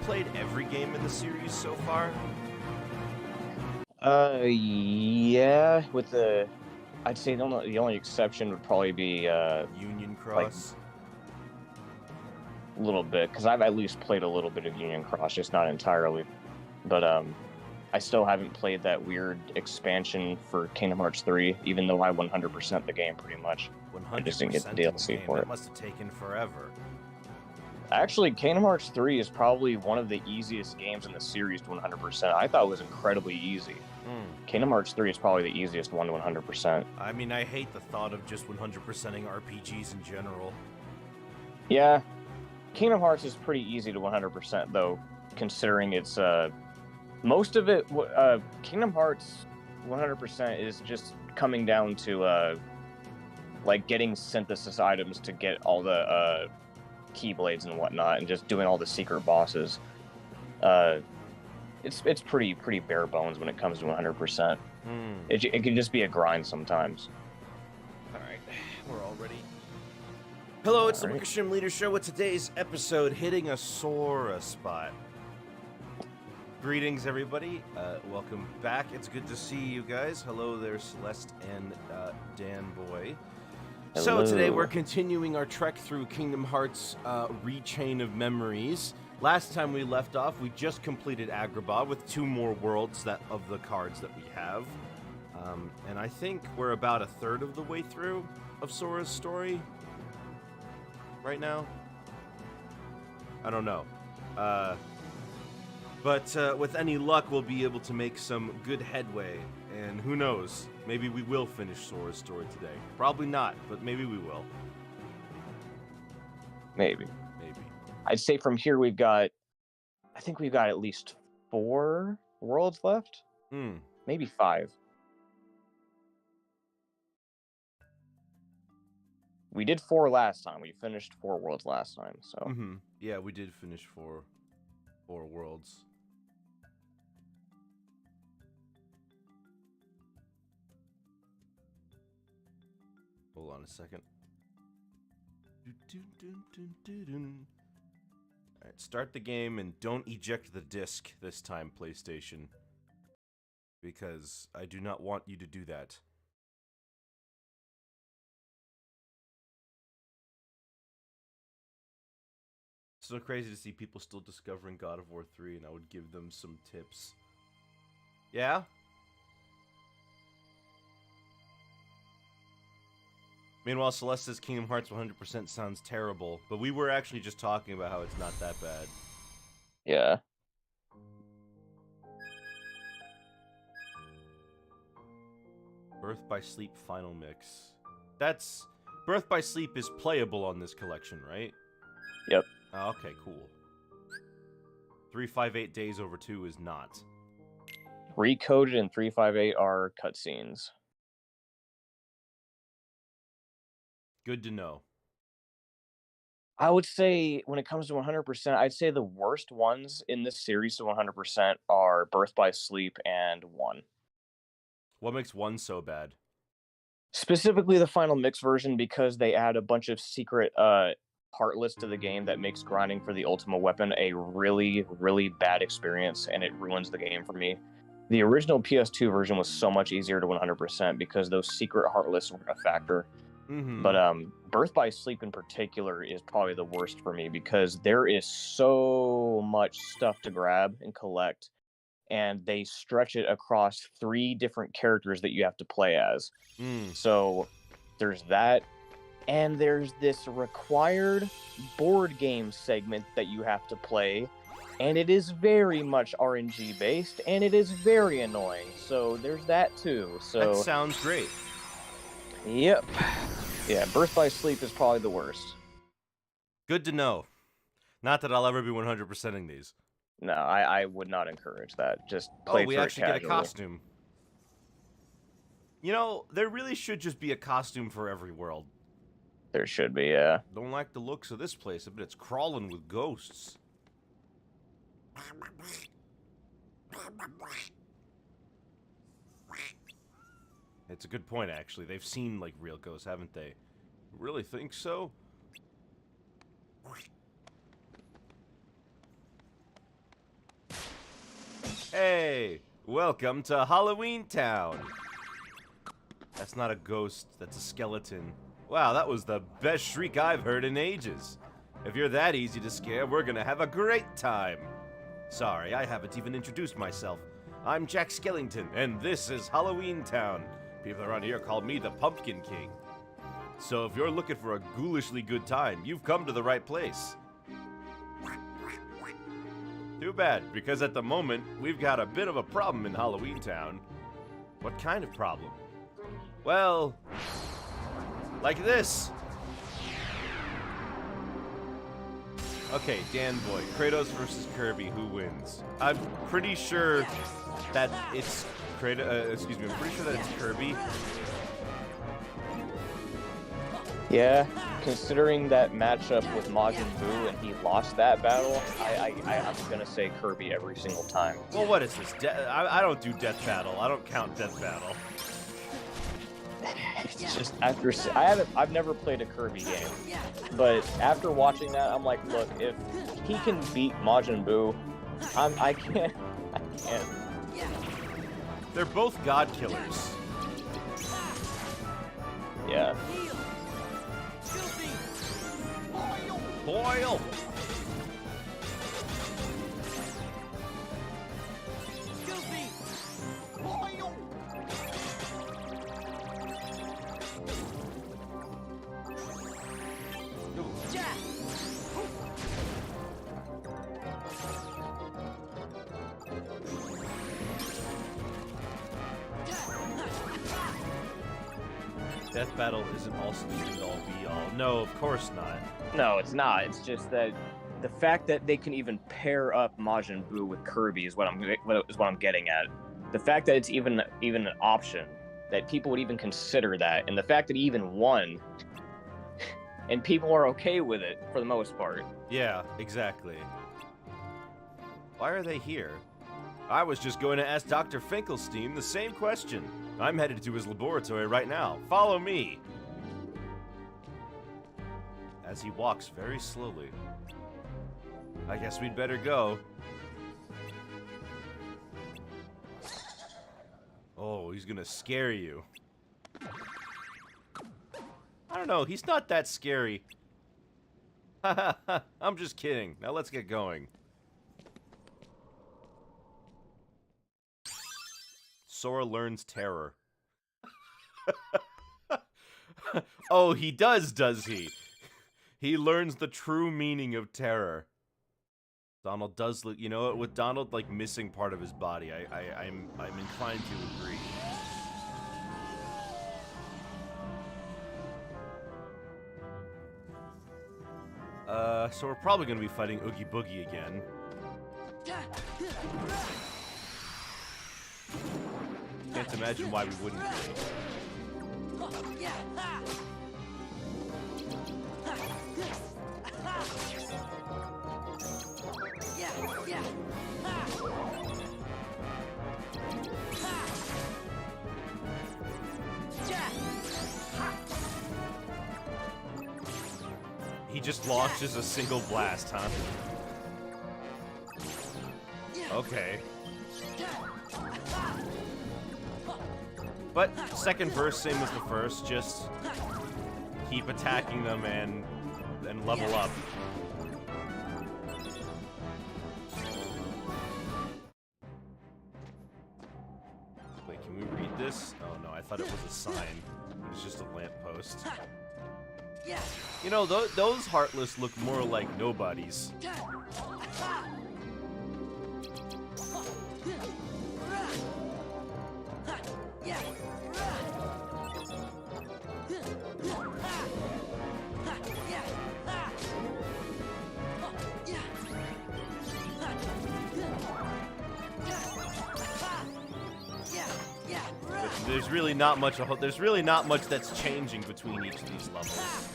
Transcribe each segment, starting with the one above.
played every game in the series so far? Yeah, I'd say the only exception would probably be, Union like, Cross? a little bit, because I've at least played a little bit of Union Cross, just not entirely. But, I still haven't played that weird expansion for Kingdom Hearts 3, even though I 100% the game pretty much. 100% I just didn't get the the DLC game. for That it. must have taken forever. Actually, Kingdom Hearts 3 is probably one of the easiest games in the series to 100%. I thought it was incredibly easy. Kingdom Hearts 3 is probably the easiest one to 100%. I mean, I hate the thought of just 100%ing RPGs in general. Yeah, Kingdom Hearts is pretty easy to 100% though, considering it's most of it. Kingdom Hearts 100% is just coming down to like getting synthesis items to get all the keyblades and whatnot, and just doing all the secret bosses. It's pretty bare bones when it comes to 100%. It can just be a grind sometimes. All right, we're all ready. Hello, it's the Wickersham Leader Show with today's episode, Hitting a Sora Spot. Greetings, everybody. Welcome back. It's good to see you guys. Hello there, Celeste and Dan Boy. Hello. So today we're continuing our trek through Kingdom Hearts Rechain of Memories. Last time we left off, we just completed Agrabah with 2 more worlds of the cards that we have. And I think we're about a third of the way through of Sora's story right now. I don't know. But with any luck, we'll be able to make some good headway. And who knows, maybe we will finish Sora's story today. Probably not, but maybe we will. Maybe. Maybe. I'd say from here I think we've got at least 4 worlds left. Maybe 5. We did 4 last time. We finished 4 worlds last time, so. Yeah, we did finish 4 worlds. Hold on a second. Alright, start the game and don't eject the disc this time, PlayStation. Because I do not want you to do that. It's so crazy to see people still discovering God of War 3, and I would give them some tips. Yeah? Meanwhile, Celeste says Kingdom Hearts 100% sounds terrible, but we were actually just talking about how it's not that bad. Yeah. Birth by Sleep Final Mix. Birth by Sleep is playable on this collection, right? Yep. Oh, okay, cool. 358 Days Over 2 is not. Recoded and 358 are cutscenes. Good to know. I would say when it comes to 100%, I'd say the worst ones in this series to 100% are Birth by Sleep and 1. What makes 1 so bad? Specifically the final mix version, because they add a bunch of secret heartless to the game that makes grinding for the ultimate weapon a really, really bad experience, and it ruins the game for me. The original PS2 version was so much easier to 100% because those secret heartless weren't a factor. But Birth by Sleep in particular is probably the worst for me because there is so much stuff to grab and collect, and they stretch it across 3 different characters that you have to play as. So there's that, and there's this required board game segment that you have to play, and it is very much RNG based, and it is very annoying. So there's that too. So that sounds great. Yep. Yeah, Birth by Sleep is probably the worst. Good to know. Not that I'll ever be 100%ing these. No, I would not encourage that. Just play we for actually it get a costume. You know, there really should just be a costume for every world. There should be, yeah. Don't like the looks of this place, but it's crawling with ghosts. It's a good point, actually. They've seen, like, real ghosts, haven't they? Really think so? Hey, welcome to Halloween Town. That's not a ghost, that's a skeleton. Wow, that was the best shriek I've heard in ages. If you're that easy to scare, we're gonna have a great time. Sorry, I haven't even introduced myself. I'm Jack Skellington, and this is Halloween Town. People around here call me the Pumpkin King. So if you're looking for a ghoulishly good time, you've come to the right place. Too bad, because at the moment, we've got a bit of a problem in Halloween Town. What kind of problem? Well, like this. Okay, Dan Boy, Kratos versus Kirby, who wins? I'm pretty sure that it's Kratos, I'm pretty sure that it's Kirby. Yeah, considering that matchup with Majin Buu and he lost that battle, I'm gonna say Kirby every single time. Well, what is this? I don't do Death Battle. I don't count Death Battle. It's just I've never played a Kirby game, but after watching that, I'm like, look, if he can beat Majin Buu, I can't. They're both god killers. Yeah. Boil! Death Battle isn't also the end-all be-all. No, of course not. No, it's not. It's just that the fact that they can even pair up Majin Buu with Kirby is what I'm getting at. The fact that it's even an option, that people would even consider that, and the fact that he even won, and people are okay with it for the most part. Yeah, exactly. Why are they here? I was just going to ask Dr. Finkelstein the same question. I'm headed to his laboratory right now. Follow me! As he walks very slowly. I guess we'd better go. Oh, he's gonna scare you. I don't know, he's not that scary. I'm just kidding. Now let's get going. Sora learns terror. Oh, he does he? He learns the true meaning of terror. Donald does look, you know what, with Donald like missing part of his body, I'm inclined to agree. So we're probably gonna be fighting Oogie Boogie again. Can't imagine why we wouldn't be. He just launches a single blast, huh? Okay. But second verse, same as the first, just keep attacking them and level up. Wait, can we read this? Oh no, I thought it was a sign. It was just a lamppost. You know, those Heartless look more like nobodies. There's really not much. There's really not much that's changing between each of these levels.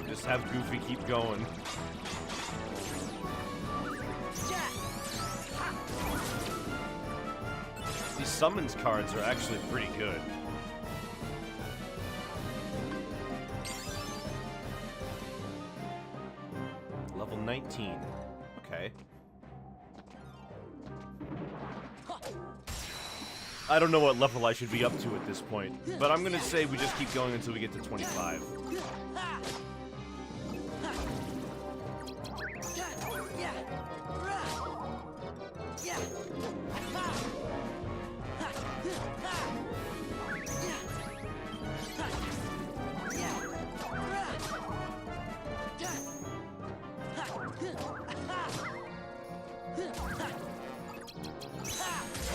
Just have Goofy keep going. These summons cards are actually pretty good. 15. Okay. I don't know what level I should be up to at this point, but I'm gonna say we just keep going until we get to 25.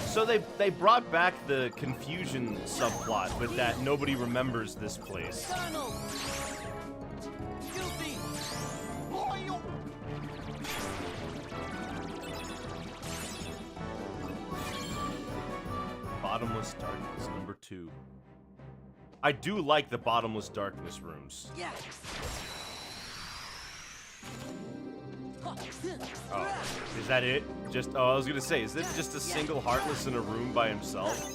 So they brought back the confusion subplot with that nobody remembers this place. Bottomless darkness, number 2. I do like the bottomless darkness rooms. Yeah. Oh, is that it? Just, oh, I was gonna say, is this just a single Heartless in a room by himself?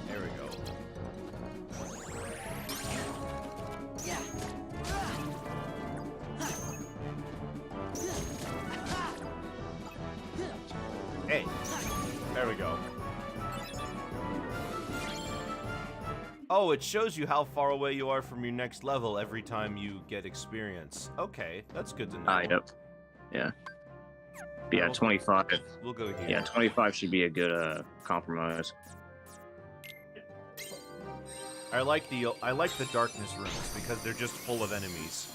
There we go. Hey, there we go. Oh, it shows you how far away you are from your next level every time you get experience. Okay, that's good to know. Yep. Yeah. But yeah, 25. We'll go here. Yeah, 25 should be a good compromise. I like the darkness rooms because they're just full of enemies.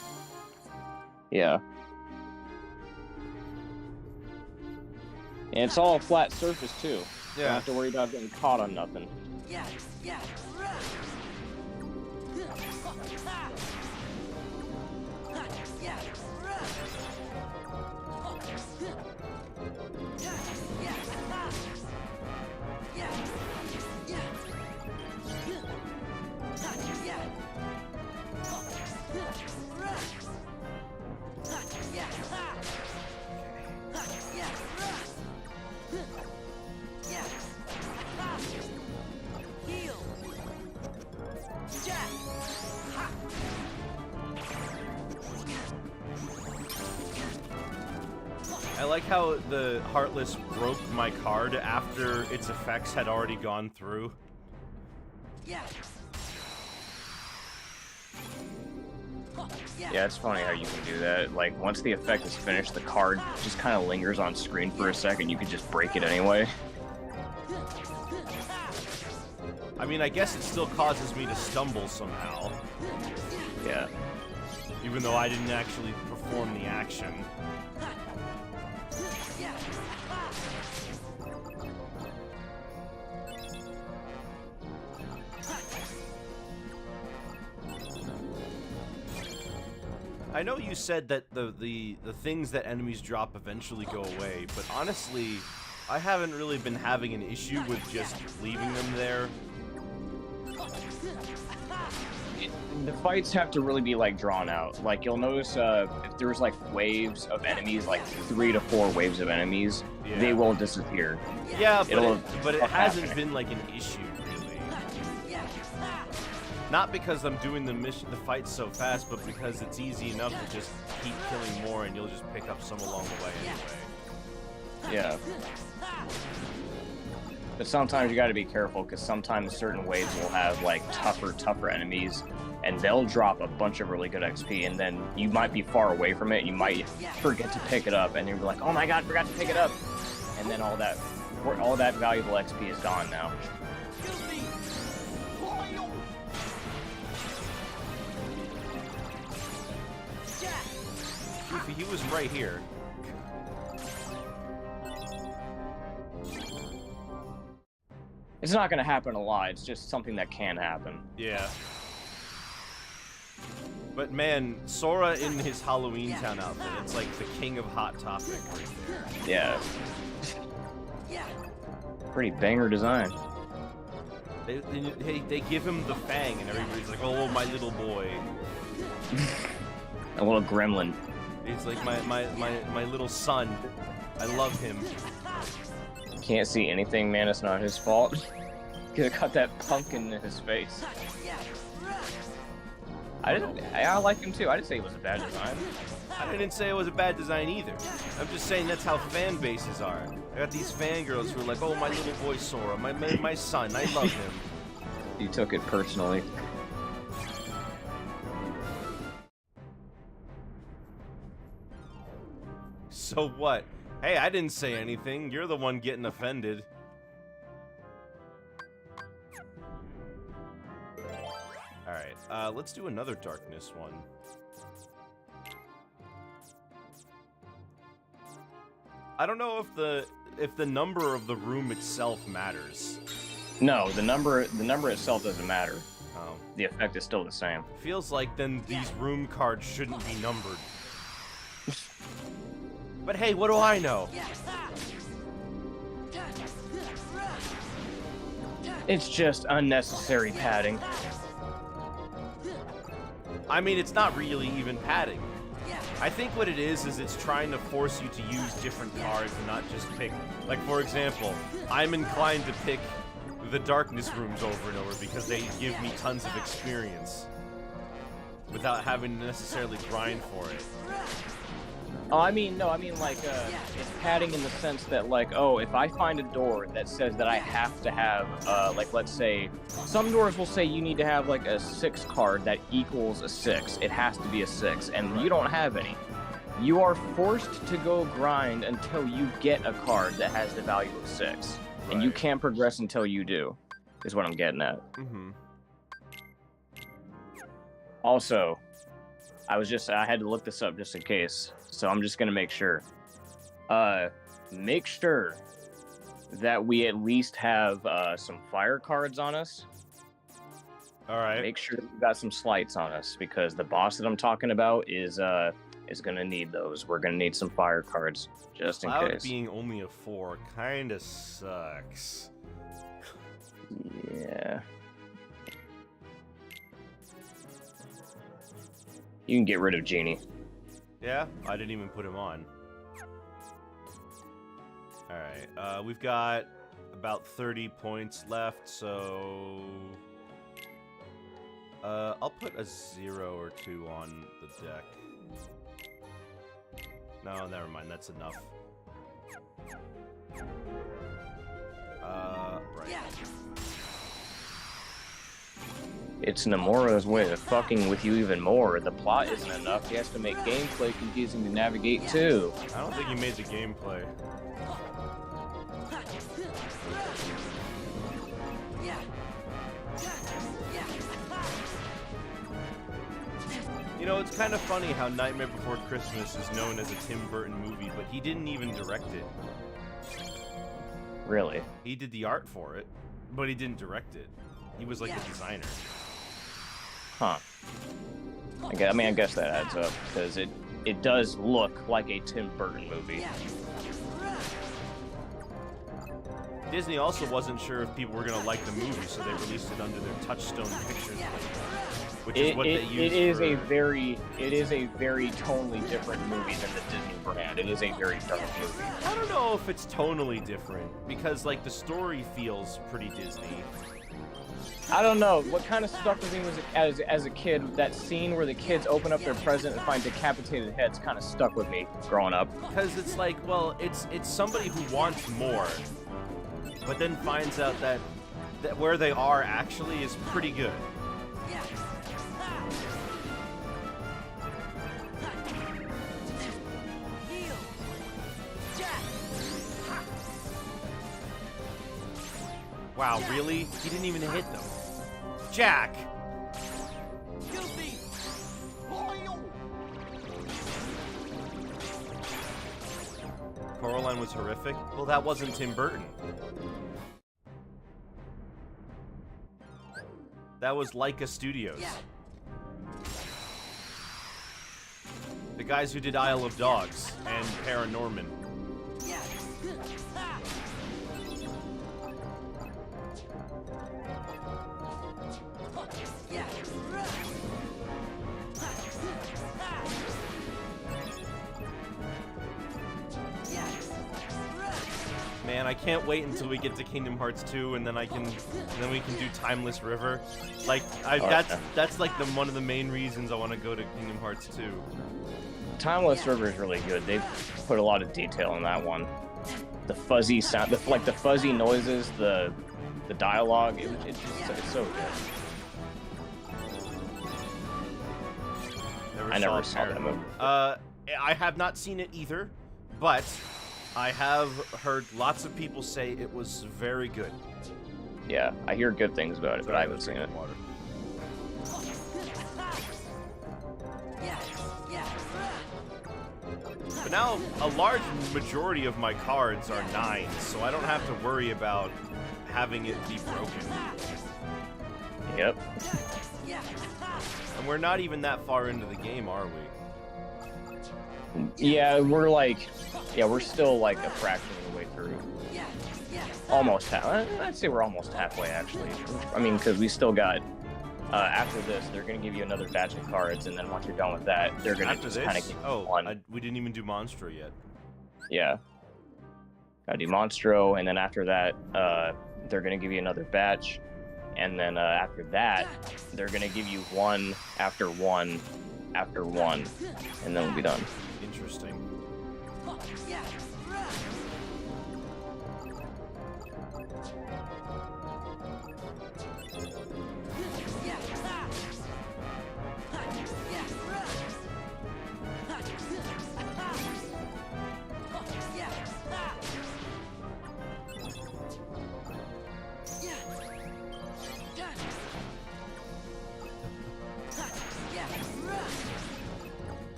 Yeah. And it's all a flat surface too. Yeah. Don't have to worry about getting caught on nothing. Yeah. I like how the Heartless broke my card after its effects had already gone through. Yeah. Yeah, it's funny how you can do that. Like, once the effect is finished, the card just kind of lingers on screen for a second. You can just break it anyway. I mean, I guess it still causes me to stumble somehow. Yeah. Even though I didn't actually perform the action. I know you said that the things that enemies drop eventually go away, but honestly, I haven't really been having an issue with just leaving them there. The fights have to really be, like, drawn out. Like, you'll notice if there's, like, waves of enemies, like 3 to 4 waves of enemies, Yeah. they will disappear. Yeah, It'll but it stop hasn't happening. been like an issue really. Not because I'm doing the fights so fast, but because it's easy enough to just keep killing more, and you'll just pick up some along the way anyway. Yeah. But sometimes you gotta be careful, because sometimes certain waves will have, like, tougher enemies, and they'll drop a bunch of really good XP, and then you might be far away from it, and you might forget to pick it up, and you'll be like, oh my god, forgot to pick it up! And then all that valuable XP is gone now. Goofy, he was right here. It's not gonna happen a lot, it's just something that can happen. Yeah. But man, Sora in his Halloween Town outfit, it's like the king of Hot Topic right there. Yeah. Pretty banger design. They give him the fang, and everybody's like, "Oh, my little boy." A little gremlin. He's like my little son. I love him. Can't see anything, man. It's not his fault. Could have got that pumpkin in his face. I like him too. I didn't say it was a bad design. I didn't say it was a bad design either. I'm just saying that's how fan bases are. I got these fangirls who are like, "Oh, my little boy Sora, my son, I love him." You took it personally. So what? Hey, I didn't say anything. You're the one getting offended. Alright, let's do another darkness one. I don't know if the number of the room itself matters. No, the number itself doesn't matter. Oh. The effect is still the same. Feels like then these room cards shouldn't be numbered. But hey, what do I know? It's just unnecessary padding. I mean, it's not really even padding. I think what it is it's trying to force you to use different cards and not just pick. Like, for example, I'm inclined to pick the darkness rooms over and over because they give me tons of experience without having to necessarily grind for it. Oh, I mean, no, I mean, like, it's padding in the sense that, like, oh, if I find a door that says that I have to have, like, let's say, some doors will say you need to have, like, a 6 card that equals a 6. It has to be a 6, and you don't have any. You are forced to go grind until you get a card that has the value of 6. Right. And you can't progress until you do, is what I'm getting at. Mm-hmm. Also, I had to look this up just in case. So I'm just gonna make sure. Make sure that we at least have some fire cards on us. All right. Make sure we got some slights on us because the boss that I'm talking about is gonna need those. We're gonna need some fire cards just in Cloud case. Being only a 4 kind of sucks. Yeah. You can get rid of Genie. Yeah, I didn't even put him on. Alright, we've got about 30 points left, so... I'll put a 0 or 2 on the deck. No, never mind, that's enough. Right. It's Nomura's way of fucking with you even more. The plot isn't enough. He has to make gameplay confusing to navigate too. I don't think he made the gameplay. You know, it's kind of funny how Nightmare Before Christmas is known as a Tim Burton movie, but he didn't even direct it. Really? He did the art for it, but he didn't direct it. He was like a designer. Huh. I mean, I guess that adds up, because it does look like a Tim Burton movie. Disney also wasn't sure if people were going to like the movie, so they released it under their Touchstone Pictures label, which is what they use it is a very tonally different movie than the Disney brand. It is a very dark movie. I don't know if it's tonally different, because, like, the story feels pretty Disney. I don't know. What kind of stuck with me was as a kid, that scene where the kids open up their present and find decapitated heads kind of stuck with me growing up. Because it's like, well, it's somebody who wants more, but then finds out that where they are actually is pretty good. Wow, really? He didn't even hit them. Jack! Coraline was horrific? Well, that wasn't Tim Burton. That was Leica Studios. The guys who did Isle of Dogs and Paranorman. man. I can't wait until we get to Kingdom Hearts 2, and then we can do Timeless River. Like, that's like one of the main reasons I want to go to Kingdom Hearts 2. Timeless River is really good. They've put a lot of detail in that one. The fuzzy sound, the fuzzy noises, the dialogue. It's so good. I never saw that movie. I have not seen it either, but I have heard lots of people say it was very good. Yeah, I hear good things about it, but I haven't seen it. Water. But now, a large majority of my cards are 9s, so I don't have to worry about having it be broken. Yep. And we're not even that far into the game, are we? Yeah, we're still like a fraction of the way through. Almost half. I'd say we're almost halfway, actually. I mean, because we still got. After this, they're going to give you another batch of cards, and then once you're done with that, they're going to just kind of give you one. We didn't even do Monstro yet. Yeah. Gotta do Monstro, and then after that, they're going to give you another batch, and then after that, they're going to give you one after one after one, and then we'll be done. Interesting.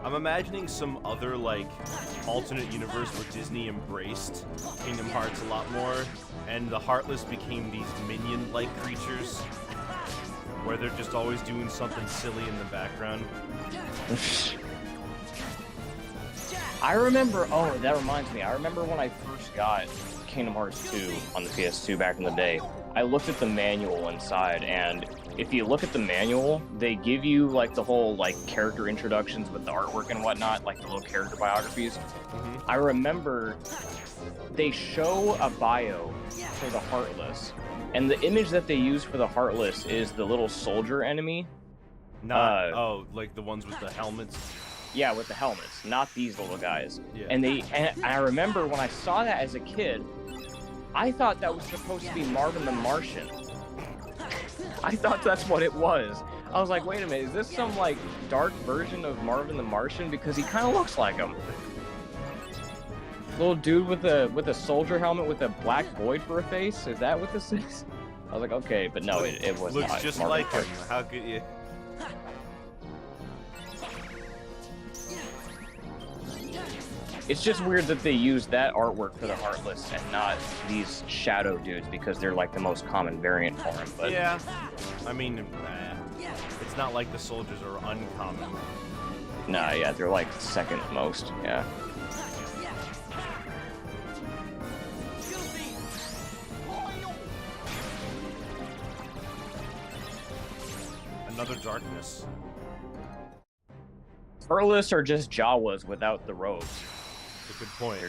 I'm imagining some other, like, alternate universe where Disney embraced Kingdom Hearts a lot more, and the Heartless became these minion-like creatures, where they're just always doing something silly in the background. I remember, oh, that reminds me, I remember when I first got Kingdom Hearts 2 on the PS2 back in the day, I looked at the manual inside, and if you look at the manual, they give you like the whole like character introductions with the artwork and whatnot, like the little character biographies. I remember they show a bio for the Heartless, and the image that they use for the Heartless is the little soldier enemy. Like the ones with the helmets? Yeah, with the helmets, not these little guys. Yeah. And I remember when I saw that as a kid, I thought that was supposed to be Marvin the Martian. I thought that's what it was. I was like, wait a minute, is this some like dark version of Marvin the Martian? Because he kind of looks like him. Little dude with a soldier helmet with a black void for a face. Is that what this is? I was like, okay, but no, it was not. Looks just Marvin like him. How could you? It's just weird that they used that artwork for the Heartless and not these shadow dudes because they're like the most common variant for him. But yeah, I mean, it's not like the soldiers are uncommon. Nah, yeah, they're like second most. Yeah. Another darkness. Heartless are just Jawas without the robes. That's a good point.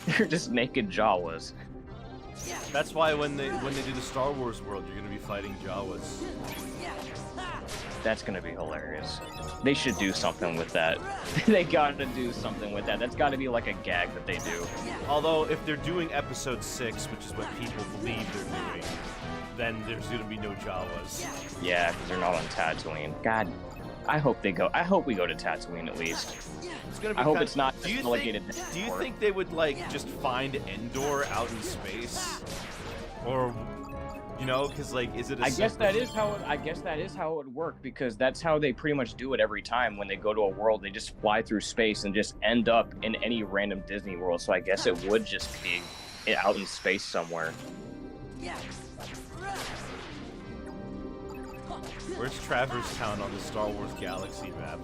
They're just naked Jawas. That's why when they do the Star Wars world, you're gonna be fighting Jawas. That's gonna be hilarious. They should do something with that. They gotta do something with that. That's gotta be like a gag that they do. Although, if they're doing Episode 6, which is what people believe they're doing, then there's gonna be no Jawas. Yeah, because they're not on Tatooine. God, I hope we go to Tatooine at least. It's gonna be I hope it's not do you delegated. think they would like just find Endor out in space, or because like is it? I guess that is how it would work, because that's how they pretty much do it every time when they go to a world. They just fly through space and just end up in any random Disney world. So I guess it would just be out in space somewhere. Where's Traverse Town on the Star Wars Galaxy map?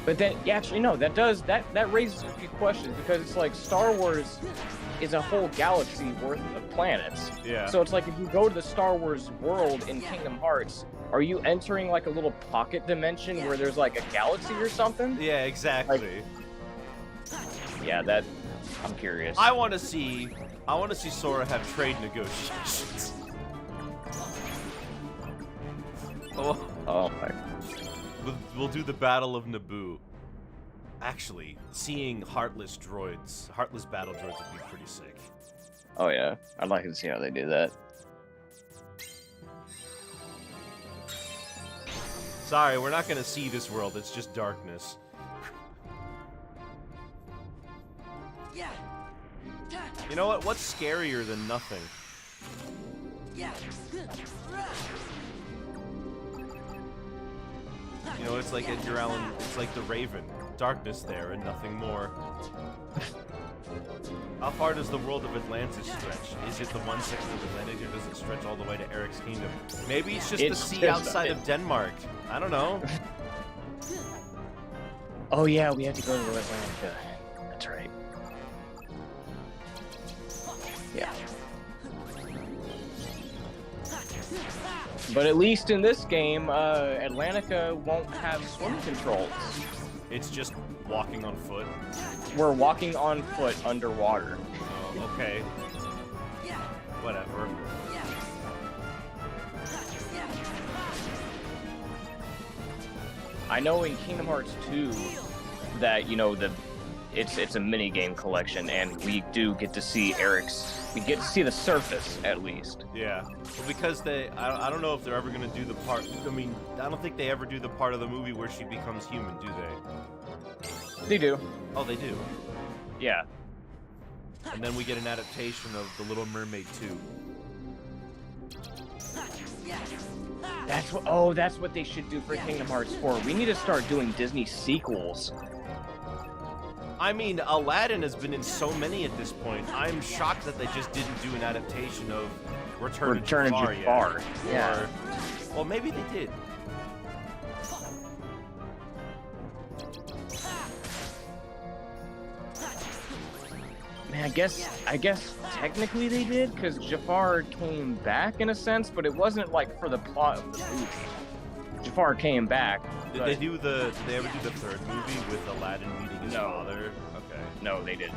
But then, actually, no, that raises a few questions, because it's like Star Wars is a whole galaxy worth of planets. Yeah. So it's like if you go to the Star Wars world in Kingdom Hearts, are you entering like a little pocket dimension where there's like a galaxy or something? Yeah, exactly. Yeah, that I'm curious. I want to see Sora have trade negotiations. Oh my. We'll do the Battle of Naboo. Actually, seeing heartless battle droids would be pretty sick. Oh yeah, I'd like to see how they do that. Sorry, we're not gonna see this world. It's just darkness. You know what? What's scarier than nothing? You know, it's like Edgar Allan. It's like the Raven. Darkness there and nothing more. How far does the world of Atlantis stretch? Is it the one section of Atlantis, or does it stretch all the way to Eric's kingdom? Maybe it's just the sea outside of Denmark. I don't know. Oh yeah, we have to go to Atlantica. That's right. Yeah. But at least in this game, Atlantica won't have swim controls. It's just walking on foot. We're walking on foot underwater. Oh, okay. Whatever. I know in Kingdom Hearts 2 that, you know, it's a mini game collection, and we do get to see we get to see the surface at least. Yeah, well, because I don't know if they're ever gonna do the part. I mean, I don't think they ever do the part of the movie where she becomes human, do they? They do. Oh, they do. Yeah. And then we get an adaptation of The Little Mermaid 2. That's what they should do for Kingdom Hearts 4. We need to start doing Disney sequels. I mean, Aladdin has been in so many at this point. I'm shocked that they just didn't do an adaptation of Return to Jafar yet. Yeah. Or, well, maybe they did. Man, I guess technically they did, because Jafar came back in a sense, but it wasn't like for the plot of the movie. Jafar came back. Did they ever do the third movie with Aladdin meeting his father? Okay. No, they didn't.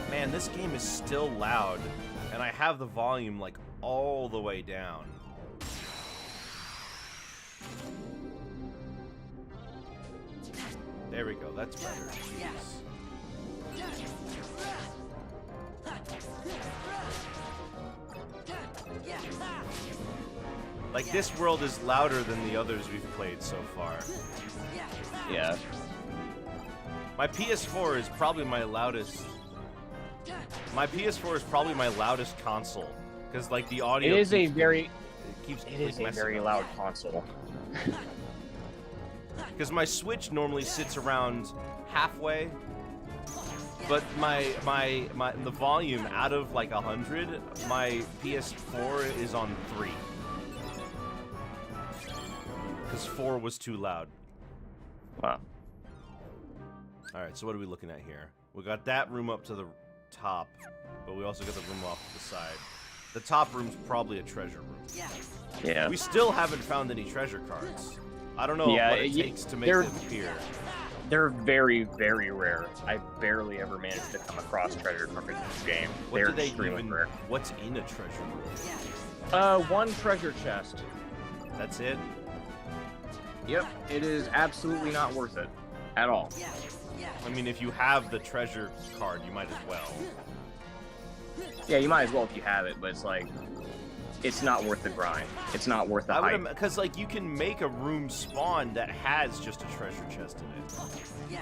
Man, this game is still loud, and I have the volume like all the way down. There we go, that's better. Jeez. Like, this world is louder than the others we've played so far. Yeah. My PS4 is probably my loudest. My PS4 is probably my loudest console, because like the audio. It is a very loud loud console. Because my Switch normally sits around halfway, but the volume out of like 100, my PS4 is on 3. Because 4 was too loud. Wow. Alright, so what are we looking at here? We got that room up to the top, but we also got the room off to the side. The top room's probably a treasure room. Yeah. We still haven't found any treasure cards. I don't know what it takes to make them appear. They're very, very rare. I barely ever managed to come across treasure cards in this game. They're extremely rare. What's in a treasure room? One treasure chest. That's it? Yep, it is absolutely not worth it. At all. I mean, if you have the treasure card, you might as well. Yeah, you might as well if you have it, but it's like, it's not worth the grind. It's not worth the hype. Because, like, you can make a room spawn that has just a treasure chest in it.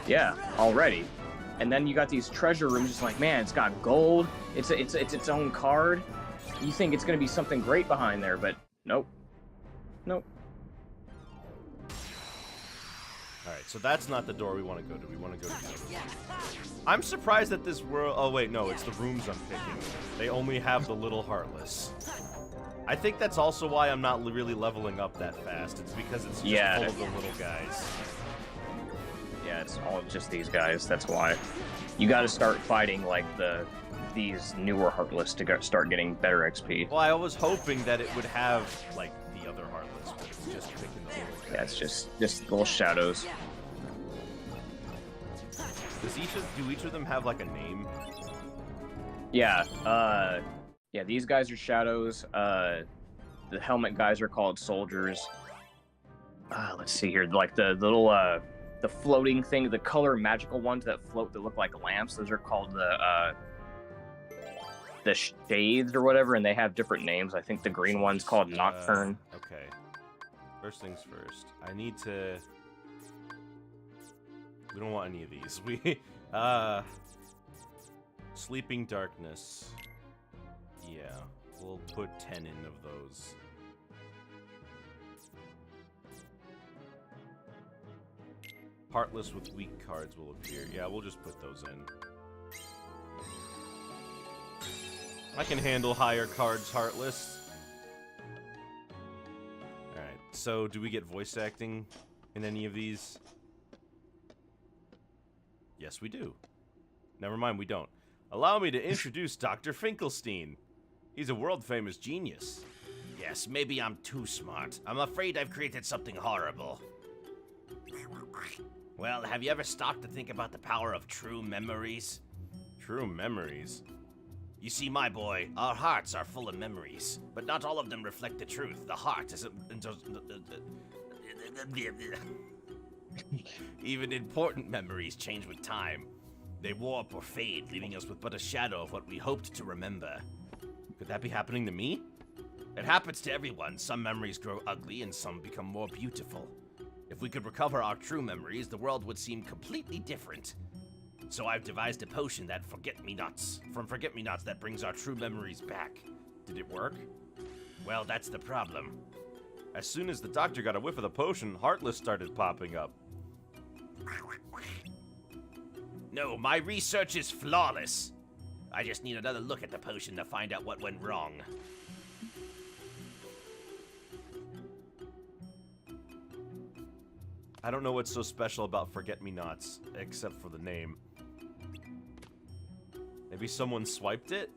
Yeah, already. And then you got these treasure rooms, just like, man, it's got gold. It's its own card. You think it's going to be something great behind there, but nope. Nope. Alright, so that's not the door we want to go to. We want to go to the other one. I'm surprised that this world... Oh, wait, no, it's the rooms I'm picking. They only have the little heartless. I think that's also why I'm not really leveling up that fast. It's because it's just full of the little guys. Yeah, it's all just these guys, that's why. You gotta start fighting, like, the these newer Heartless to start getting better XP. Well, I was hoping that it would have like the other Heartless, but it's just picking the old guys. Yeah, it's just little shadows. Do each of them have like a name? Yeah, yeah, these guys are shadows. The helmet guys are called soldiers. Let's see here, like the little the floating thing, the color magical ones that float that look like lamps. Those are called the shades or whatever, and they have different names. I think the green one's called Nocturne. Okay. First things first. I need to. We don't want any of these. We Sleeping Darkness. Yeah, we'll put 10 in of those. Heartless with weak cards will appear. Yeah, we'll just put those in. I can handle higher cards, Heartless. Alright, so do we get voice acting in any of these? Yes, we do. Never mind, we don't. Allow me to introduce Dr. Finkelstein. He's a world-famous genius. Yes, maybe I'm too smart. I'm afraid I've created something horrible. Well, have you ever stopped to think about the power of true memories? True memories? You see, my boy, our hearts are full of memories, but not all of them reflect the truth. The heart is even important memories change with time. They warp or fade, leaving us with but a shadow of what we hoped to remember. Could that be happening to me? It happens to everyone. Some memories grow ugly and some become more beautiful. If we could recover our true memories, the world would seem completely different. So I've devised a potion that forget-me-nots that brings our true memories back. Did it work? Well, that's the problem. As soon as the doctor got a whiff of the potion, Heartless started popping up. No, my research is flawless. I just need another look at the potion to find out what went wrong. I don't know what's so special about Forget-Me-Nots, except for the name. Maybe someone swiped it?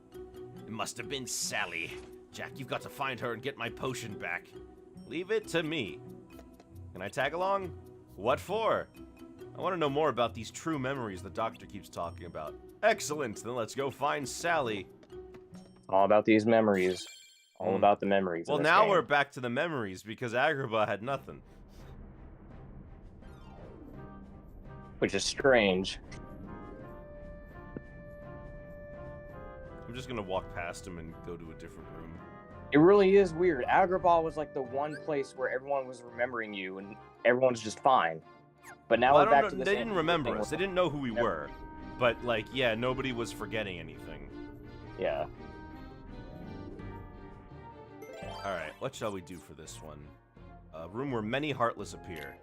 It must have been Sally. Jack, you've got to find her and get my potion back. Leave it to me. Can I tag along? What for? I want to know more about these true memories the doctor keeps talking about. Excellent, then let's go find Sally. All about these memories. All about the memories. Well, now we're back to the memories because Agrabah had nothing. Which is strange. I'm just gonna walk past him and go to a different room. It really is weird. Agrabah was like the one place where everyone was remembering you and everyone's just fine. But now we're back to the They didn't remember us. They didn't know who we were. But, like, yeah, nobody was forgetting anything. Yeah. Alright, what shall we do for this one? A room where many Heartless appear.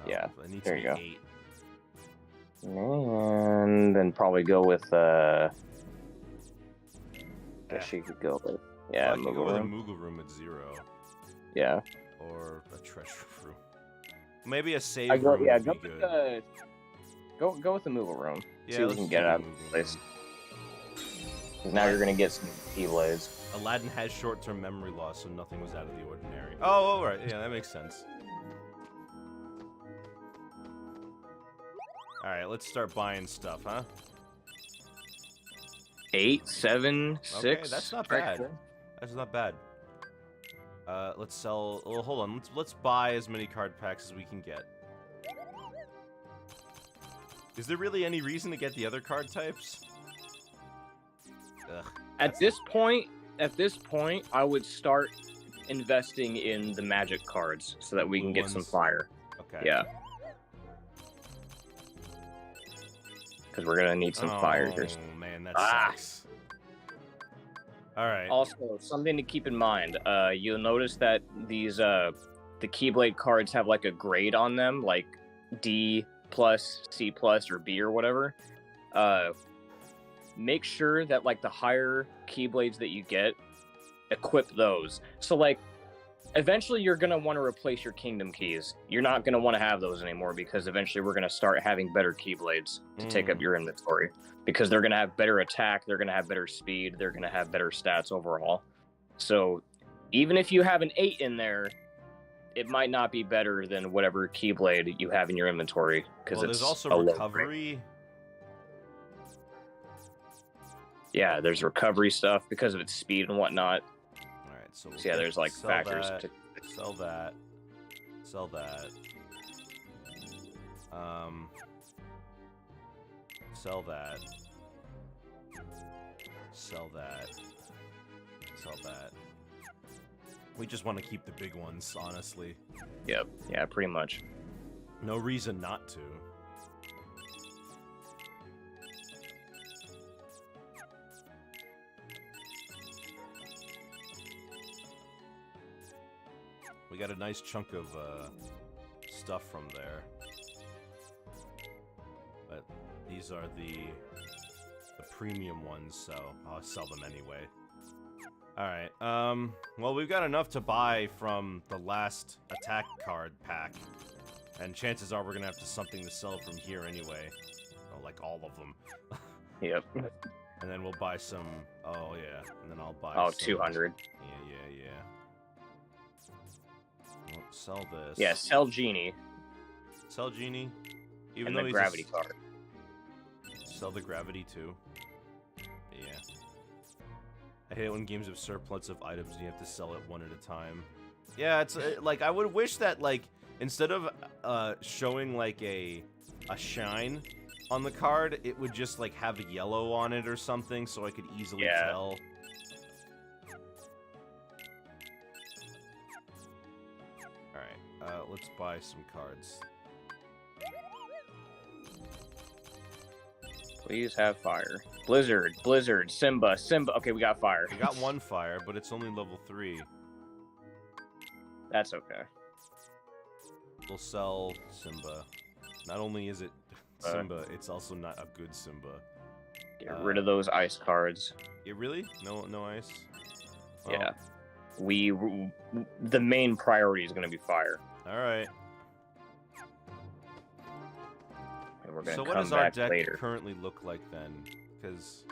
Yeah, It needs there to you be go. 8. And then probably go with, I guess you could go with, yeah, I could go with a room. Moogle room at 0. Yeah. Or a treasure room. Maybe a save I go, room yeah, would go be with good. go with the Moogle room. Yeah, See if we let's can do get the out of Moogle this place. room. 'Cause now you're gonna get some Keyblades. Aladdin has short-term memory loss, so nothing was out of the ordinary. Oh, alright, yeah, that makes sense. Alright, let's start buying stuff, huh? 8, 7, 6. Okay, that's not bad. That's not bad. Let's sell. Well, hold on. Let's buy as many card packs as we can get. Is there really any reason to get the other card types? Ugh. At this point, I would start investing in the magic cards so that we Blue can get some ones? fire. Okay. Yeah. Because we're gonna need some fire here. Oh man, that Ah. sucks. All right. Also, something to keep in mind. You'll notice that these the Keyblade cards have like a grade on them, like D plus, C plus, or B or whatever. Make sure that like the higher Keyblades that you get, equip those. So like Eventually, you're going to want to replace your kingdom keys. You're not going to want to have those anymore because eventually we're going to start having better keyblades to take up your inventory because they're going to have better attack, they're going to have better speed, they're going to have better stats overall. So even if you have an 8 in there, it might not be better than whatever keyblade you have in your inventory because there's also recovery. Yeah, there's recovery stuff because of its speed and whatnot. So yeah, there's like factors to sell that, sell that, sell that, sell that, sell that. We just want to keep the big ones, honestly. Yep. Yeah, pretty much. No reason not to. We got a nice chunk of stuff from there, but these are the premium ones, so I'll sell them anyway. All right. Well, we've got enough to buy from the last attack card pack, and chances are we're gonna have something to sell from here anyway. Oh, like all of them. Yep. And then we'll buy some. Oh yeah. And then I'll buy. Oh, some, 200. Yeah. Well, sell this. Yeah, sell Genie. Sell Genie. Even and though the he's gravity card. Sell the gravity too. Yeah. I hate it when games have surplus of items and you have to sell it one at a time. Yeah, it's like I would wish that like instead of showing like a shine on the card, it would just like have a yellow on it or something so I could easily tell. Alright, let's buy some cards. Please have fire. Blizzard, Simba. Okay, we got fire. We got one fire, but it's only level 3. That's okay. We'll sell Simba. Not only is it Simba, it's also not a good Simba. Get rid of those ice cards. Yeah, really? No ice? Well, yeah. The main priority is going to be fire. Alright. And we're going so to what come does our back deck later. currently look like then? Because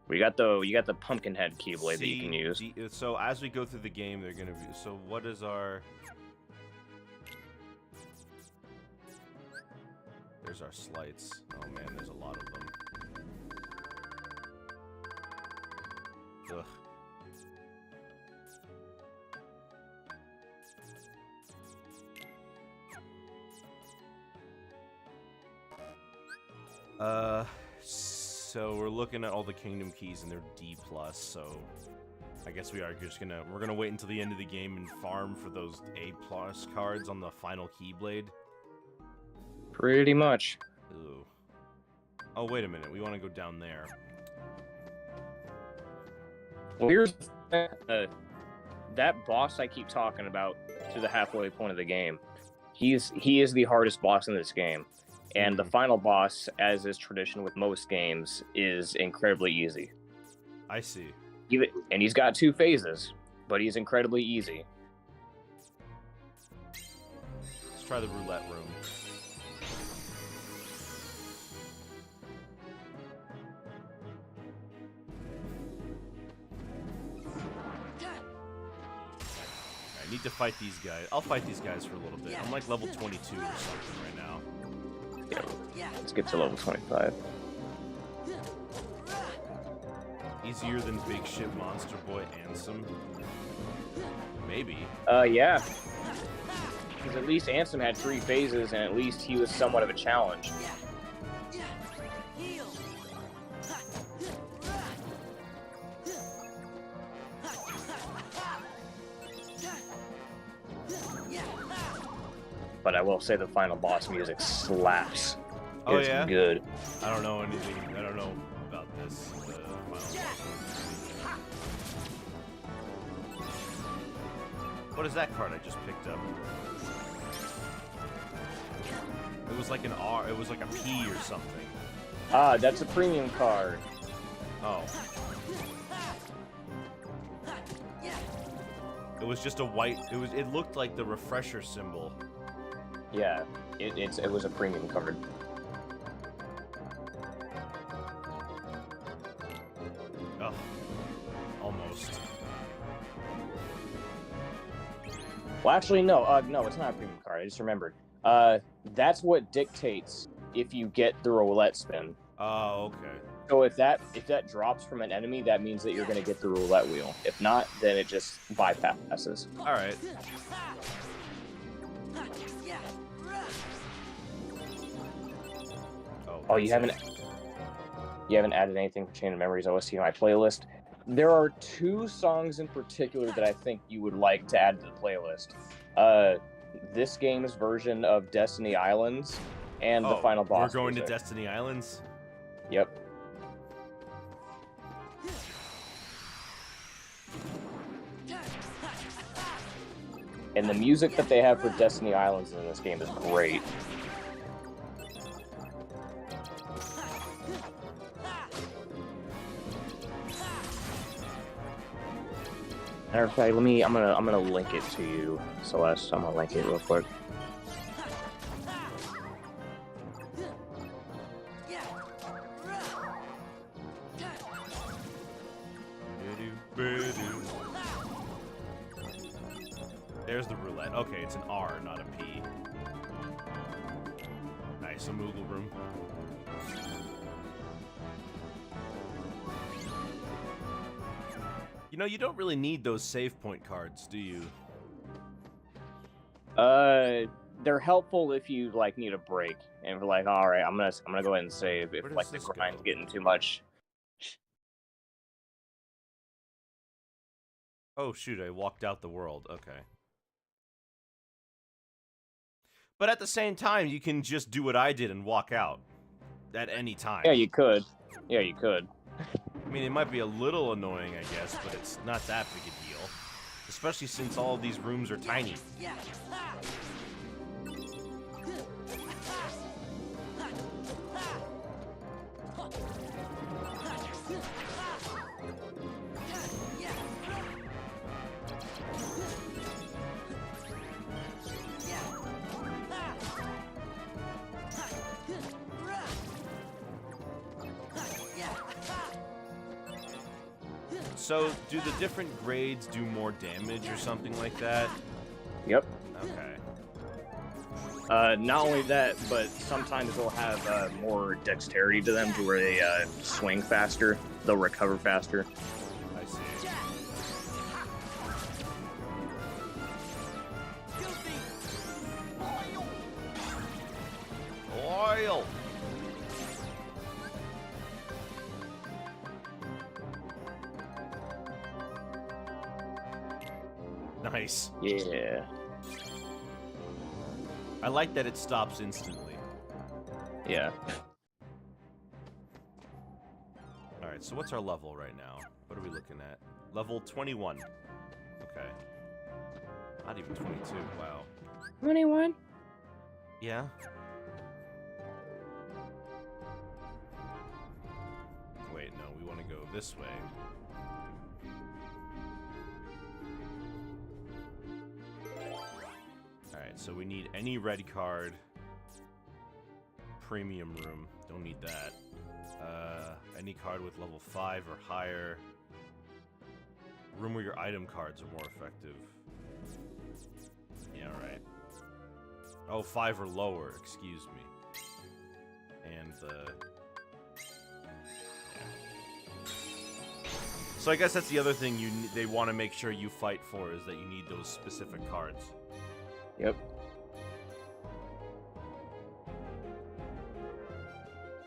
you got the Pumpkinhead Keyblade that you can use. So as we go through the game, they're going to be... So what is our... There's our slights. Oh man, there's a lot of them. Ugh. So we're looking at all the kingdom keys and they're D+, so I guess we're gonna wait until the end of the game and farm for those A+ cards on the final Keyblade. Pretty much. Ooh. Oh, wait a minute. We want to go down there. Well, here's that boss I keep talking about to the halfway point of the game. He is the hardest boss in this game. And the final boss, as is tradition with most games, is incredibly easy. I see. And he's got 2 phases, but he's incredibly easy. Let's try the roulette room. I need to fight these guys. I'll fight these guys for a little bit. I'm like level 22 or something right now. Yeah, let's get to level 25. Easier than Big Shit Monster Boy Ansem? Maybe. Yeah. Because at least Ansem had 3 phases, and at least he was somewhat of a challenge. But I will say the final boss music slaps. Oh, it's yeah? good. I don't know anything. I don't know about this. The final boss. What is that card I just picked up? It was like an R. It was like a P or something. Ah, that's a premium card. Oh. was just a white. It looked like the refresher symbol. Yeah, it was a premium card. Ugh. Almost. Well, actually, no, no, it's not a premium card. I just remembered. That's what dictates if you get the roulette spin. Oh, okay. So if that drops from an enemy, that means that you're going to get the roulette wheel. If not, then it just bypasses. All right. Oh, you haven't added anything for Chain of Memories OST on my playlist. There are 2 songs in particular that I think you would like to add to the playlist. This game's version of Destiny Islands and the final boss. We're going music. to Destiny Islands? Yep. And the music that they have for Destiny Islands in this game is great. Matter of fact, I'm gonna link it to you, Celeste. I'm gonna link it real quick. There's the roulette. Okay, it's an R, not a P. Nice, a Moogle room. You know, you don't really need those save point cards, do you? They're helpful if you like need a break and you're like, all right, I'm gonna go ahead and save if Where like does the this grind's go? getting too much. Oh shoot, I walked out the world. Okay. But at the same time, you can just do what I did and walk out at any time. Yeah, you could. Yeah, you could. I mean, it might be a little annoying, I guess, but it's not that big a deal. Especially since all of these rooms are tiny. So, do the different grades do more damage or something like that? Yep. Okay. Not only that, but sometimes they'll have more dexterity to them to where they swing faster. They'll recover faster. I see. Oil! Nice. Yeah. I like that it stops instantly. Yeah. Alright, so what's our level right now? What are we looking at? Level 21. Okay. Not even 22, wow. 21? Yeah? Wait, no, we want to go this way. Alright, so we need any red card. Premium room. Don't need that. Any card with level 5 or higher. Room where your item cards are more effective. Yeah, right. Oh, 5 or lower, excuse me. And, yeah. So I guess that's the other thing they want to make sure you fight for, is that you need those specific cards. Yep.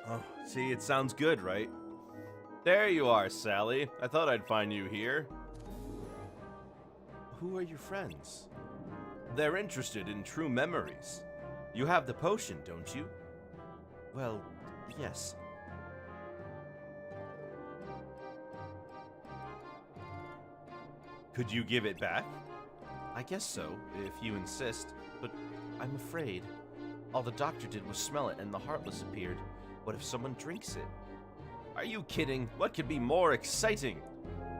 Oh, see, it sounds good, right? There you are, Sally. I thought I'd find you here. Who are your friends? They're interested in true memories. You have the potion, don't you? Well, yes. Could you give it back? I guess so, if you insist, but I'm afraid. All the doctor did was smell it and the Heartless appeared. What if someone drinks it? Are you kidding? What could be more exciting?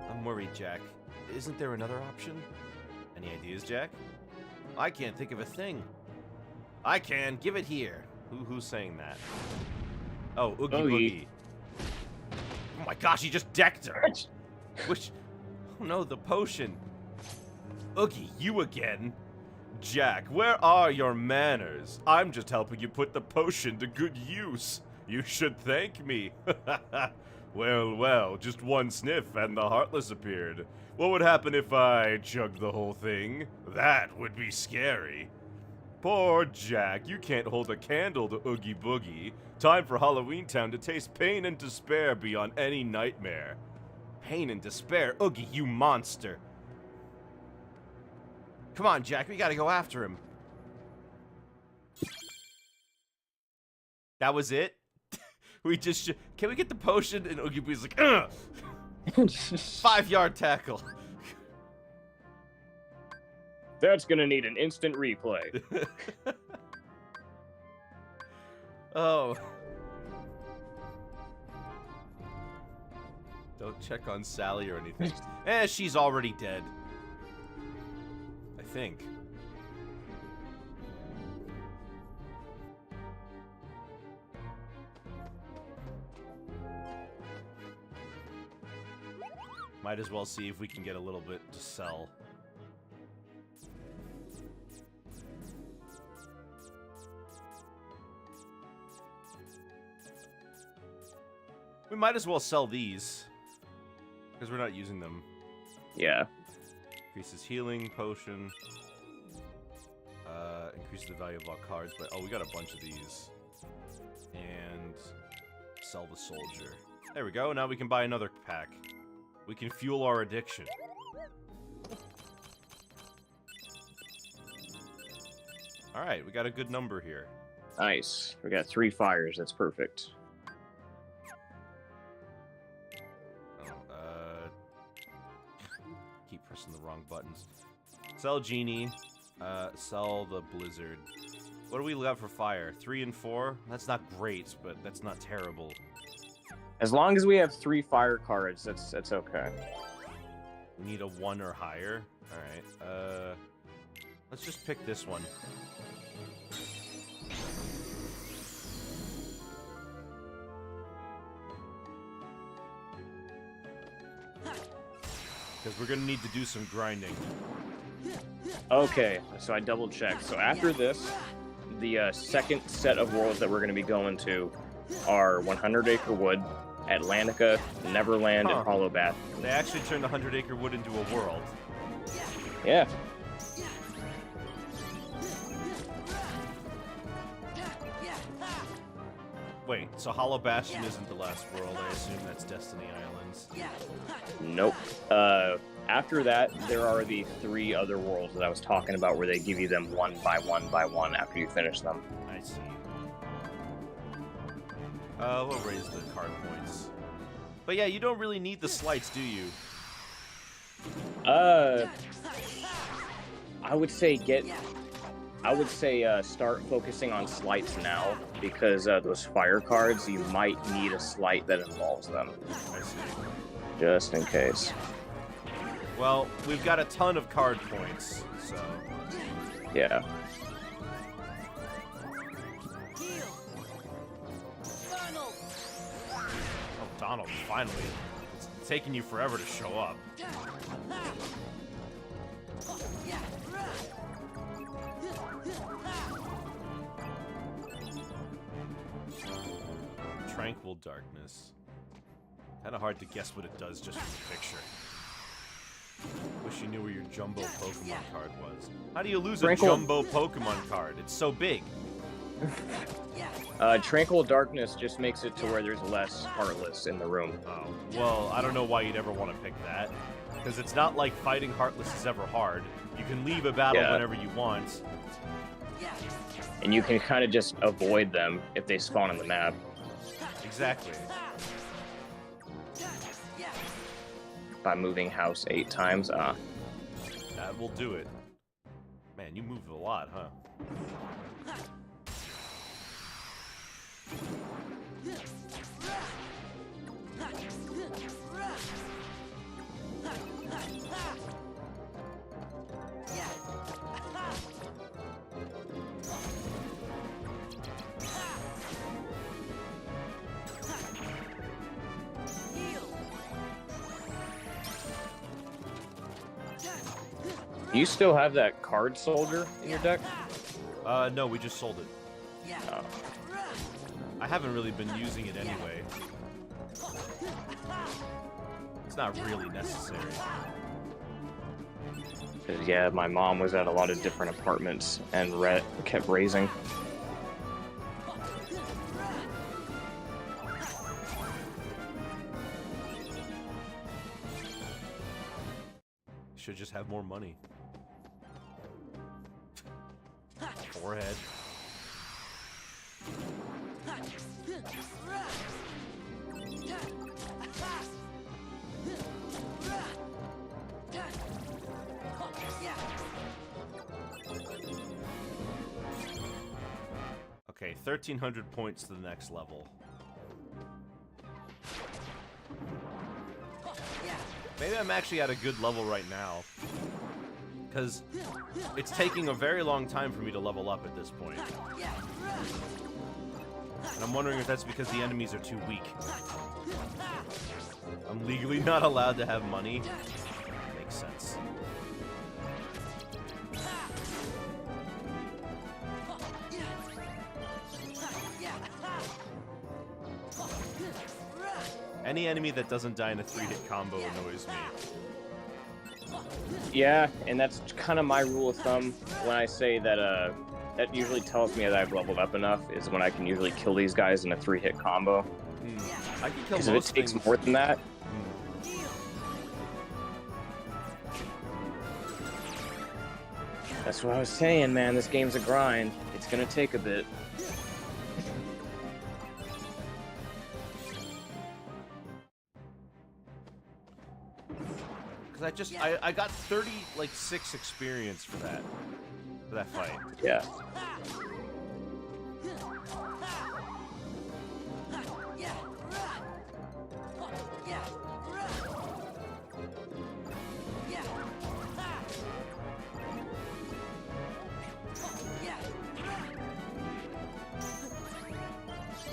I'm worried, Jack. Isn't there another option? Any ideas, Jack? I can't think of a thing. I can. Give it here. Who's saying that? Oh, Oogie Boogie. Oh my gosh, he just decked her. Which... Oh no, the potion. Oogie, you again? Jack, where are your manners? I'm just helping you put the potion to good use. You should thank me. Well, well, just one sniff and the Heartless appeared. What would happen if I chugged the whole thing? That would be scary. Poor Jack, you can't hold a candle to Oogie Boogie. Time for Halloween Town to taste pain and despair beyond any nightmare. Pain and despair? Oogie, you monster. Come on, Jack, we gotta go after him. That was it? We just can we get the potion? And Oogie Boogie's like, ugh! 5-yard tackle. That's gonna need an instant replay. Oh. Don't check on Sally or anything. She's already dead. I think. Might as well see if we can get a little bit to sell. We might as well sell these, because we're not using them. Yeah. Increases healing potion. Increases the value of our cards, but we got a bunch of these. And sell the soldier. There we go, now we can buy another pack. We can fuel our addiction. Alright, we got a good number here. Nice. We got 3 fires, that's perfect. Keep pressing the wrong buttons. Sell Genie. Sell the Blizzard. What do we got for fire? 3 and 4? That's not great, but that's not terrible. As long as we have 3 fire cards, that's okay. We need a 1 or higher. Alright, let's just pick this one. Because we're gonna need to do some grinding. Okay, so I double checked. So after this, the second set of worlds that we're going to be going to are 100 Acre Wood, Atlantica, Neverland, and Hollow Bath. They actually turned 100 Acre Wood into a world. Yeah. Wait, so Hollow Bastion isn't the last world. I assume that's Destiny Islands. Nope. After that, there are the 3 other worlds that I was talking about where they give you them one by one after you finish them. I see. We'll raise the card points. But yeah, you don't really need the slights, do you? I would say start focusing on slights now, because those fire cards, you might need a slight that involves them. I see. Just in case. Well, we've got a ton of card points, so... Yeah. Oh, Donald, finally. It's taking you forever to show up. Tranquil Darkness. Kinda hard to guess what it does just from the picture. Wish you knew where your Jumbo Pokemon card was. How do you lose a Jumbo Pokemon card? It's so big. Tranquil Darkness just makes it to where there's less Heartless in the room. Oh, well, I don't know why you'd ever want to pick that. Because it's not like fighting Heartless is ever hard. You can leave a battle whenever you want. And you can kind of just avoid them if they spawn on the map. Exactly. By moving house 8 times, That will do it. Man, you move a lot, huh? Do you still have that card soldier in your deck? No, we just sold it. Oh. I haven't really been using it anyway. It's not really necessary. 'Cause, yeah, my mom was at a lot of different apartments and kept raising. Should just have more money. Forehead. Okay, 1,300 points to the next level. Maybe I'm actually at a good level right now. Because it's taking a very long time for me to level up at this point. And I'm wondering if that's because the enemies are too weak. I'm legally not allowed to have money. Makes sense. Any enemy that doesn't die in a 3-hit combo annoys me. Yeah, and that's kind of my rule of thumb when I say that, that usually tells me that I've leveled up enough, is when I can usually kill these guys in a 3-hit combo. I can kill Because most if it takes things. more than that... That's what I was saying, man. This game's a grind. It's gonna take a bit. Because I got 36 experience for that fight. Yeah.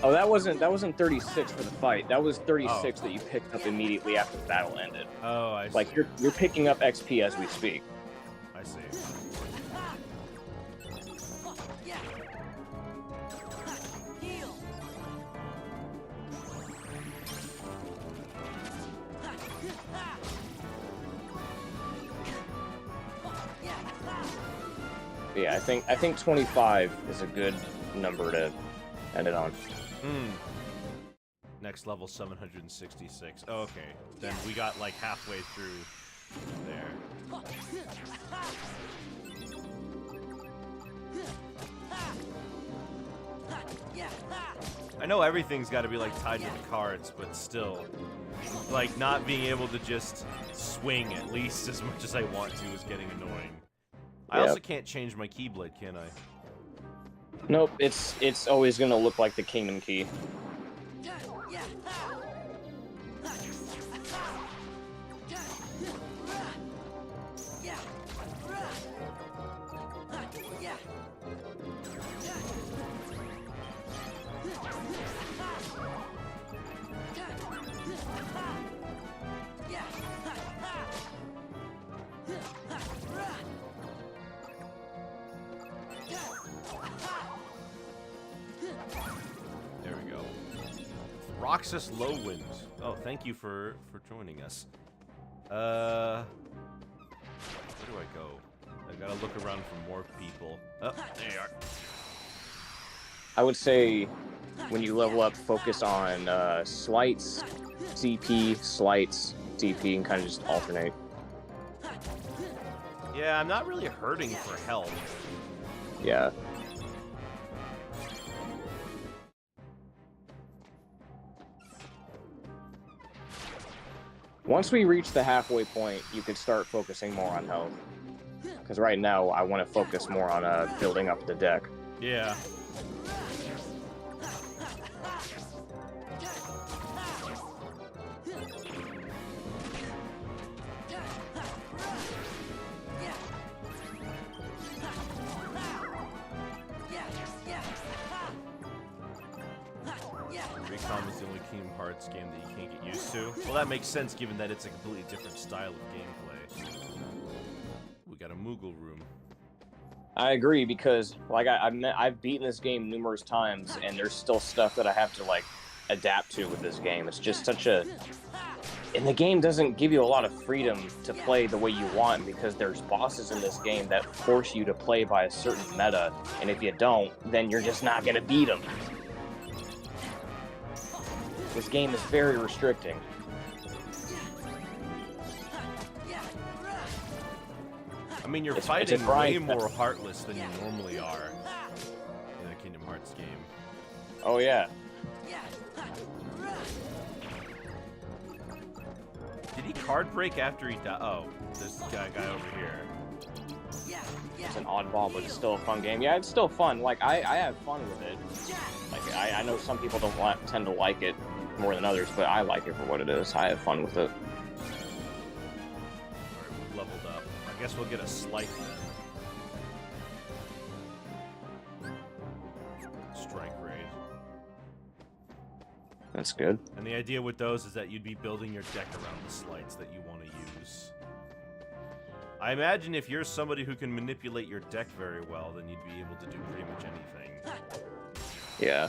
Oh, that wasn't 36 for the fight. That was 36 that you picked up immediately after the battle ended. Oh, I see. Like you're picking up XP as we speak. I see. Yeah, I think 25 is a good number to end it on. Next level 766. Oh, okay. Then we got like halfway through there. I know everything's got to be like tied to the cards, but still, like not being able to just swing at least as much as I want to is getting annoying. I also can't change my keyblade, can I? Nope, it's always gonna look like the Kingdom Key. Roxas Lowwind. Oh, thank you for joining us. Where do I go? I gotta look around for more people. Oh, there you are. I would say when you level up, focus on slights, CP, slights, CP, and kind of just alternate. Yeah, I'm not really hurting for health. Yeah. Once we reach the halfway point, you could start focusing more on health. Because right now, I want to focus more on building up the deck. Yeah. ReCoM is the only Kingdom Hearts game that you can't get used to. Well, that makes sense given that it's a completely different style of gameplay. We got a Moogle room. I agree because like I've beaten this game numerous times and there's still stuff that I have to like adapt to with this game. It's just such a and the game doesn't give you a lot of freedom to play the way you want because there's bosses in this game that force you to play by a certain meta, and if you don't, then you're just not gonna beat them. This game is very restricting. I mean, you're It's fighting a grind way more fest. heartless than you normally are in a Kingdom Hearts game. Oh yeah. Did he card break after he died? Oh, this guy over here. It's an oddball, but it's still a fun game. Yeah, it's still fun. Like, I have fun with it. Like, I know some people don't tend to like it more than others, but I like it for what it is. I have fun with it. Alright, we've leveled up. I guess we'll get a slice then. Strike raid. That's good. And the idea with those is that you'd be building your deck around the slights that you want to use. I imagine if you're somebody who can manipulate your deck very well, then you'd be able to do pretty much anything. Yeah.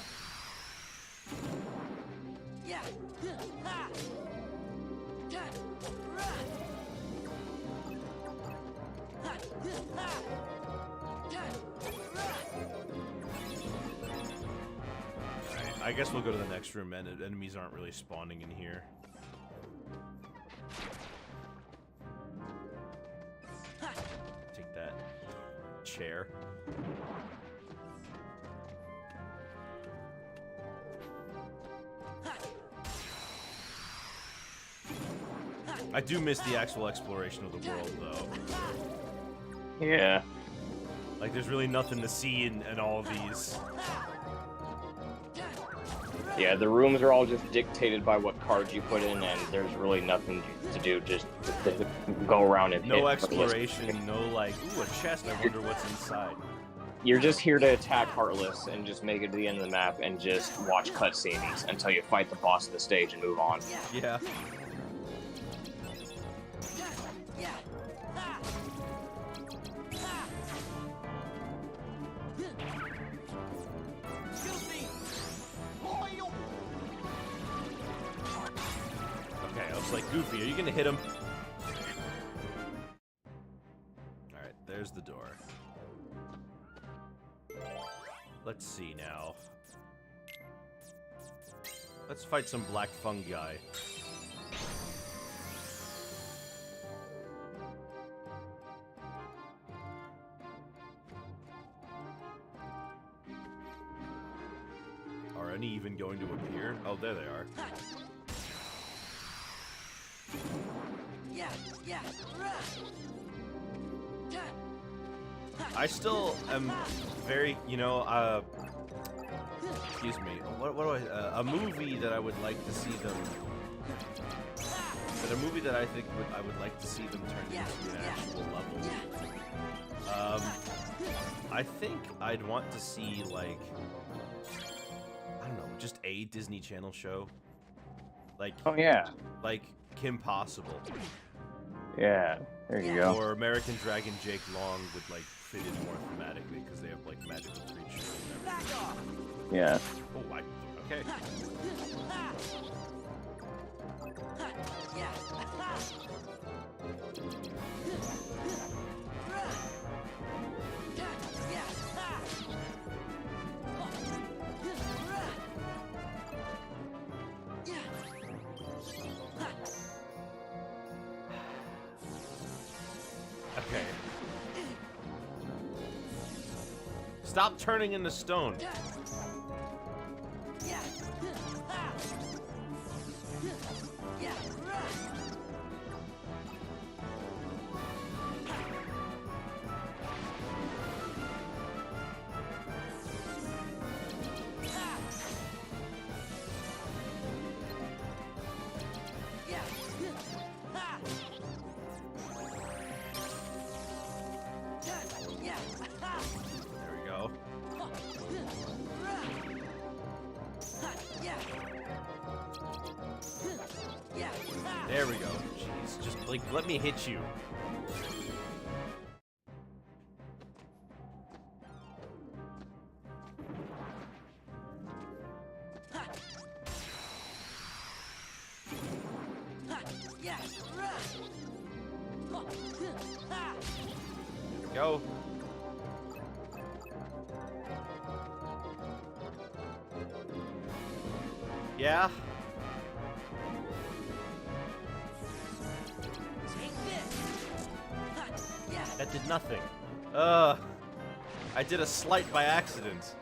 I guess we'll go to the next room, and enemies aren't really spawning in here. Take that chair. I do miss the actual exploration of the world, though. Yeah. Like, there's really nothing to see in all of these. Yeah, the rooms are all just dictated by what cards you put in, and there's really nothing to do, just to go around and hit. No exploration, no like, ooh, a chest, I wonder what's inside. You're just here to attack Heartless and just make it to the end of the map and just watch cutscenes until you fight the boss of the stage and move on. Yeah. Okay, I was like, Goofy, are you gonna hit him? Alright, there's the door. Let's see now. Let's fight some black fungi. Are any even going to appear? Oh, there they are. I still am very, you know, excuse me, what do I, a movie that I would like to see them, but a movie that I think I would like to see them turn into an actual level. I think I'd want to see, like, I don't know, just a Disney Channel show. Like, Oh yeah. like Kim Possible. Yeah, there you go. Or American Dragon Jake Long would, like, fit in more thematically because they have, like, magical creatures and everything. Yeah. Oh, okay. Okay. Stop turning into stone. There we go. There we go. Jeez, just like let me hit you. Go. Yeah. That did nothing. I did a slight by accident.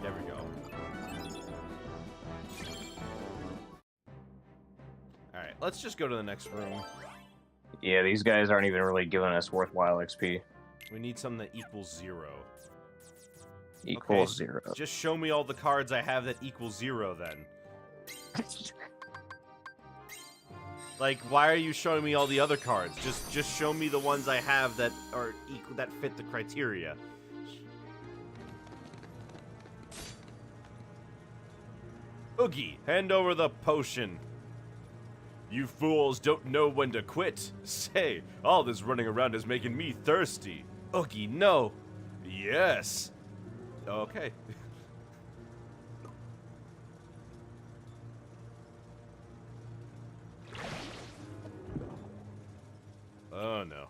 There we go. Alright, let's just go to the next room. Yeah, these guys aren't even really giving us worthwhile XP. We need something that equals 0. Equals Okay, 0. Just show me all the cards I have that equal 0 then. Like, why are you showing me all the other cards? Just show me the ones I have that are equal, that fit the criteria. Oogie, hand over the potion. You fools don't know when to quit. Say, all this running around is making me thirsty. Oogie, no. Yes. Okay. Oh no.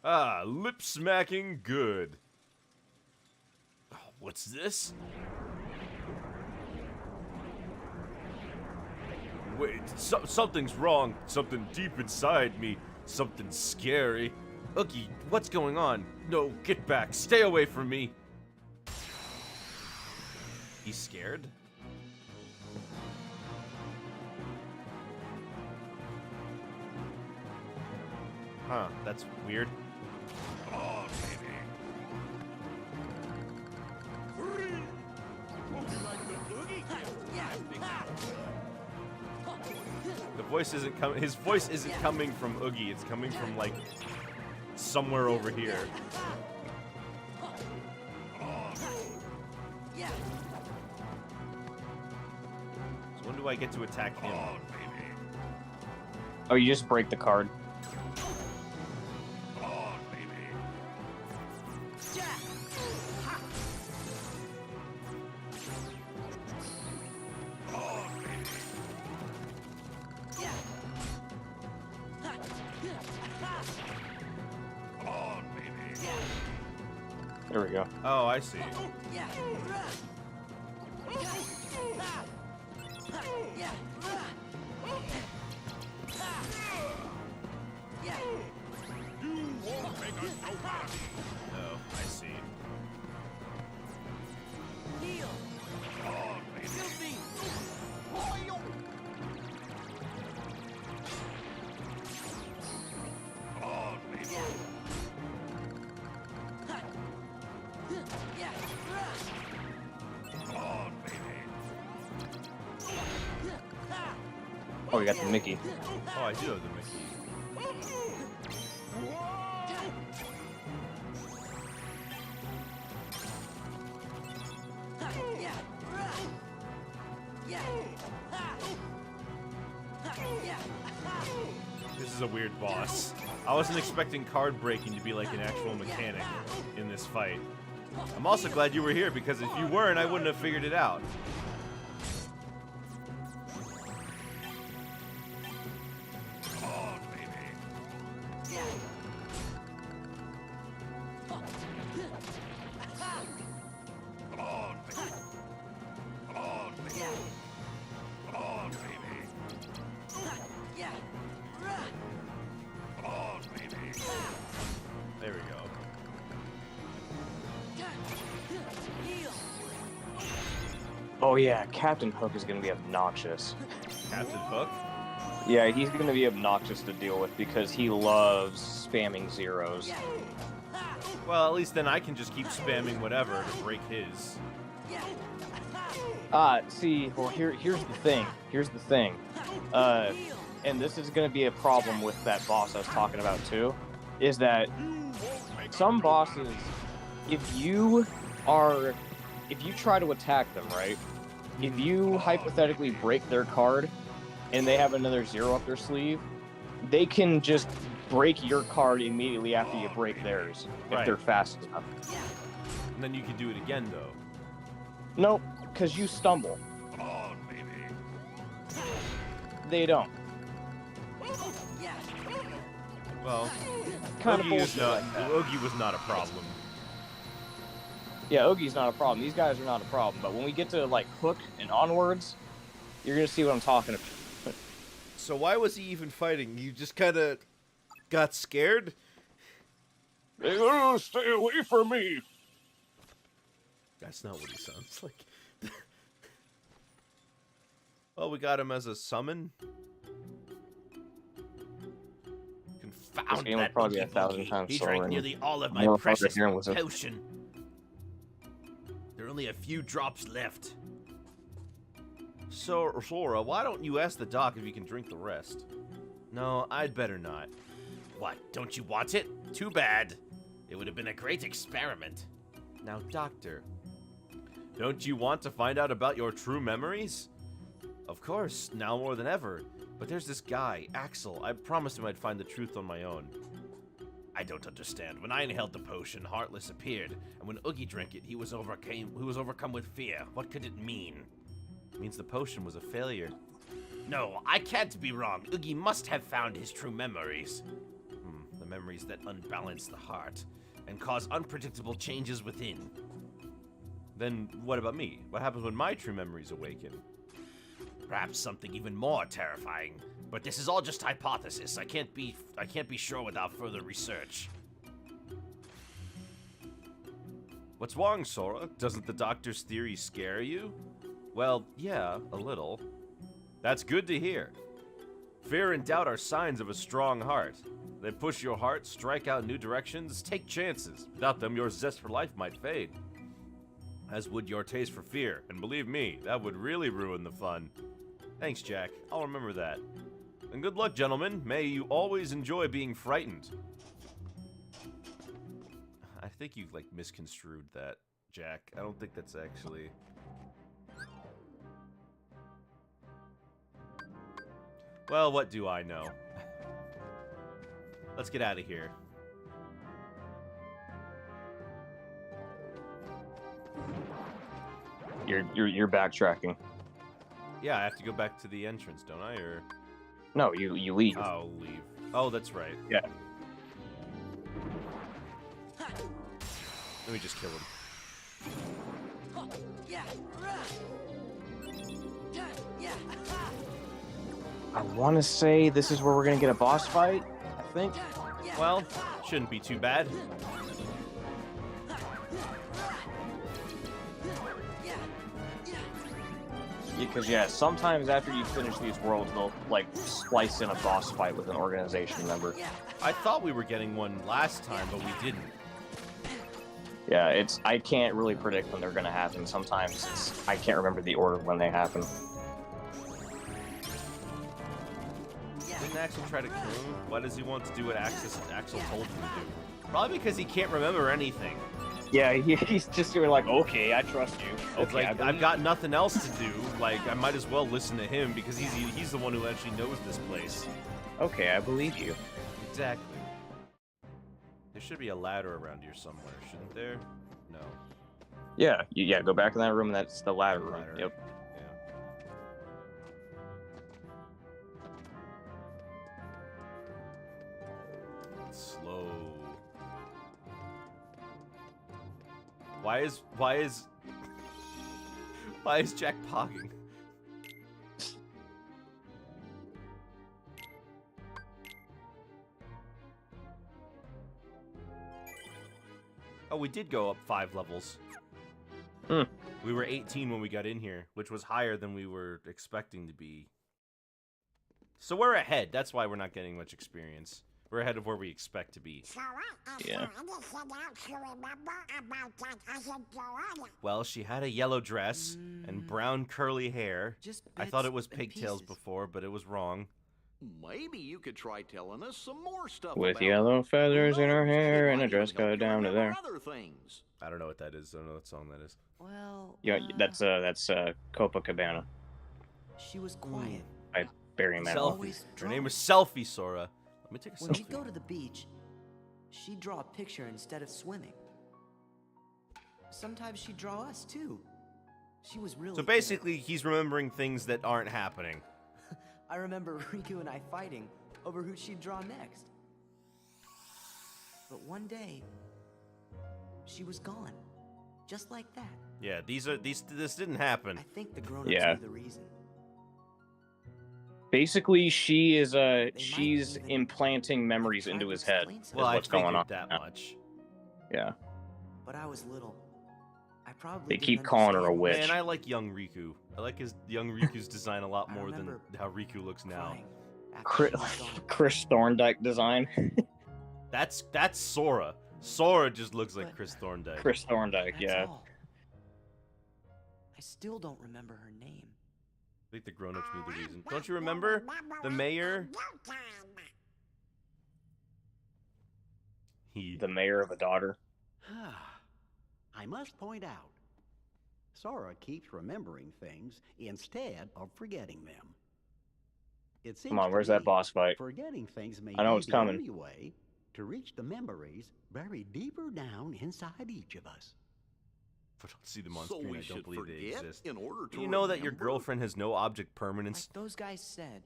Ah, lip smacking good. Oh, what's this? Wait, something's wrong. Something deep inside me. Something scary. Oogie, what's going on? No, get back. Stay away from me. He's scared? Huh, that's weird. Oh, baby. The voice isn't coming. His voice isn't coming from Oogie. It's coming from like somewhere over here. So when do I get to attack him? Oh, you just break the card. There we go. Oh, I see. Oh, I see. Oh, we got the Mickey. Oh, I do have the Mickey. This is a weird boss. I wasn't expecting card breaking to be like an actual mechanic in this fight. I'm also glad you were here because if you weren't, I wouldn't have figured it out. There we go. Oh yeah, Captain Hook is gonna be obnoxious. Captain Hook? Yeah, he's gonna be obnoxious to deal with because he loves spamming zeros. Well, at least then I can just keep spamming whatever to break his. See, well, here's the thing. Here's the thing. And this is gonna be a problem with that boss I was talking about too, is that some bosses, if you try to attack them, right? If you hypothetically break their card, and they have another 0 up their sleeve, they can just break your card immediately after you break theirs if Right. they're fast enough. And then you can do it again, though. Nope, because you stumble. Come on, baby. They don't. Well, Kind of Oogie bullshit like that. Oogie was not a problem. Yeah, Oogie's not a problem. These guys are not a problem. But when we get to like Hook and onwards, you're gonna see what I'm talking about. So why was he even fighting? You just kind of got scared? Stay away from me. That's not what he sounds like. Well, we got him as a summon. Confound game will that probably be Oogie 1,000 Boogie. times He slower drank than nearly all of my motherfucker precious here with it. potion. There are only a few drops left. So, Sora, why don't you ask the doc if you can drink the rest? No, I'd better not. What, don't you want it? Too bad. It would have been a great experiment. Now, Doctor, don't you want to find out about your true memories? Of course, now more than ever. But there's this guy, Axel. I promised him I'd find the truth on my own. I don't understand. When I inhaled the potion, Heartless appeared, and when Oogie drank it, he was overcome with fear. What could it mean? It means the potion was a failure. No, I can't be wrong. Oogie must have found his true memories. The memories that unbalance the heart and cause unpredictable changes within. Then what about me? What happens when my true memories awaken? Perhaps something even more terrifying. But this is all just hypothesis. I can't be sure without further research. What's wrong, Sora? Doesn't the doctor's theory scare you? Well, yeah, a little. That's good to hear. Fear and doubt are signs of a strong heart. They push your heart, strike out new directions, take chances. Without them, your zest for life might fade. As would your taste for fear, and believe me, that would really ruin the fun. Thanks, Jack. I'll remember that. And good luck, gentlemen. May you always enjoy being frightened. I think you, like, misconstrued that, Jack. I don't think that's actually... Well, what do I know? Let's get out of here. You're backtracking. Yeah, I have to go back to the entrance, don't I? Or No, you leave. I'll leave. Oh, that's right. Yeah. Let me just kill him. I want to say this is where we're gonna get a boss fight. I think. Well, shouldn't be too bad. Because yeah, sometimes after you finish these worlds, they'll like splice in a boss fight with an organization member. I thought we were getting one last time, but we didn't. Yeah, I can't really predict when they're gonna happen. Sometimes I can't remember the order when they happen. Didn't Axel try to kill him? Why does he want to do what Axel told him to do? Probably because he can't remember anything. Yeah, he's just sort of like, okay, I trust you. It's Okay, like, I've got nothing else to do. Like, I might as well listen to him because he's the one who actually knows this place. Okay, I believe you. Exactly. There should be a ladder around here somewhere, shouldn't there? No. Yeah, yeah. Go back in that room. That's the ladder room. Ladder. Yep. Yeah. Slow. Why is Jack pogging? Oh, we did go up 5 levels. Hmm. We were 18 when we got in here, which was higher than we were expecting to be. So we're ahead. That's why we're not getting much experience. We're ahead of where we expect to be. Yeah. Well, she had a yellow dress and brown curly hair. Just I thought it bits was and pigtails pieces. before, but it was wrong. Maybe you could try telling us some more stuff With about yellow feathers in her Who knows? hair It and a might dress even help cut you down to remember there. other things. I don't know what that is. I don't know what song that is. Well, Yeah, that's Copacabana. she was quiet. Very manly. Selfie. Her name was Selfie, Sora. Let me take a When selfie. we'd go to the beach, she'd draw a picture instead of swimming. Sometimes she'd draw us too. She was really So good at- basically, he's remembering things that aren't happening. I remember Riku and I fighting over who she'd draw next. But one day, she was gone. Just like that. Yeah, this didn't happen. I think the grown-ups Yeah. knew the reason. Basically, she's even implanting memories tried into to his head. explain Is something. Well, I what's going figured on. that now. much. Yeah. But I was little. I probably They didn't keep calling her a understand witch. Man, I like young Riku. I like his young Riku's design a lot I more than remember how Riku looks now. crying after Chris, she was gone. Chris Thorndike design. That's Sora. Sora just looks like But- Chris Thorndike. Chris Thorndike, That's yeah. all. I still don't remember her name. I think the grown-ups knew the reason. Don't you remember the mayor? The mayor of a daughter. I must point out, Sora keeps remembering things instead of forgetting them. It seems Come on, to where's that me boss fight? Forgetting things may I know be it's the coming. only way to reach the memories buried deeper down inside each of us. If I don't see them on So screen, we I don't should believe they forget exist. in order to You know that your remember? girlfriend has no object permanence? Like those guys said,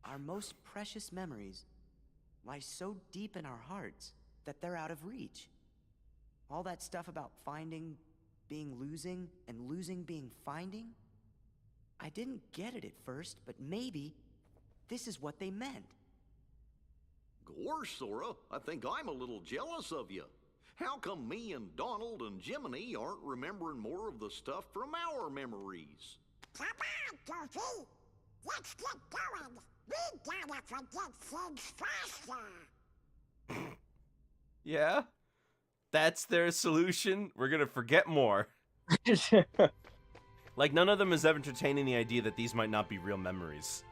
our most precious memories lie so deep in our hearts that they're out of reach. All that stuff about finding being losing and losing being finding, I didn't get it at first, but maybe this is what they meant. Gosh, Sora, I think I'm a little jealous of you. How come me and Donald and Jiminy aren't remembering more of the stuff from our memories? Come on, Goofy! Let's get going! We gotta forget things faster! Yeah? That's their solution? We're gonna forget more. Like, none of them is ever entertaining the idea that these might not be real memories.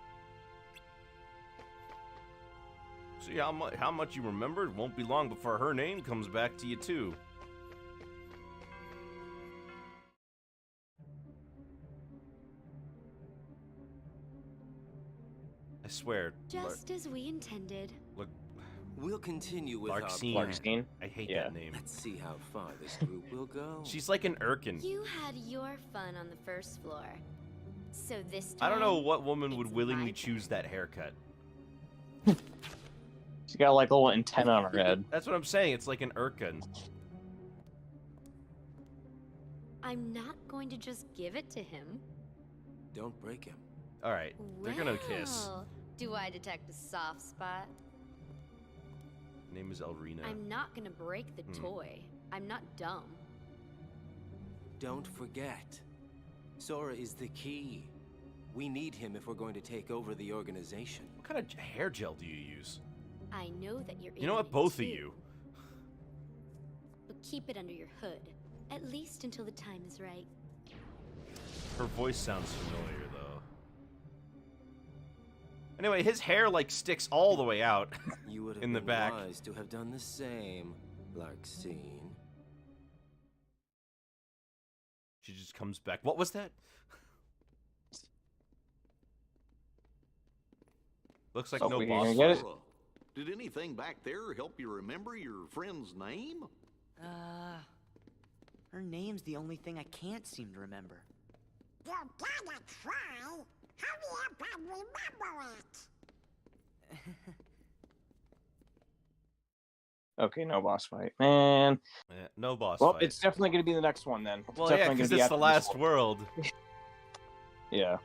See how much you remembered? Won't be long before her name comes back to you, too. I swear. Just as we intended. Look, We'll continue with our Larxene. plan. Larxene? I hate Yeah. that name. Let's see how far this group will go. She's like an Irkin. You had your fun on the first floor. So this time, I don't know what woman would it's willingly my choose that haircut. She's got like a little antenna on her head. That's what I'm saying. It's like an Irkin. I'm not going to just give it to him. Don't break him. All right, they're gonna kiss. Well, do I detect a soft spot? Name is Elrina. I'm not gonna break the toy. I'm not dumb. Don't forget. Sora is the key. We need him if we're going to take over the organization. What kind of hair gel do you use? I know that you're. You know what, into it both of too, you. But keep it under your hood, at least until the time is right. Her voice sounds familiar, though. Anyway, his hair, like, sticks all the way out. You would have In the been back. wise to have done the same, Larxene. She just comes back. What was that? Looks like Oh, no we boss gonna get it? fight. Sora, did anything back there help you remember your friend's name? Her name's the only thing I can't seem to remember. You gotta try! Hurry up and remember it! Okay, no boss fight. Man. Yeah, no boss Well, fight. it's definitely going to be the next one then. Well, yeah, definitely because gonna be it's the after this last one. world. Yeah.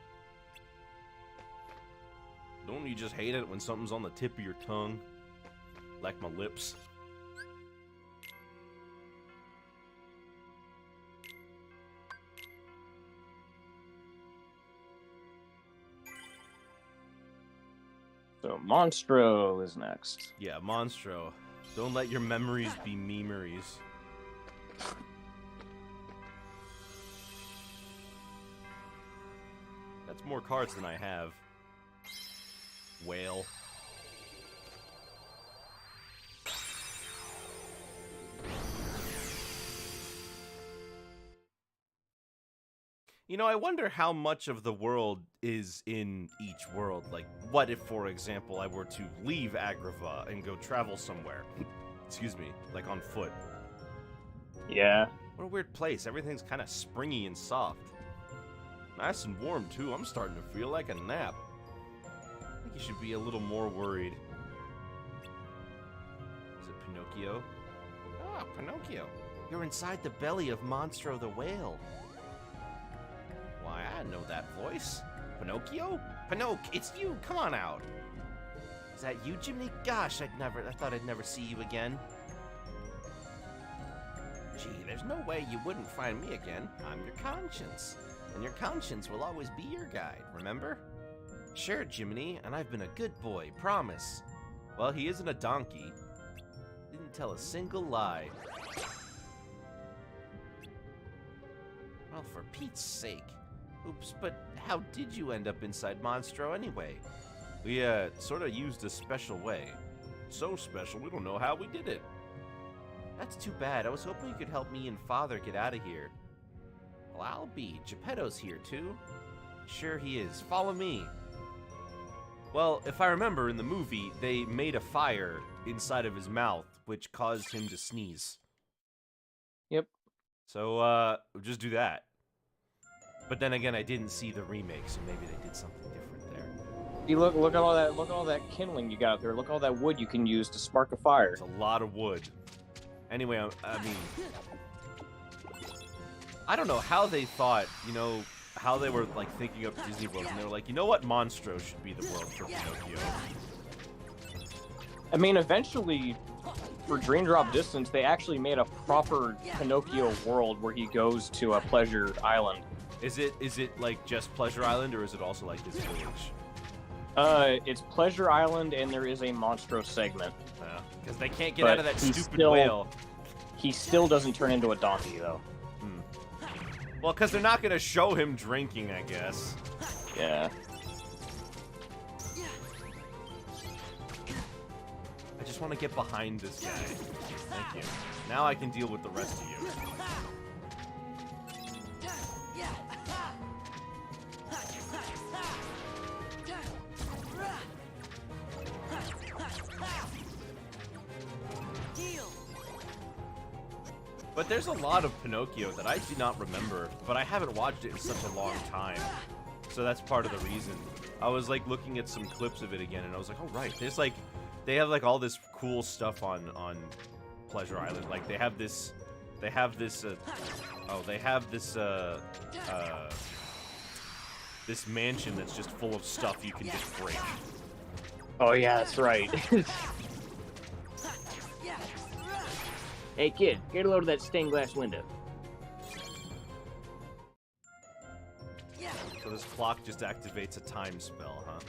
Don't you just hate it when something's on the tip of your tongue? Like my lips. So Monstro is next. Yeah, Monstro. Don't let your memories be memories. That's more cards than I have. Whale. You know, I wonder how much of the world is in each world. Like, what if, for example, I were to leave Agrava and go travel somewhere? Excuse me, like on foot. Yeah. What a weird place. Everything's kind of springy and soft. Nice and warm, too. I'm starting to feel like a nap. I think you should be a little more worried. Is it Pinocchio? Ah, Pinocchio. You're inside the belly of Monstro the whale. Why, I know that voice. Pinocchio? Pinocchio, it's you. Come on out. Is that you, Jiminy? Gosh, I thought I'd never see you again. Gee, there's no way you wouldn't find me again. I'm your conscience. And your conscience will always be your guide, remember? Sure, Jiminy, and I've been a good boy, promise. Well, he isn't a donkey. Didn't tell a single lie. Well, for Pete's sake. Oops, but how did you end up inside Monstro anyway? We, sort of used a special way. So special, we don't know how we did it. That's too bad. I was hoping you could help me and Father get out of here. Well, I'll be. Geppetto's here, too. Sure he is. Follow me. Well, if I remember, in the movie, they made a fire inside of his mouth, which caused him to sneeze. Yep. So, just do that. But then again, I didn't see the remake, so maybe they did something different there. You look at all that kindling you got out there. Look at all that wood you can use to spark a fire. It's a lot of wood. Anyway, I mean, I don't know how they thought, you know, how they were like thinking of Disney World, and they were like, you know what, Monstro should be the world for Pinocchio. I mean, eventually, for Dream Drop Distance, they actually made a proper Pinocchio world where he goes to a Pleasure Island. Is it like just Pleasure Island, or is it also like this village? It's Pleasure Island, and there is a Monstro segment. Because they can't get out of that stupid whale. He still doesn't turn into a donkey, though. Well, because they're not going to show him drinking, I guess. Yeah. I just want to get behind this guy. Thank you. Now I can deal with the rest of you. But there's a lot of Pinocchio that I do not remember, but I haven't watched it in such a long time. So that's part of the reason. I was like looking at some clips of it again, and I was like, oh right, there's like, they have like all this cool stuff on Pleasure Island. Like they have this this mansion that's just full of stuff you can just break. Oh yeah, that's right. Hey kid, get a load of that stained glass window. So this clock just activates a time spell, huh?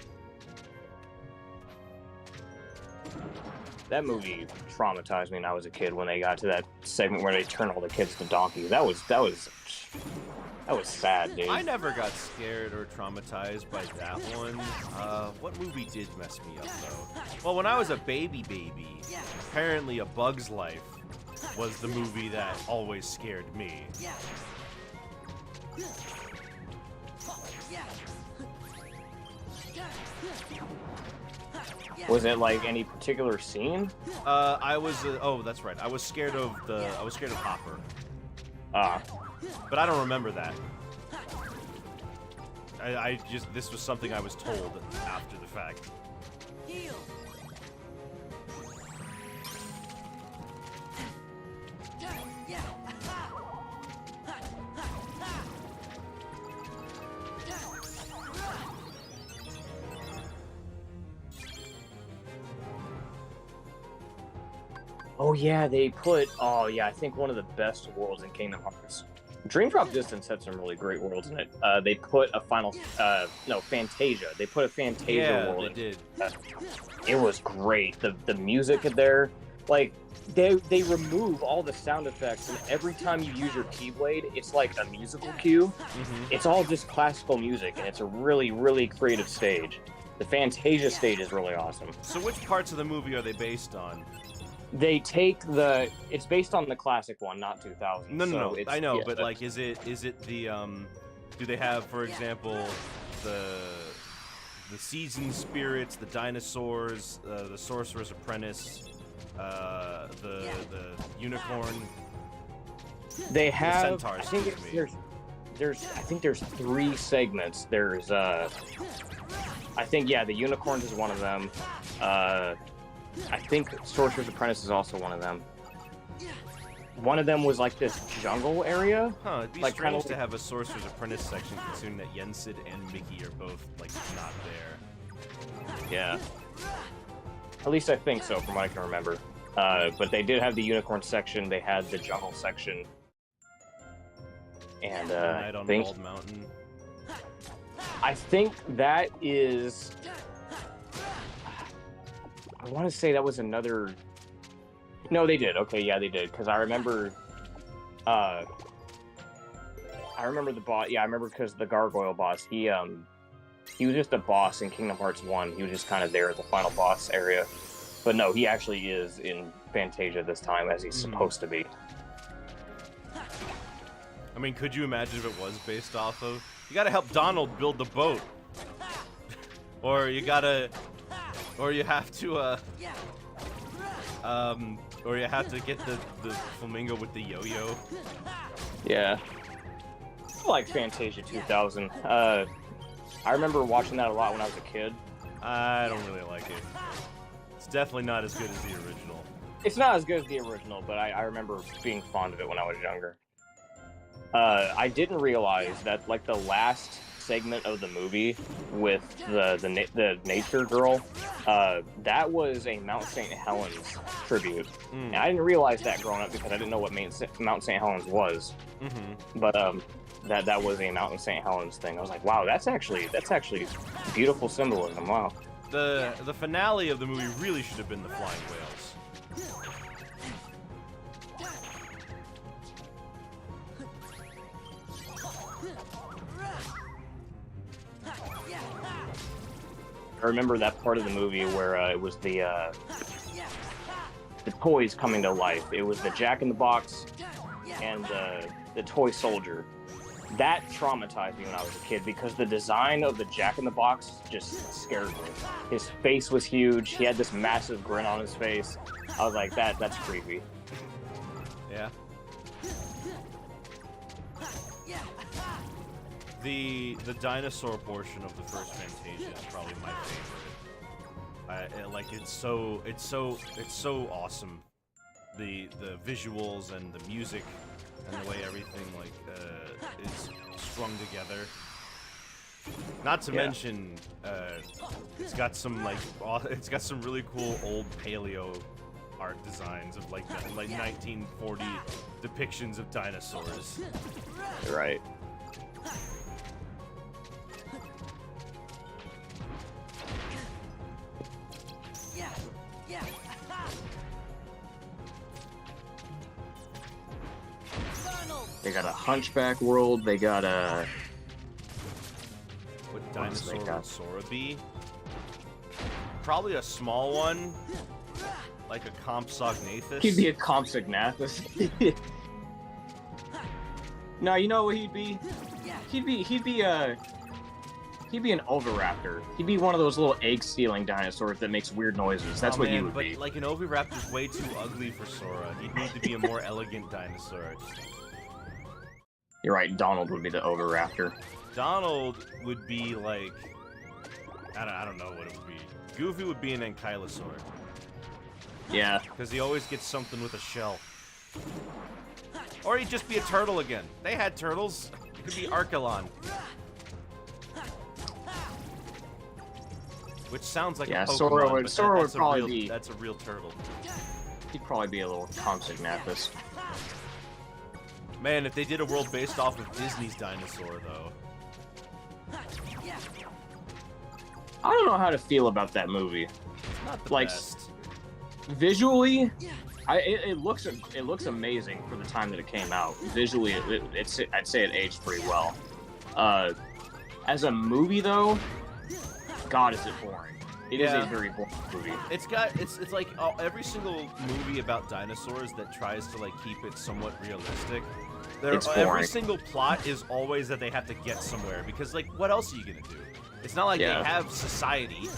That movie traumatized me when I was a kid when they got to that segment where they turn all the kids to donkeys. That was sad, dude. I never got scared or traumatized by that one. What movie did mess me up, though? Well, when I was a baby, apparently A Bug's Life was the movie that always scared me. Was it like any particular scene? I was, oh, that's right. I was scared of Hopper. But I don't remember that. This was something I was told after the fact. Oh yeah, they put, I think one of the best worlds in Kingdom Hearts. Dream Drop Distance had some really great worlds in it. They put a Fantasia. They put a Fantasia world. They did. It was great. The music there, like, they remove all the sound effects, and every time you use your Keyblade, it's like a musical cue. Mm-hmm. It's all just classical music, and it's a really, really creative stage. The Fantasia stage is really awesome. So which parts of the movie are they based on? They take it's based on the classic one, not 2000. No. I know, yeah, but like, is it the Do they have, for example, the seasoned spirits, the dinosaurs, the sorcerer's apprentice, the unicorn? They have. Centaurs, I think excuse me. I think there's 3 segments. There's I think the unicorns is one of them. I think Sorcerer's Apprentice is also one of them. One of them was like this jungle area. Huh, it'd be like, strange kinda to have a Sorcerer's Apprentice section considering that Yensid and Mickey are both, like, not there. Yeah. At least I think so, from what I can remember. But they did have the unicorn section, they had the jungle section. And Night on Bald Mountain. I think that is... I want to say that was another... No, they did. Okay, yeah, they did. Because I remember... I remember the boss... Yeah, I remember because the gargoyle boss, he was just a boss in Kingdom Hearts 1. He was just kind of there at the final boss area. But no, he actually is in Fantasia this time, as he's supposed to be. I mean, could you imagine if it was based off of... You gotta help Donald build the boat. Or you gotta... Or you have to, or you have to get the flamingo with the yo-yo. Yeah. I like Fantasia 2000. I remember watching that a lot when I was a kid. I don't really like it. It's definitely not as good as the original. It's not as good as the original, but I remember being fond of it when I was younger. I didn't realize that, like, the last segment of the movie with the nature girl, that was a Mount St. Helens tribute. And I didn't realize that growing up because I didn't know what Mount St. Helens was. But that was a Mount St. Helens thing. I was like, wow, that's actually beautiful symbolism. Wow. The finale of the movie really should have been the flying whales. I remember that part of the movie where it was the toys coming to life. It was the Jack-in-the-Box and the toy soldier. That traumatized me when I was a kid because the design of the Jack-in-the-Box just scared me. His face was huge. He had this massive grin on his face. I was like, that's creepy. Yeah. The dinosaur portion of the first Fantasia is probably my favorite. It's so awesome. The visuals and the music and the way everything is strung together. Not to mention, it's got some really cool old paleo art designs of like 1940 depictions of dinosaurs. Right. They got a Hunchback world. They got a... What dinosaur would Sora be? Probably a small one, like a Compsognathus. He'd be a Compsognathus. No, you know what he'd be? He'd be an Oviraptor. He'd be one of those little egg-stealing dinosaurs that makes weird noises. That's what he would be. But like an Oviraptor's way too ugly for Sora. He'd need to be a more elegant dinosaur. You're right, Donald would be the Oviraptor. Donald would be like... I don't know what it would be. Goofy would be an Ankylosaur. Yeah. Because he always gets something with a shell. Or he'd just be a turtle again. They had turtles. It could be Archelon. Which sounds like a Pokemon, Sora would probably be... That's a real turtle. He'd probably be a little Compsognathus. Man, if they did a world based off of Disney's dinosaur, though. I don't know how to feel about that movie. It's not the like, best. Visually, it looks amazing for the time that it came out. Visually, I'd say it aged pretty well. As a movie, though, God, is it boring. It is a very boring movie. It's like every single movie about dinosaurs that tries to like keep it somewhat realistic It's every boring. single plot is always that they have to get somewhere, because, like, what else are you gonna do? It's not like they have society.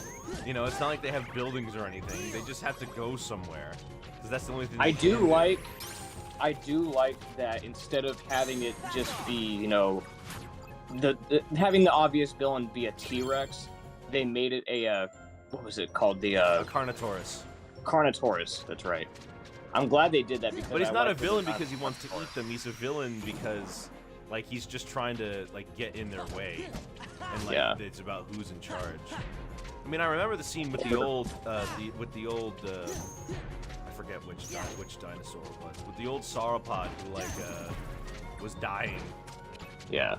You know, it's not like they have buildings or anything. They just have to go somewhere. Because that's the only thing I do like that instead of having it just be, you know, having the obvious villain be a T-Rex, they made it a what was it called? The Carnotaurus. Carnotaurus. That's right. I'm glad they did that because. But he's not a villain because he wants to eat them. He's a villain because, like, he's just trying to, like, get in their way, and like it's about who's in charge. I mean, I remember the scene with the old, I forget which dinosaur it was, with the old sauropod who, like, was dying. Yeah.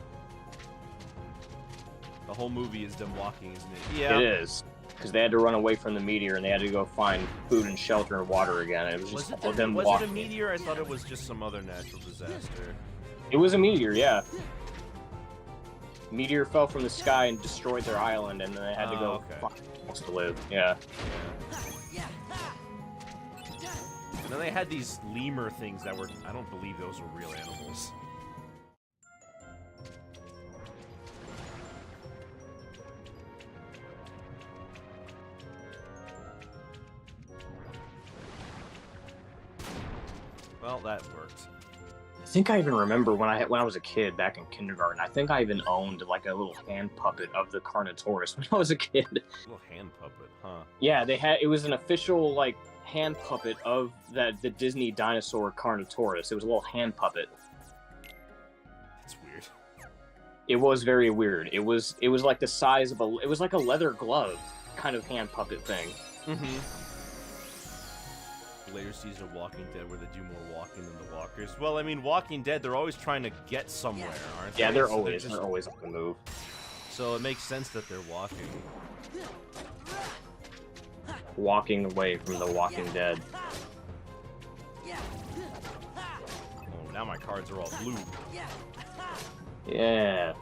The whole movie is them walking, isn't it? Yeah. It is. Because they had to run away from the meteor and they had to go find food and shelter and water again. It was just them walking. Was it a meteor? I thought it was just some other natural disaster. It was a meteor, yeah. Meteor fell from the sky and destroyed their island, and then they had to go find someone to live. Yeah. And then they had these lemur things that were, I don't believe those were real animals. Well, that worked. I think I even remember when I was a kid back in kindergarten. I think I even owned like a little hand puppet of the Carnotaurus when I was a kid. A little hand puppet, huh? Yeah, it was an official like hand puppet of the Disney dinosaur Carnotaurus. It was a little hand puppet. That's weird. It was very weird. It was like the size of it was like a leather glove kind of hand puppet thing. Mm-hmm. Later season of Walking Dead where they do more walking than the walkers. Well, I mean, Walking Dead, they're always trying to get somewhere, aren't they? Yeah, they're So always on the move. So it makes sense that they're walking. Walking away from the Walking Dead. Oh, now my cards are all blue. Yeah.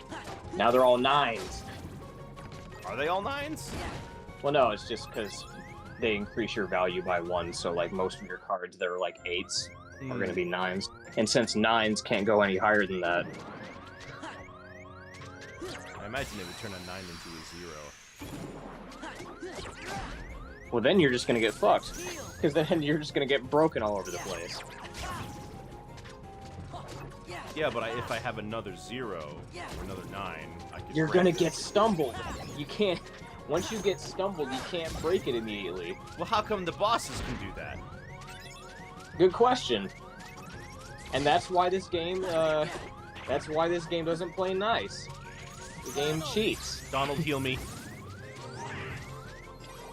Now they're all 9s. Are they all 9s? Well, no, it's just because they increase your value by 1, so like most of your cards that are like 8s are going to be 9s. And since 9s can't go any higher than that... I imagine they would turn a 9 into a 0. Well, then you're just going to get fucked. Because then you're just going to get broken all over the place. Yeah, but if I have another 0, or another 9, I can You're going to get stumbled. You can't... Once you get stumbled, you can't break it immediately. Well, how come the bosses can do that? Good question. And that's why this game, doesn't play nice. The game cheats. Donald, heal me.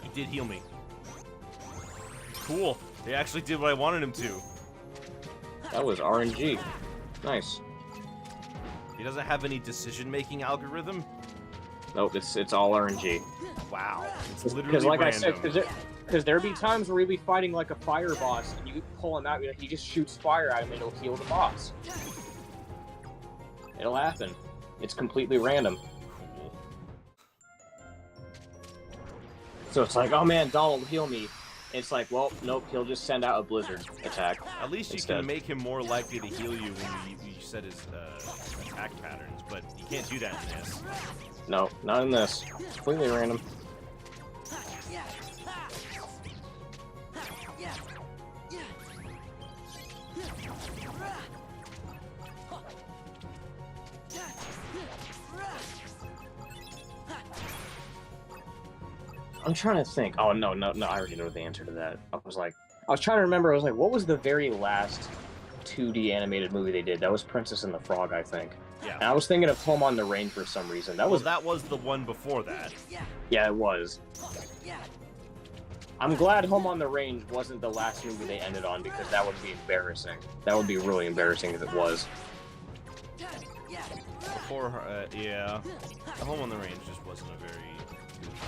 He did heal me. Cool. They actually did what I wanted him to. That was RNG. Nice. He doesn't have any decision-making algorithm? Nope, it's all RNG. Wow. It's literally Because like random. I said, because there'd be times where we'd be fighting like a fire boss, and you pull him out, you know, he just shoots fire at him, and it'll heal the boss. It'll happen. It's completely random. Cool. So it's like, oh man, Donald, heal me. It's like, well, nope, he'll just send out a blizzard attack. At least you instead. can make him more likely to heal you when you set his attack patterns, but you can't do that in this. No, not in this. Completely random. I'm trying to think. Oh, no, I already know the answer to that. I was trying to remember, I was like, what was the very last 2D animated movie they did? That was Princess and the Frog, I think. Yeah. And I was thinking of Home on the Range for some reason. That was the one before that. Yeah, it was. I'm glad Home on the Range wasn't the last movie they ended on, because that would be embarrassing. That would be really embarrassing if it was. Before her, yeah. The Home on the Range just wasn't a very good movie.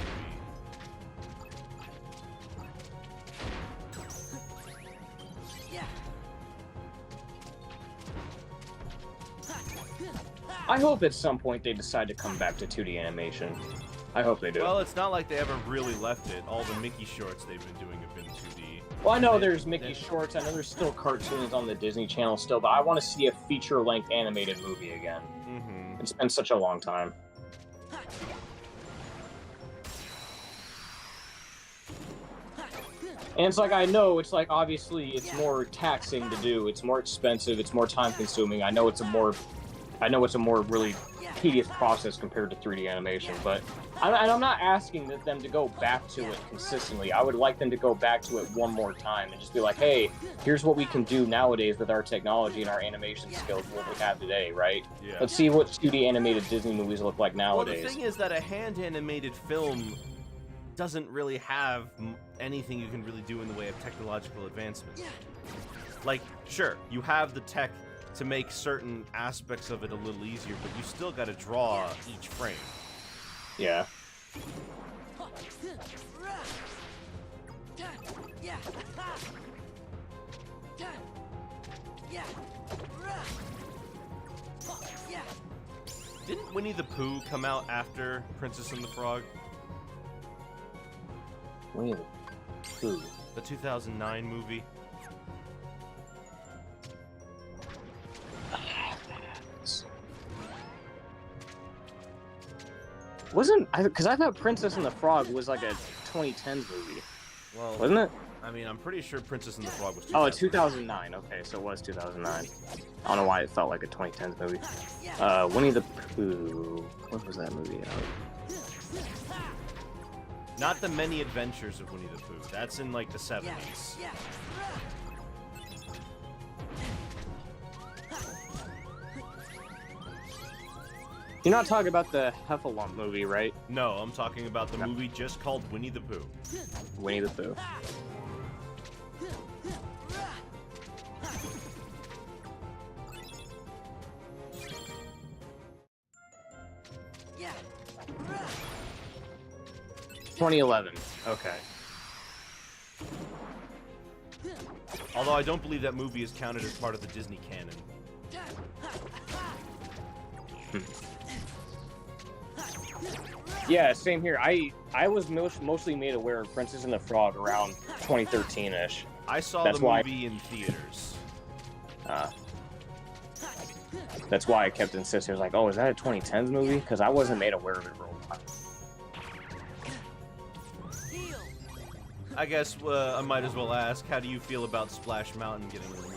I hope at some point they decide to come back to 2D animation. I hope they do. Well, it's not like they ever really left it. All the Mickey shorts they've been doing have been 2D. Well, I know there's Mickey Shorts. I know there's still cartoons on the Disney Channel still, but I want to see a feature-length animated movie again. Mm-hmm. It's been such a long time. And it's like, I know, it's like, obviously, it's more taxing to do. It's more expensive. It's more time-consuming. I know it's a more really tedious process compared to 3D animation, but I'm not asking them to go back to it consistently. I would like them to go back to it one more time and just be like, hey, here's what we can do nowadays with our technology and our animation skills, what we have today, right? Yeah. Let's see what 2D animated Disney movies look like nowadays. Well, the thing is that a hand-animated film doesn't really have anything you can really do in the way of technological advancement. Like, sure, you have the tech to make certain aspects of it a little easier, but you still got to draw each frame. Yeah. Didn't Winnie the Pooh come out after Princess and the Frog? Winnie the Pooh. The 2009 movie? Because I thought Princess and the Frog was like a 2010s movie. Well, wasn't it? I mean, I'm pretty sure Princess and the Frog was 2009. Oh, 2009. Okay, so it was 2009. I don't know why it felt like a 2010s movie. Winnie the Pooh. When was that movie out? Not the Many Adventures of Winnie the Pooh. That's in like the 70s. You're not talking about the Heffalump movie, right? No, I'm talking about the movie just called Winnie the Pooh. Winnie the Pooh. Yeah. 2011. Okay. Although I don't believe that movie is counted as part of the Disney canon. Yeah, same here. I was mostly made aware of Princess and the Frog around 2013-ish. I saw the movie in theaters. That's why I kept insisting. I was like, oh, is that a 2010s movie? Because I wasn't made aware of it for a while. I guess I might as well ask, how do you feel about Splash Mountain getting removed?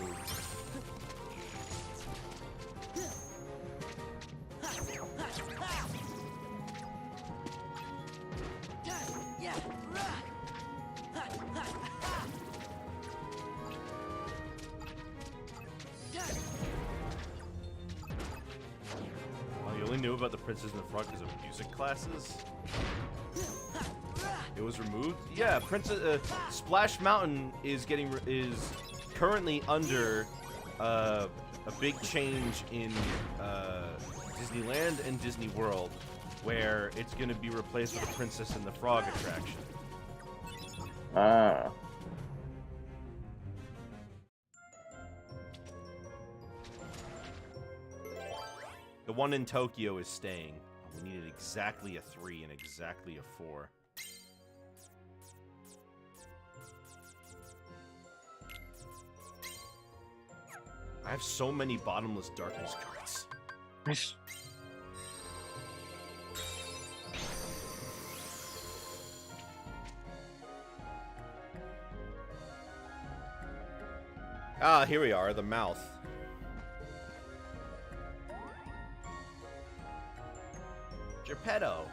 Oh, you only knew about the Princess and the Frog because of music classes? It was removed? Yeah, Splash Mountain is currently under a big change in Disneyland and Disney World, where it's going to be replaced with a Princess and the Frog attraction. Ah. The one in Tokyo is staying. We needed exactly a 3 and exactly a 4. I have so many bottomless darkness cards. Ah, here we are, the mouth. Geppetto.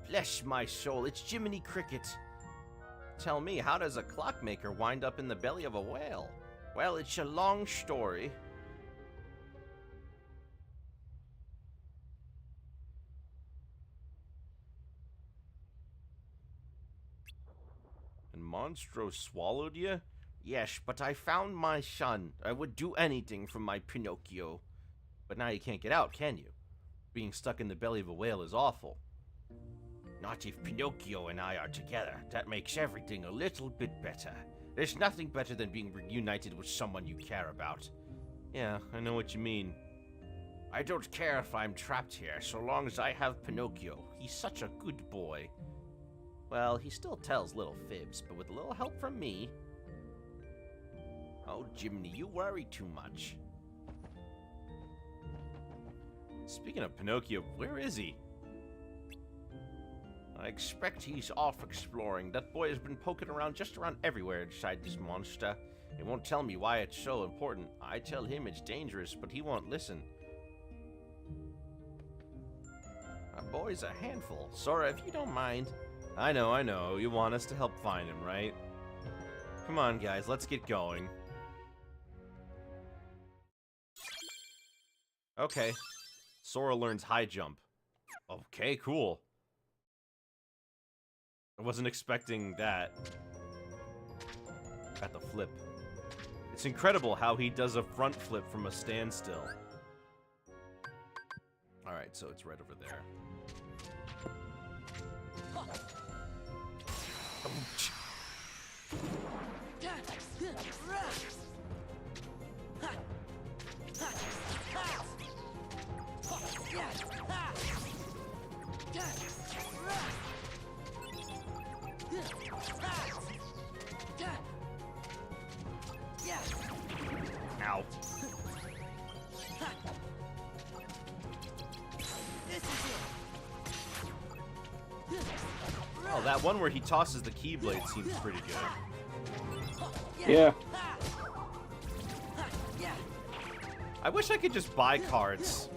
Bless my soul, it's Jiminy Cricket. Tell me, how does a clockmaker wind up in the belly of a whale? Well, it's a long story. And Monstro swallowed you? Yes, but I found my son. I would do anything for my Pinocchio. But now you can't get out, can you? Being stuck in the belly of a whale is awful. Not if Pinocchio and I are together. That makes everything a little bit better. There's nothing better than being reunited with someone you care about. Yeah, I know what you mean. I don't care if I'm trapped here, so long as I have Pinocchio. He's such a good boy. Well, he still tells little fibs, but with a little help from me... Oh, Jiminy, you worry too much. Speaking of Pinocchio, where is he? I expect he's off exploring. That boy has been poking around just around everywhere inside this monster. He won't tell me why it's so important. I tell him it's dangerous, but he won't listen. That boy's a handful. Sora, if you don't mind. I know. You want us to help find him, right? Come on, guys, let's get going. Okay. Sora learns high jump. Okay, cool. I wasn't expecting that. Got the flip. It's incredible how he does a front flip from a standstill. Alright, so it's right over there. Ow. Oh, that one where he tosses the Keyblade seems pretty good. Yeah. I wish I could just buy cards.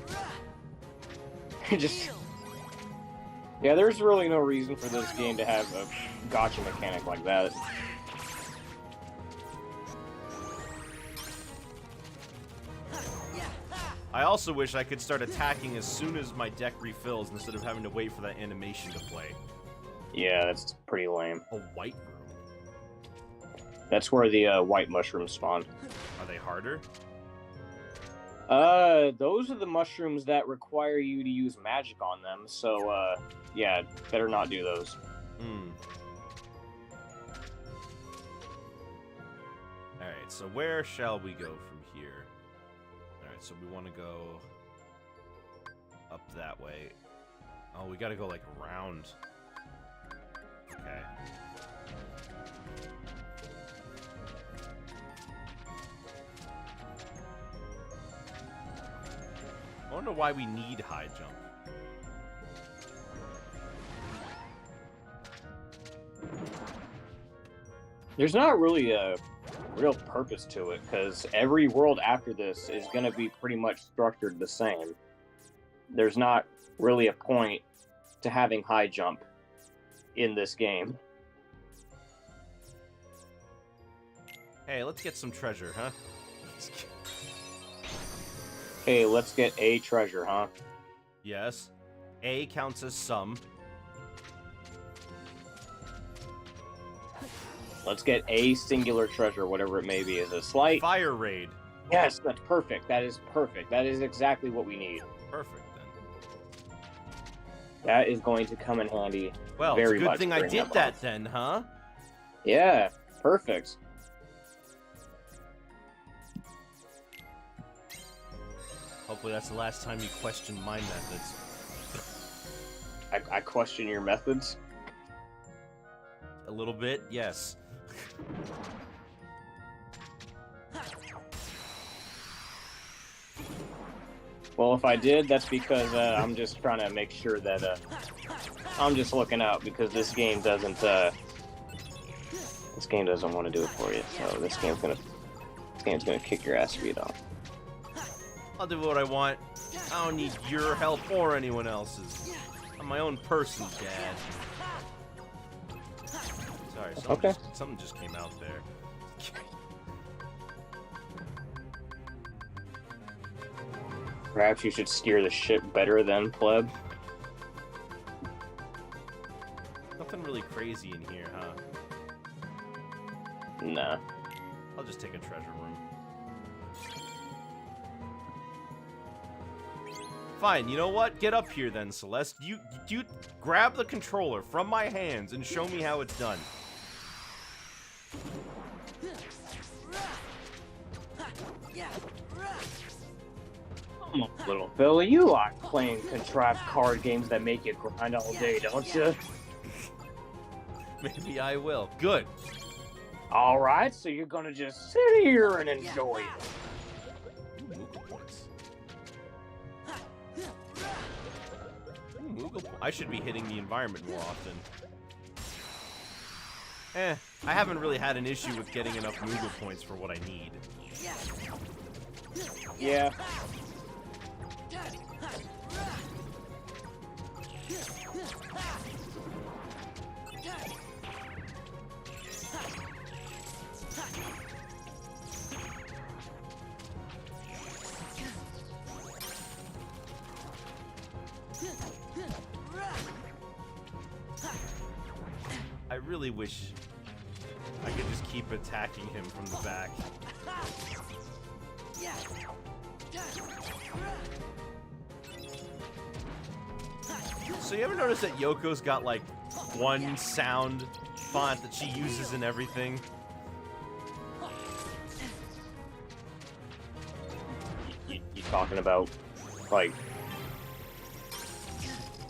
Yeah, there's really no reason for this game to have a gotcha mechanic like that. I also wish I could start attacking as soon as my deck refills instead of having to wait for that animation to play. Yeah, that's pretty lame. A white room. That's where the white mushrooms spawn. Are they harder? Those are the mushrooms that require you to use magic on them, so, yeah, better not do those. Alright, so where shall we go from here? Alright, so we want to go up that way. Oh, we gotta go, like, around. Okay. I wonder why we need high jump. There's not really a real purpose to it, because every world after this is going to be pretty much structured the same. There's not really a point to having high jump in this game. Hey, let's get some treasure, huh? Hey, let's get a treasure, huh? Yes. A counts as some. Let's get a singular treasure, whatever it may be. Is a slight... Fire raid. Yes, that's perfect. That is perfect. That is exactly what we need. Perfect, then. That is going to come in handy. Well, very it's a good much thing I during did that month. then, huh? Yeah, perfect. Hopefully that's the last time you question my methods. I question your methods. A little bit, yes. Well, if I did, that's because I'm just trying to make sure that I'm just looking out, because this game doesn't want to do it for you. So this game's gonna kick your ass feet off. I'll do what I want. I don't need your help or anyone else's. I'm my own person, Dad. Sorry, something just came out there. Perhaps you should steer the ship better than pleb. Nothing really crazy in here, huh? Nah. I'll just take a treasure room. Fine, you know what? Get up here then, Celeste. You grab the controller from my hands and show me how it's done. Come on, little Billy, you like playing contrived card games that make you grind all day, don't you? Maybe I will. Good. Alright, so you're gonna just sit here and enjoy it. Ooh, Moogle points. Ooh, Moogle I should be hitting the environment more often. I haven't really had an issue with getting enough Moogle points for what I need. Yeah. I really wish I could just keep attacking him from the back. So you ever notice that Yoko's got like one sound font that she uses in everything? You talking about, like...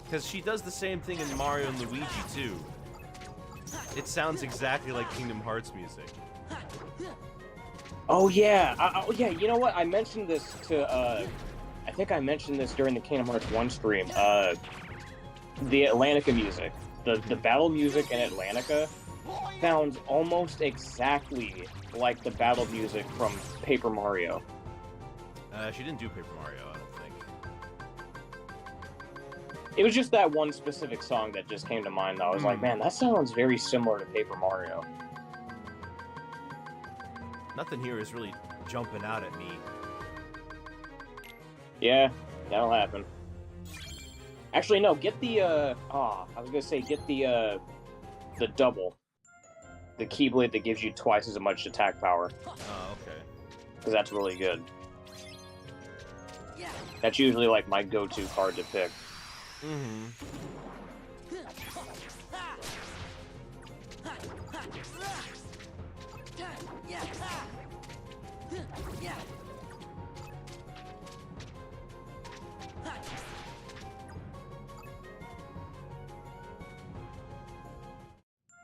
Because she does the same thing in Mario and Luigi too. It sounds exactly like Kingdom Hearts music. Oh yeah, oh yeah. You know what? I mentioned this to. I think I mentioned this during the Kingdom Hearts 1 stream. The Atlantica music, the battle music in Atlantica, sounds almost exactly like the battle music from Paper Mario. She didn't do Paper Mario, I don't think. It was just that one specific song that just came to mind. Though I was like, man, that sounds very similar to Paper Mario. Nothing here is really jumping out at me. Yeah, that'll happen. Actually, no, get the, I was gonna say, get the double. The Keyblade that gives you twice as much attack power. Oh, okay. Because that's really good. That's usually, like, my go-to card to pick. Mm-hmm.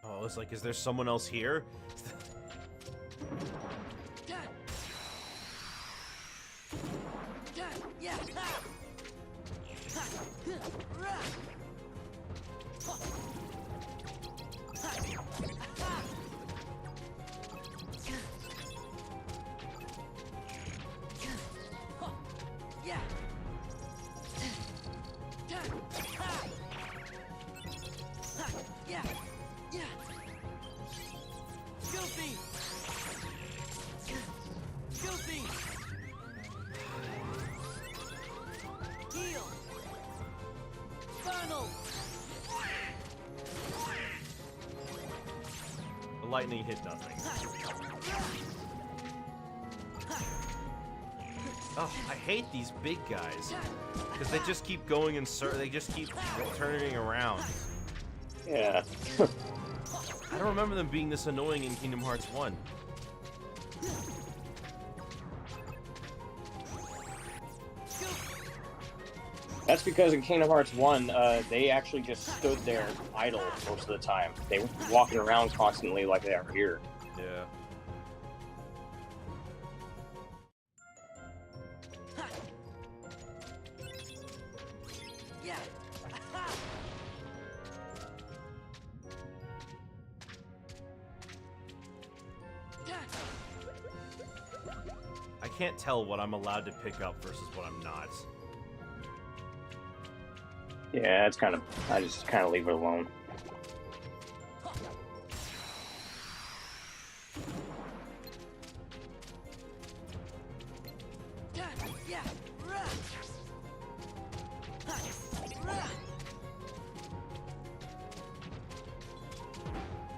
Oh, it's like, is there someone else here? The lightning hit nothing. Oh, I hate these big guys. Because they just keep going in they just keep turning around. Yeah. I don't remember them being this annoying in Kingdom Hearts 1. That's because in Kingdom Hearts 1, they actually just stood there idle most of the time. They were walking around constantly like they are here. Yeah. I can't tell what I'm allowed to pick up versus what I'm not. Yeah, it's kind of... I just kind of leave it alone.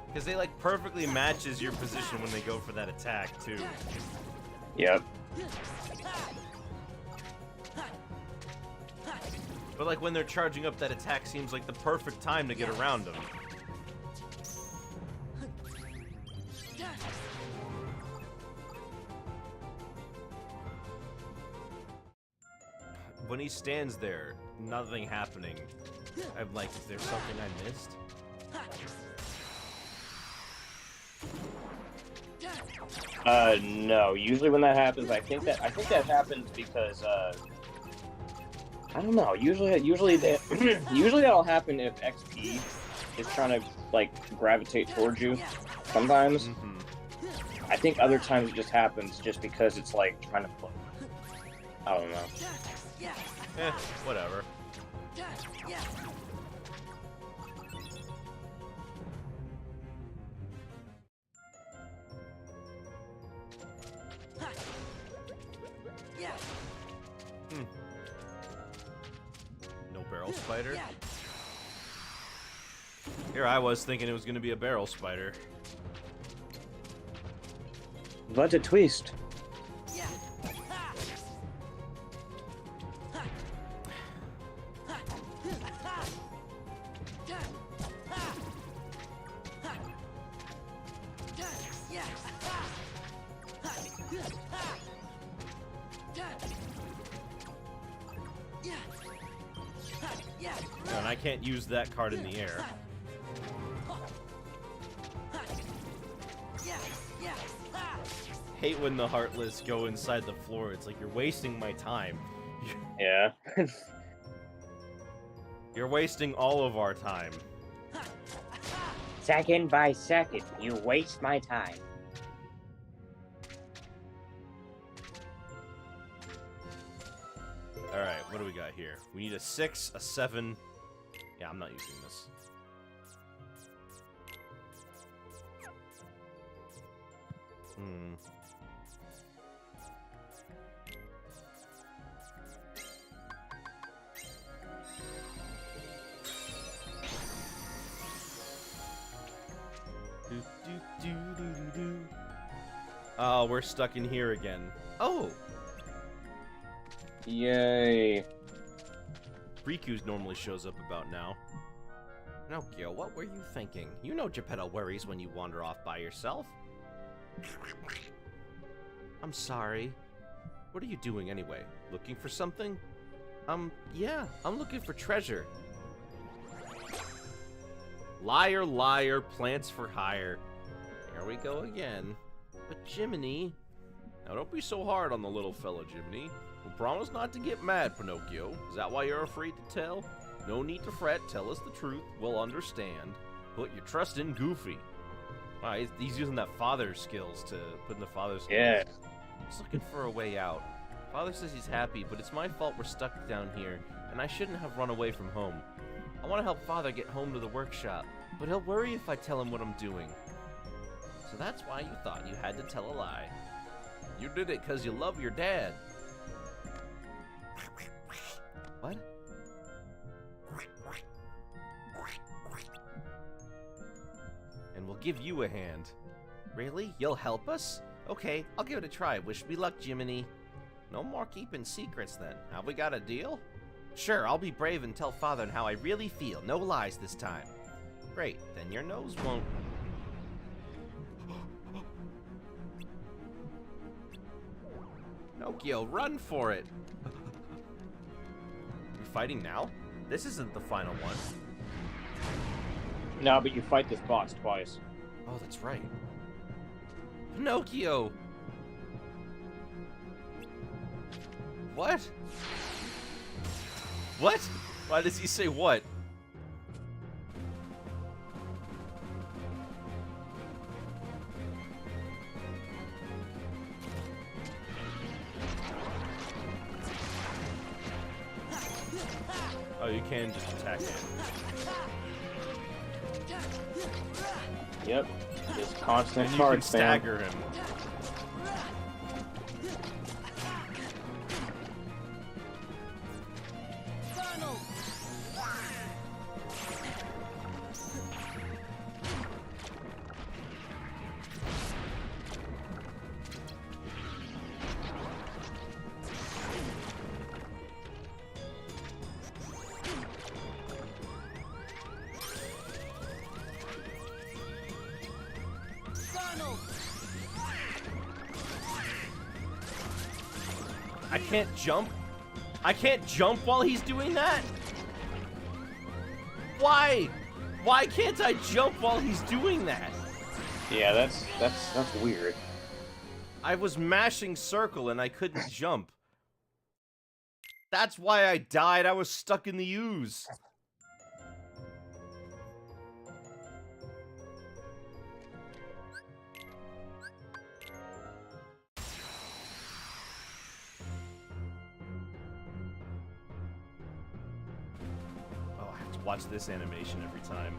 Because they, like, perfectly matches your position when they go for that attack, too. Yep. But, like, when they're charging up, that attack seems like the perfect time to get around them. when he stands there, nothing happening, I'm like, is there something I missed? No. Usually when that happens, I think that happens because I don't know. Usually that'll happen if XP is trying to like gravitate towards you. Sometimes. I think other times it just happens just because it's like trying to play. I don't know. Whatever. No barrel spider? Here I was thinking it was gonna be a barrel spider. Let it twist. And I can't use that card in the air. Hate when the Heartless go inside the floor. It's like, you're wasting my time. Yeah. You're wasting all of our time. Second by second, you waste my time. Alright, what do we got here? We need a 6, a 7. Yeah, I'm not using this. Oh, we're stuck in here again. Oh! Yay. Riku's normally shows up about now. No, Gil, what were you thinking? You know Geppetto worries when you wander off by yourself. I'm sorry. What are you doing anyway? Looking for something? Yeah, I'm looking for treasure. Liar, liar, plants for hire. Here we go again. But Jiminy... Now don't be so hard on the little fella, Jiminy. We'll promise not to get mad, Pinocchio. Is that why you're afraid to tell? No need to fret, tell us the truth, we'll understand. Put your trust in Goofy. Wow, he's using that father skills to put in the father skills. Yeah. He's looking for a way out. Father says he's happy, but it's my fault we're stuck down here, and I shouldn't have run away from home. I want to help Father get home to the workshop, but he'll worry if I tell him what I'm doing. So that's why you thought you had to tell a lie. You did it because you love your dad. What? And we'll give you a hand. Really? You'll help us? Okay, I'll give it a try. Wish me luck, Jiminy. No more keeping secrets then. Have we got a deal? Sure, I'll be brave and tell Father how I really feel. No lies this time. Great, then your nose won't... Pinocchio, run for it! You're fighting now? This isn't the final one. No, but you fight this boss twice. Oh, that's right. Pinocchio! What? What? Why does he say what? Oh, you can just attack it. Yep. Just constant And you card can spam. stagger him. I can't jump? I can't jump while he's doing that? Why? Why can't I jump while he's doing that? Yeah, that's weird. I was mashing circle and I couldn't jump. That's why I died. I was stuck in the ooze. Oh, I have to watch this animation every time.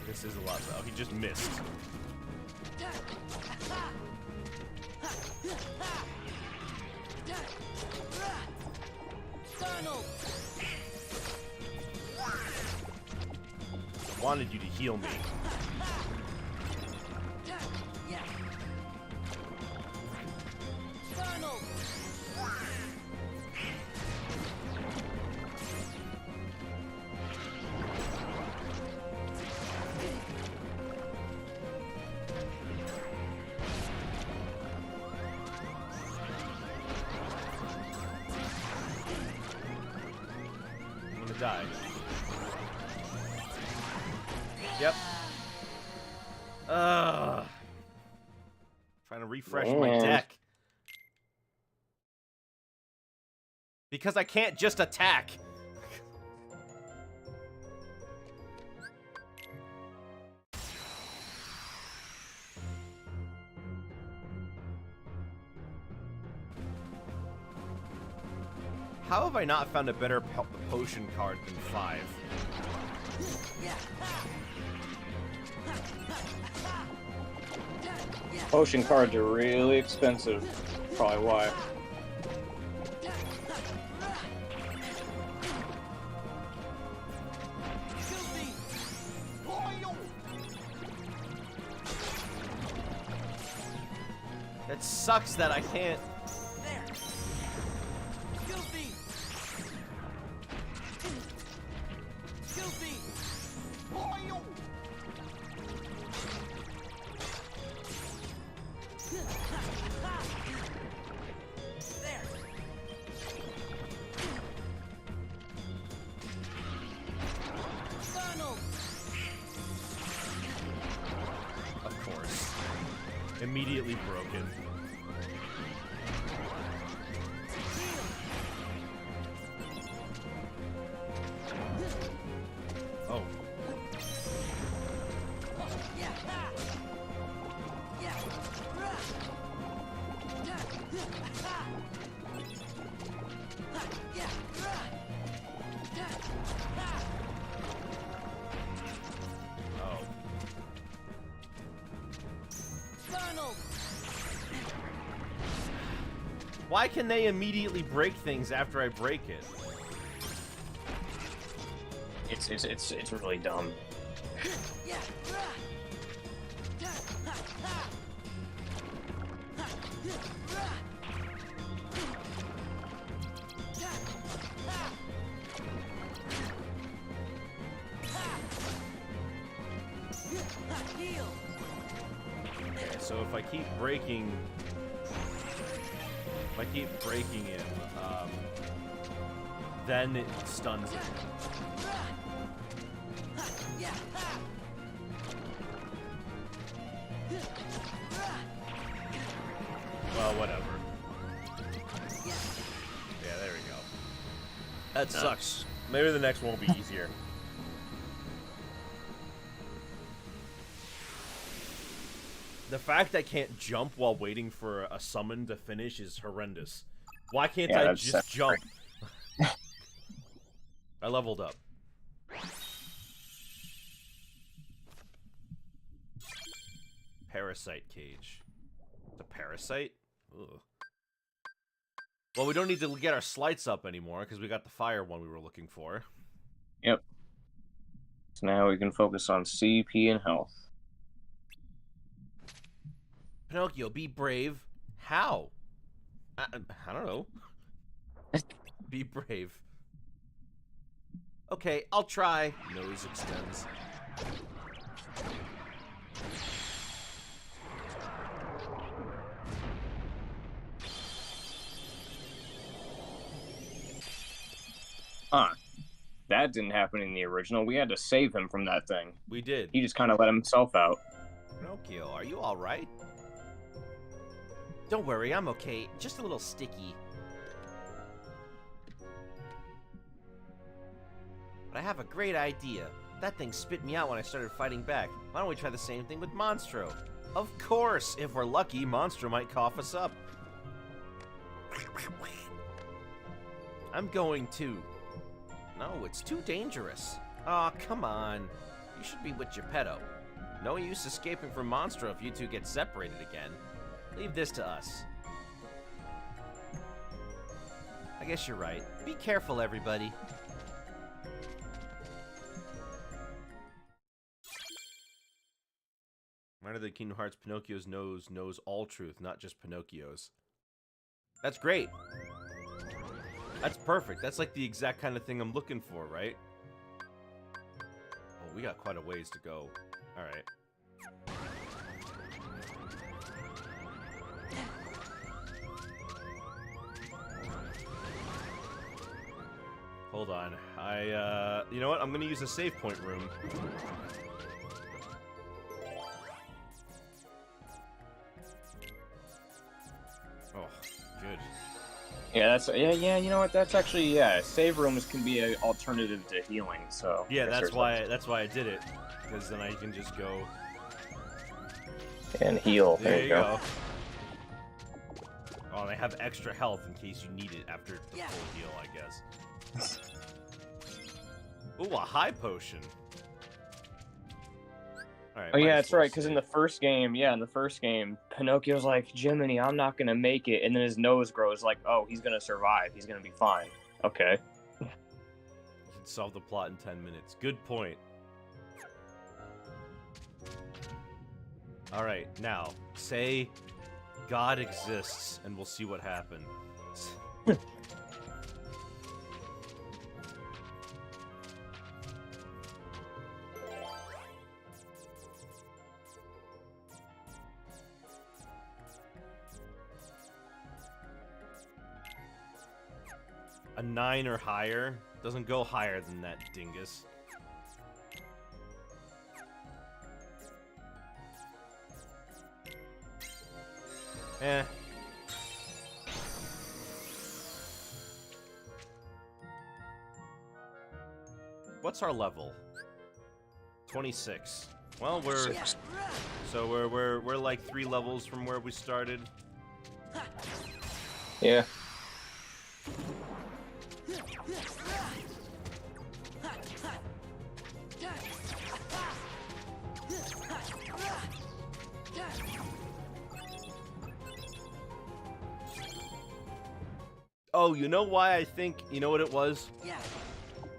This is a lot. Oh, he just missed. Wanted you to heal me. I'm gonna die. Yep. Trying to refresh my deck. Because I can't just attack. How have I not found a better potion card than 5? Potion cards are really expensive. Probably why. It sucks that I can't. Of course. Immediately broken. Oh. Oh. Why can they immediately break things after I break it? It's really dumb. Okay, so if I keep breaking him, then it stuns him. Well, whatever. Yeah, there we go. That sucks. Maybe the next one will be easier. The fact I can't jump while waiting for a summon to finish is horrendous. Why can't I just jump? I leveled up. Parasite cage. The parasite? Ugh. Well, we don't need to get our slights up anymore because we got the fire one we were looking for. Yep. So now we can focus on CP and health. Pinocchio, be brave. How? I don't know. Be brave. Okay, I'll try. Nose extends. Huh. That didn't happen in the original. We had to save him from that thing. We did. He just kind of let himself out. Pinocchio, are you alright? Don't worry, I'm okay. Just a little sticky. But I have a great idea. That thing spit me out when I started fighting back. Why don't we try the same thing with Monstro? Of course! If we're lucky, Monstro might cough us up. I'm going too. No, it's too dangerous. Aw, come on. You should be with Geppetto. No use escaping from Monstro if you two get separated again. Leave this to us. I guess you're right. Be careful, everybody. Reminder that Kingdom Hearts Pinocchio's nose knows all truth, not just Pinocchio's. That's great. That's perfect. That's like the exact kind of thing I'm looking for, right? Oh, we got quite a ways to go. Alright. Hold on. You know what? I'm gonna use a save point room. Oh, good. Yeah, you know what? That's actually, save rooms can be an alternative to healing, so... Yeah, that's why I did it. Because then I can just go... And heal. There you go. Oh, and I have extra health in case you need it after the full heal, I guess. Ooh, a high potion. Right, oh yeah, that's right, because in the first game, Pinocchio's like, Jiminy, I'm not gonna make it, and then his nose grows like, oh, he's gonna survive, he's gonna be fine. Okay. You can solve the plot in 10 minutes. Good point. Alright, now, say God exists, and we'll see what happens. A 9 or higher? Doesn't go higher than that, dingus. Eh. What's our level? 26. Well, we're like 3 levels from where we started. Yeah. Oh, you know why I think, you know what it was? Yeah.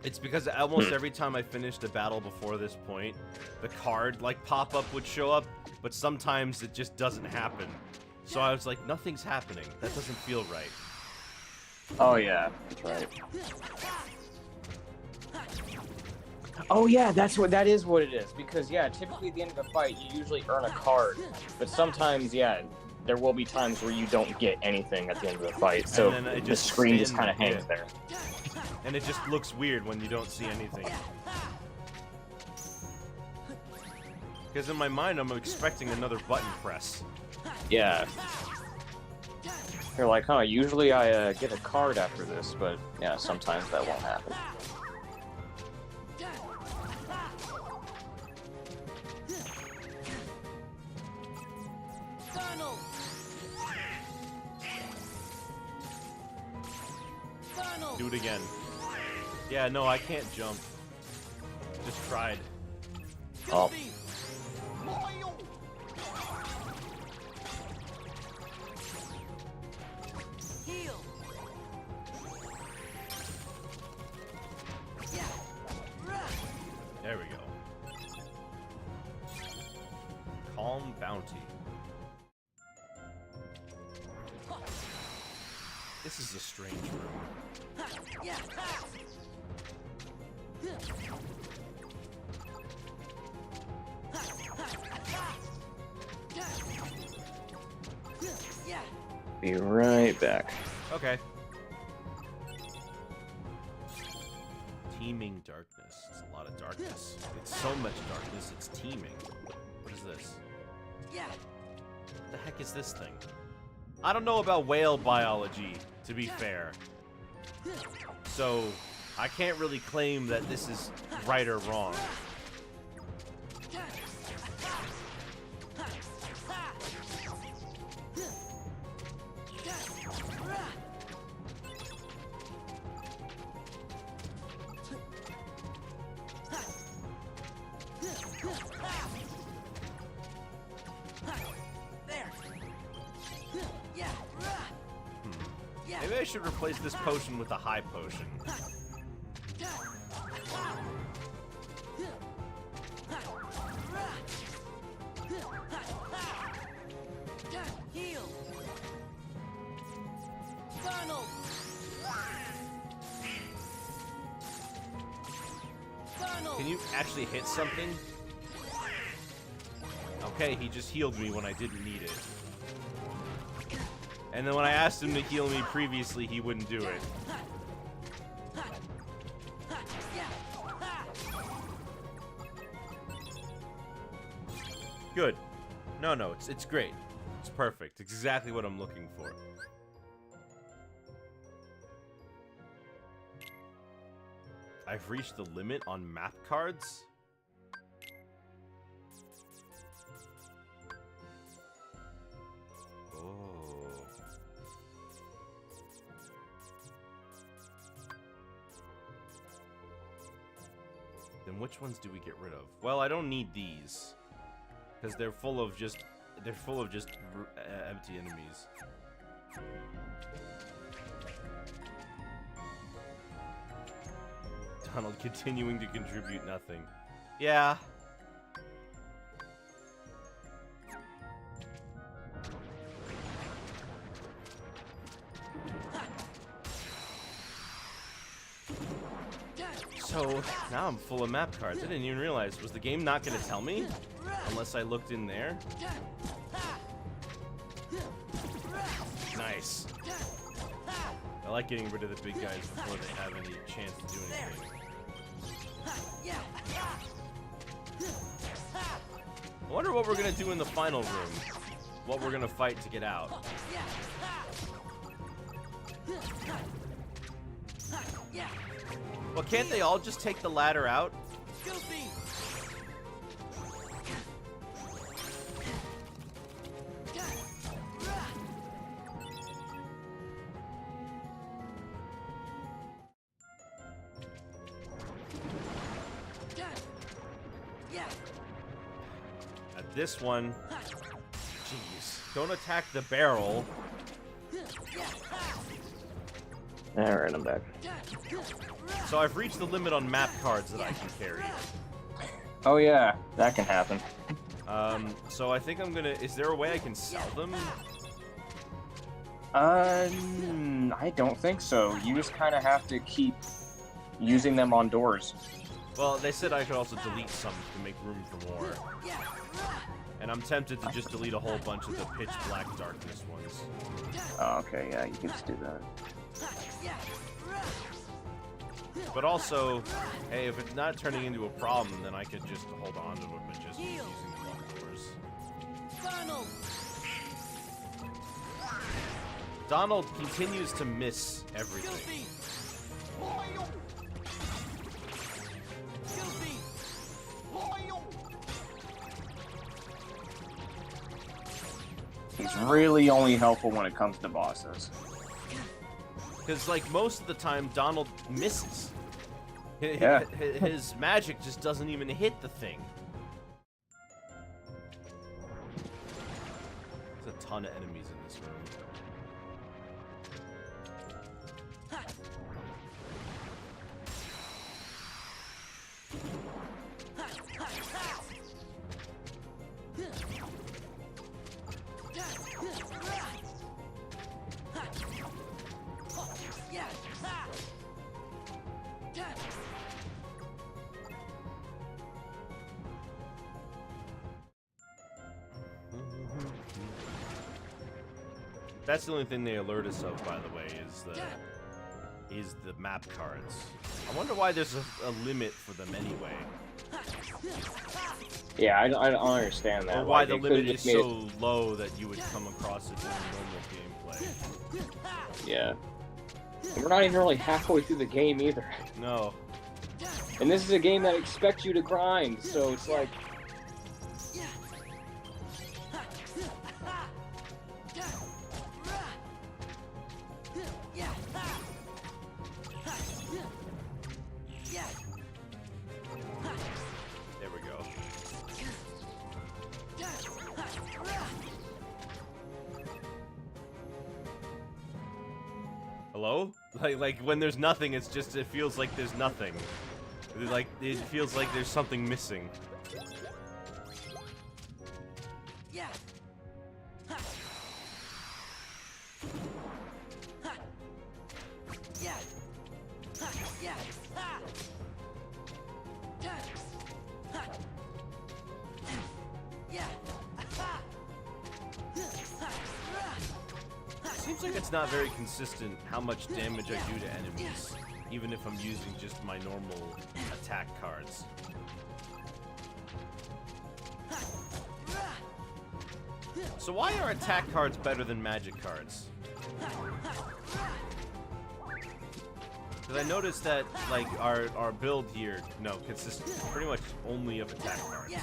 It's because almost every time I finished a battle before this point, the card, like, pop-up would show up, but sometimes it just doesn't happen. So I was like, nothing's happening. That doesn't feel right. Oh, yeah. That's right. Oh, yeah, that is what it is. Because, yeah, typically at the end of the fight, you usually earn a card. But sometimes, yeah, there will be times where you don't get anything at the end of the fight. So the screen just kind of hangs there. And it just looks weird when you don't see anything. Because in my mind, I'm expecting another button press. Yeah. You're like, huh, usually I get a card after this, but yeah, sometimes that won't happen. Do it again. Yeah, no, I can't jump. Just tried. Oh. This is a strange room. Be right back. Okay. Teeming darkness. It's a lot of darkness. It's so much darkness, it's teeming. What is this? What the heck is this thing? I don't know about whale biology, to be fair. So, I can't really claim that this is right or wrong. Maybe I should replace this potion with a high potion. Can you actually hit something? Okay, he just healed me when I didn't need it. And then when I asked him to heal me previously, he wouldn't do it. Good. No, it's great. It's perfect. It's exactly what I'm looking for. I've reached the limit on map cards? Oh. Then which ones do we get rid of? Well, I don't need these. Because they're full of just empty enemies. Donald continuing to contribute nothing. Yeah. So, now I'm full of map cards. I didn't even realize. Was the game not going to tell me? Unless I looked in there? Nice. I like getting rid of the big guys before they have any chance to do anything. I wonder what we're going to do in the final room. What we're going to fight to get out. Well, can't they all just take the ladder out? At this one, jeez, don't attack the barrel. Alright, I'm back. So I've reached the limit on map cards that I can carry. Oh yeah, that can happen. So I think I'm gonna... Is there a way I can sell them? I don't think so. You just kind of have to keep using them on doors. Well, they said I could also delete some to make room for more. And I'm tempted to just delete a whole bunch of the pitch black darkness ones. Oh, okay, yeah, you can just do that. But also, hey, if it's not turning into a problem, then I could just hold on to it, but just keep using them on doors. Donald continues to miss everything. He's really only helpful when it comes to bosses. Because, like, most of the time, Donald misses. Yeah. His magic just doesn't even hit the thing. There's a ton of enemies in this room. That's the only thing they alert us of, by the way, is the map cards. I wonder why there's a limit for them anyway. Yeah, I don't understand that. Or why Like, the they limit could've is just made so low that you would come across it during normal gameplay. Yeah. And we're not even really halfway through the game either. No. And this is a game that expects you to grind, so it's like... There we go. Hello? Like when there's nothing, it feels like there's nothing. Like it feels like there's something missing. Seems like it's not very consistent how much damage I do to enemies, even if I'm using just my normal attack cards. So why are attack cards better than magic cards? Because I noticed that, like, our build here, consists pretty much only of attack cards.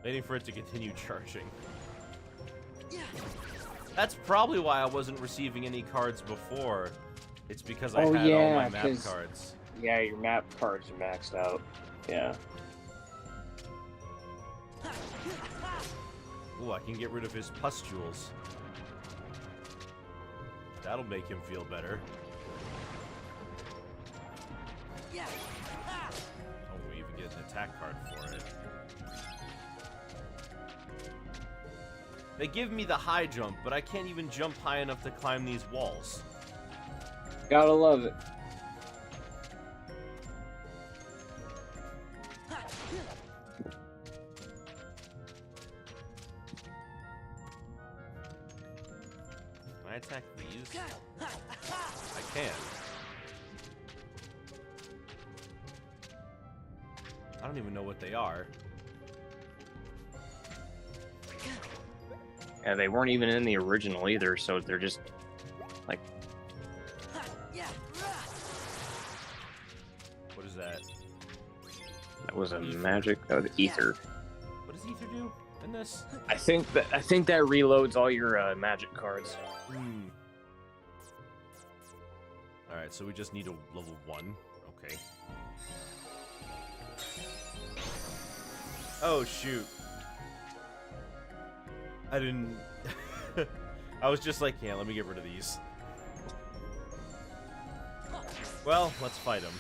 Waiting for it to continue charging. That's probably why I wasn't receiving any cards before. It's because I had all my map cards. Yeah, your map cards are maxed out. Yeah. Ooh, I can get rid of his pustules. That'll make him feel better. Oh, we even get an attack card for it. They give me the high jump, but I can't even jump high enough to climb these walls. Gotta love it. Can I attack these? I can. I don't even know what they are. Yeah, they weren't even in the original either, so they're just like. What is that? That was a magic. Oh, the ether. What does ether do in this? I think that reloads all your magic cards. All right, so we just need a level 1. Okay. Oh shoot. I didn't... I was just like, yeah, let me get rid of these. Well, let's fight him.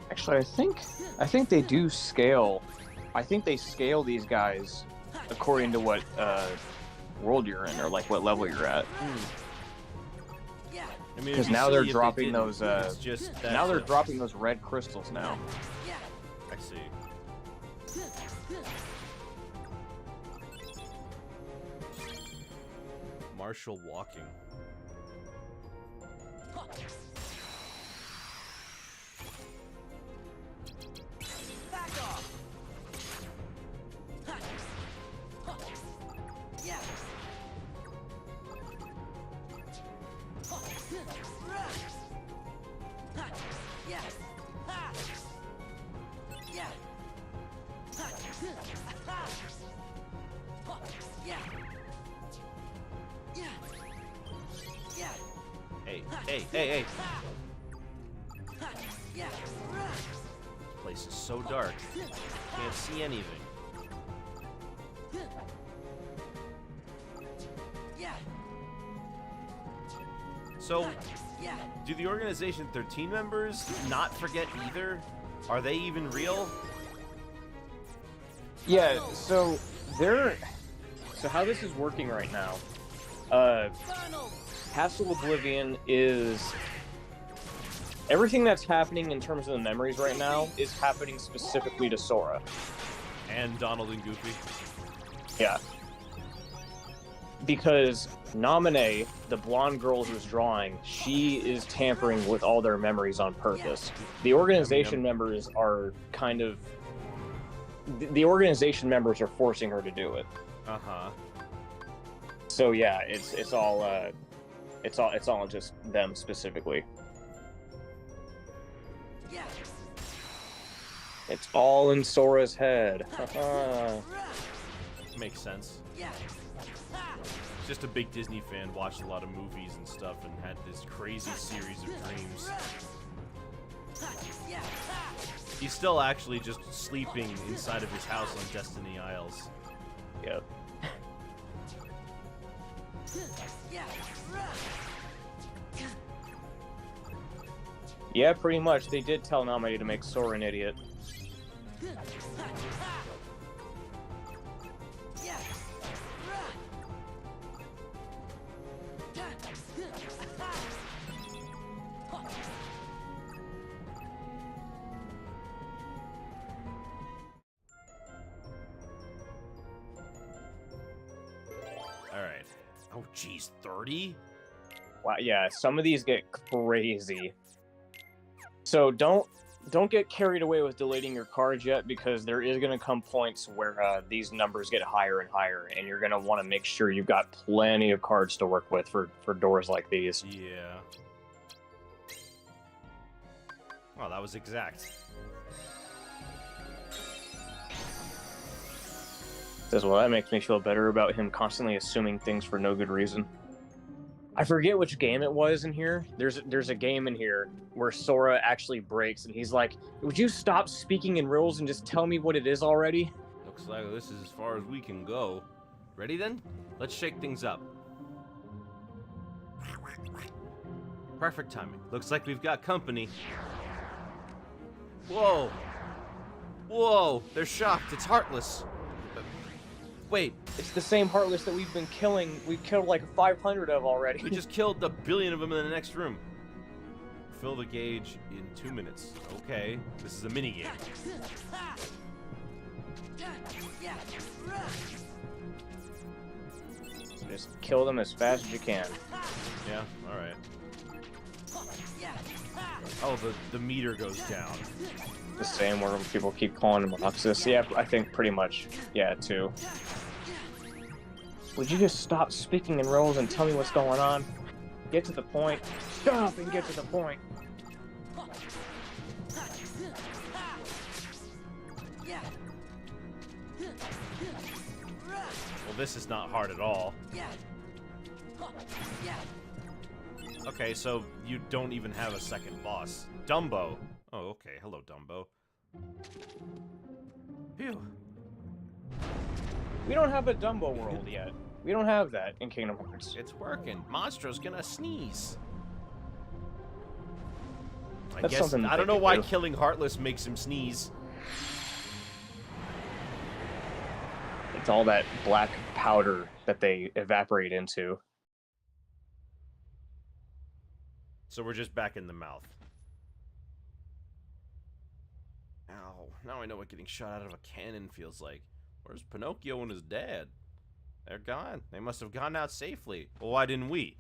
Actually, I think they do scale. I think they scale these guys according to what world you're in, or like what level you're at. Because now they're dropping those. Now they're dropping those red crystals now. I see. Martial walking. Hey. This place is so dark. Can't see anything. So, do the Organization 13 members not forget either? Are they even real? Yeah, so how this is working right now, Castle Oblivion is everything that's happening in terms of the memories right now is happening specifically to Sora. And Donald and Goofy? Yeah. Because Naminé, the blonde girl who's drawing, she is tampering with all their memories on purpose. The organization members are kind of... The organization members are forcing her to do it. Uh-huh. So yeah, it's all just them specifically. It's all in Sora's head. Makes sense. Just a big Disney fan, watched a lot of movies and stuff, and had this crazy series of dreams. He's still actually just sleeping inside of his house on Destiny Isles. Yep. Yeah, pretty much. They did tell Naminé to make Sora an idiot. Alright. Oh, geez, 30? Wow, yeah, some of these get crazy. So don't get carried away with deleting your cards yet, because there is going to come points where these numbers get higher and higher, and you're going to want to make sure you've got plenty of cards to work with for doors like these. Yeah. Oh, that was exact. Says, well, that makes me feel better about him constantly assuming things for no good reason. I forget which game it was in here. There's a game in here where Sora actually breaks, and he's like, would you stop speaking in riddles and just tell me what it is already? Looks like this is as far as we can go. Ready then? Let's shake things up. Perfect timing. Looks like we've got company. Whoa! Whoa! They're shocked. It's Heartless. Wait. It's the same Heartless that we've been killing. We've killed like 500 of already. We just killed a billion of them in the next room. Fill the gauge in 2 minutes. Okay. This is a mini game. Just kill them as fast as you can. Yeah, alright. Oh, the meter goes down. The same where people keep calling him Roxas. Yeah, I think pretty much. Yeah, too. Would you just stop speaking in riddles and tell me what's going on? Get to the point. Shut up and get to the point. Well, this is not hard at all. Okay, so you don't even have a second boss. Dumbo. Oh, okay. Hello, Dumbo. Phew. We don't have a Dumbo world yet. We don't have that in Kingdom Hearts. It's working. Monstro's gonna sneeze. That's something I don't know why killing Heartless makes him sneeze. It's all that black powder that they evaporate into. So we're just back in the mouth. Ow. Now I know what getting shot out of a cannon feels like. Where's Pinocchio and his dad? They're gone. They must have gone out safely. Well, why didn't we?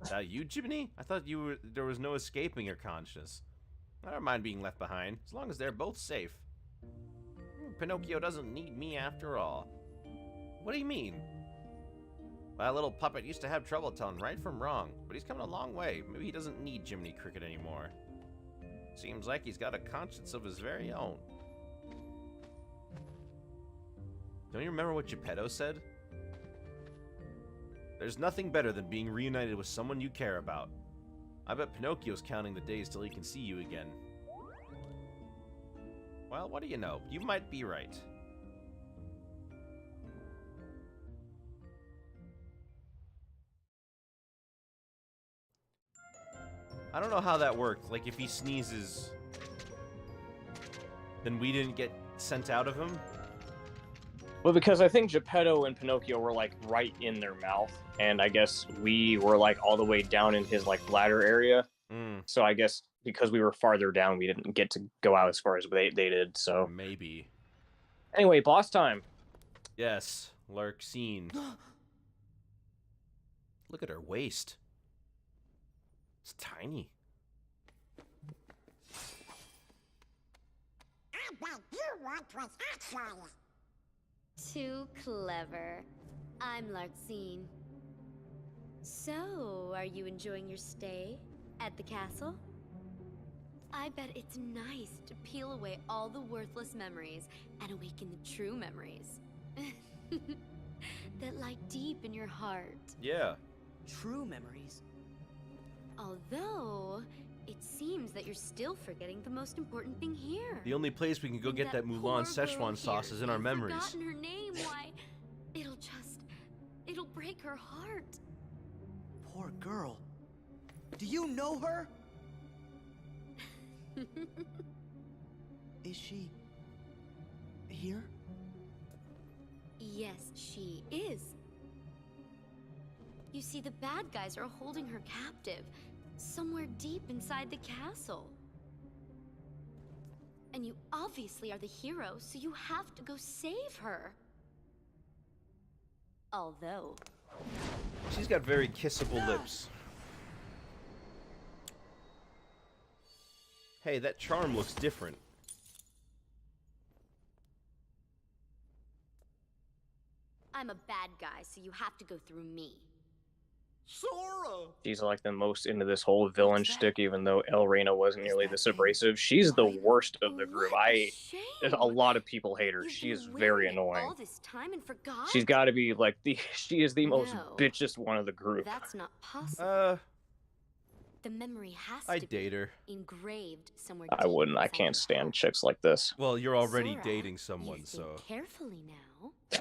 Is that you, Jiminy? I thought there was no escaping your conscience. I don't mind being left behind, as long as they're both safe. Pinocchio doesn't need me after all. What do you mean? That little puppet used to have trouble telling right from wrong, but he's coming a long way. Maybe he doesn't need Jiminy Cricket anymore. Seems like he's got a conscience of his very own. Don't you remember what Geppetto said? There's nothing better than being reunited with someone you care about. I bet Pinocchio's counting the days till he can see you again. Well, what do you know? You might be right. I don't know how that worked. Like, if he sneezes, then we didn't get sent out of him? Well, because I think Geppetto and Pinocchio were like right in their mouth, and I guess we were like all the way down in his like bladder area. So I guess because we were farther down, we didn't get to go out as far as they did. So maybe. Anyway, boss time. Yes, Larxene. Look at her waist. It's tiny. I bet you want with Exodia. Too clever. I'm Larxene. So, are you enjoying your stay at the castle? I bet it's nice to peel away all the worthless memories and awaken the true memories. That lie deep in your heart. Yeah. True memories. Although, it seems that you're still forgetting the most important thing here. The only place we can go get that Mulan poor girl Szechuan sauce here, is in our you've memories. forgotten her name, why, it'll break her heart. Poor girl. Do you know her? Is she here? Yes, she is. You see, the bad guys are holding her captive, somewhere deep inside the castle. And you obviously are the hero, so you have to go save her. Although... She's got very kissable lips. Hey, that charm looks different. I'm a bad guy, so you have to go through me. Sora! She's like the most into this whole villain shtick, even though El Reina wasn't nearly this abrasive. She's the worst of the group. A lot of people hate her. She is very annoying. All this time and forgot? She's got to be like she is the most No. bitchest one of the group. That's not possible. The memory has I'd to date be her. engraved somewhere. I deep wouldn't. I inside can't her stand heart. chicks like this. Well, you're already Sora, dating someone, you so... think carefully now.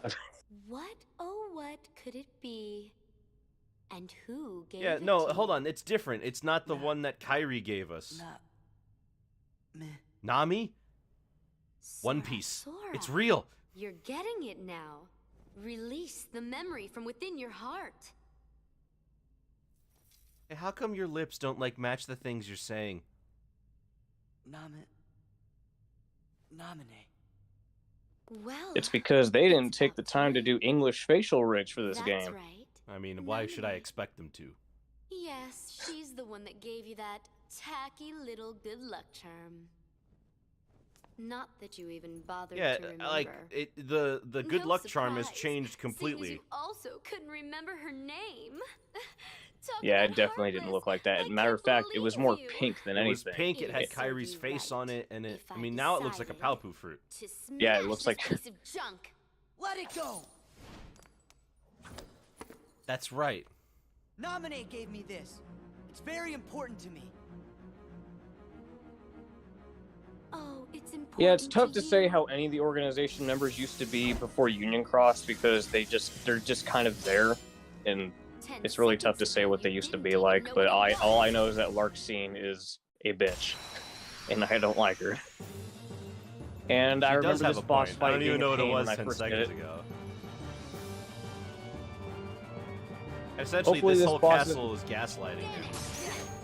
What, oh what could it be? And who gave Yeah, it no, to hold you? on. It's different. It's not the one that Kairi gave us. Meh. Nami? One Sora, Piece. Sora, It's real. You're getting it now. Release the memory from within your heart. Hey, how come your lips don't, like, match the things you're saying? Nominate. Well, It's because they didn't take the time to do English facial rigs for this that's game. right. I mean, why should I expect them to? Yes, she's the one that gave you that tacky little good luck charm. Not that you even bothered Yeah, to remember. like, the good No luck charm has surprise, changed seeing as completely. you also couldn't remember her name. Talk Yeah, about it definitely didn't heartless. look like that. I Matter of can't fact, it was believe more you. pink than It was anything. pink, it had It served Kairi's you face right on it, and it... if I I mean, now it looks like a decided palpu fruit. To Yeah, it smash looks this like- piece of junk. Let it go! That's right. Nominate gave me this. It's very important to me. Oh, it's important. Yeah, it's tough to say you. how any of the organization members used to be before Union Cross because they're just kind of there, and 10 it's really tough to seconds say ago, what they you used to didn't be even like. know But what it all I was. know is that Larxene is a bitch, and I don't like her. And I She does remember have this a boss point. fight I don't even being know a what it pain was when I 10 first did seconds it. ago. Essentially, Hopefully this this whole boss castle is gaslighting you.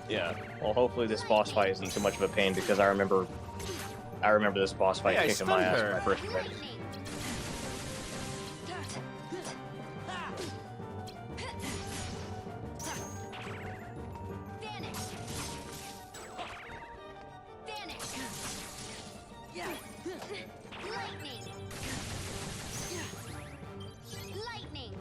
Yeah. Well, hopefully this boss fight isn't too much of a pain because I remember this boss fight Hey, I kicking my stunned ass her. when I first played it. Vanish. Vanish. Lightning. Lightning.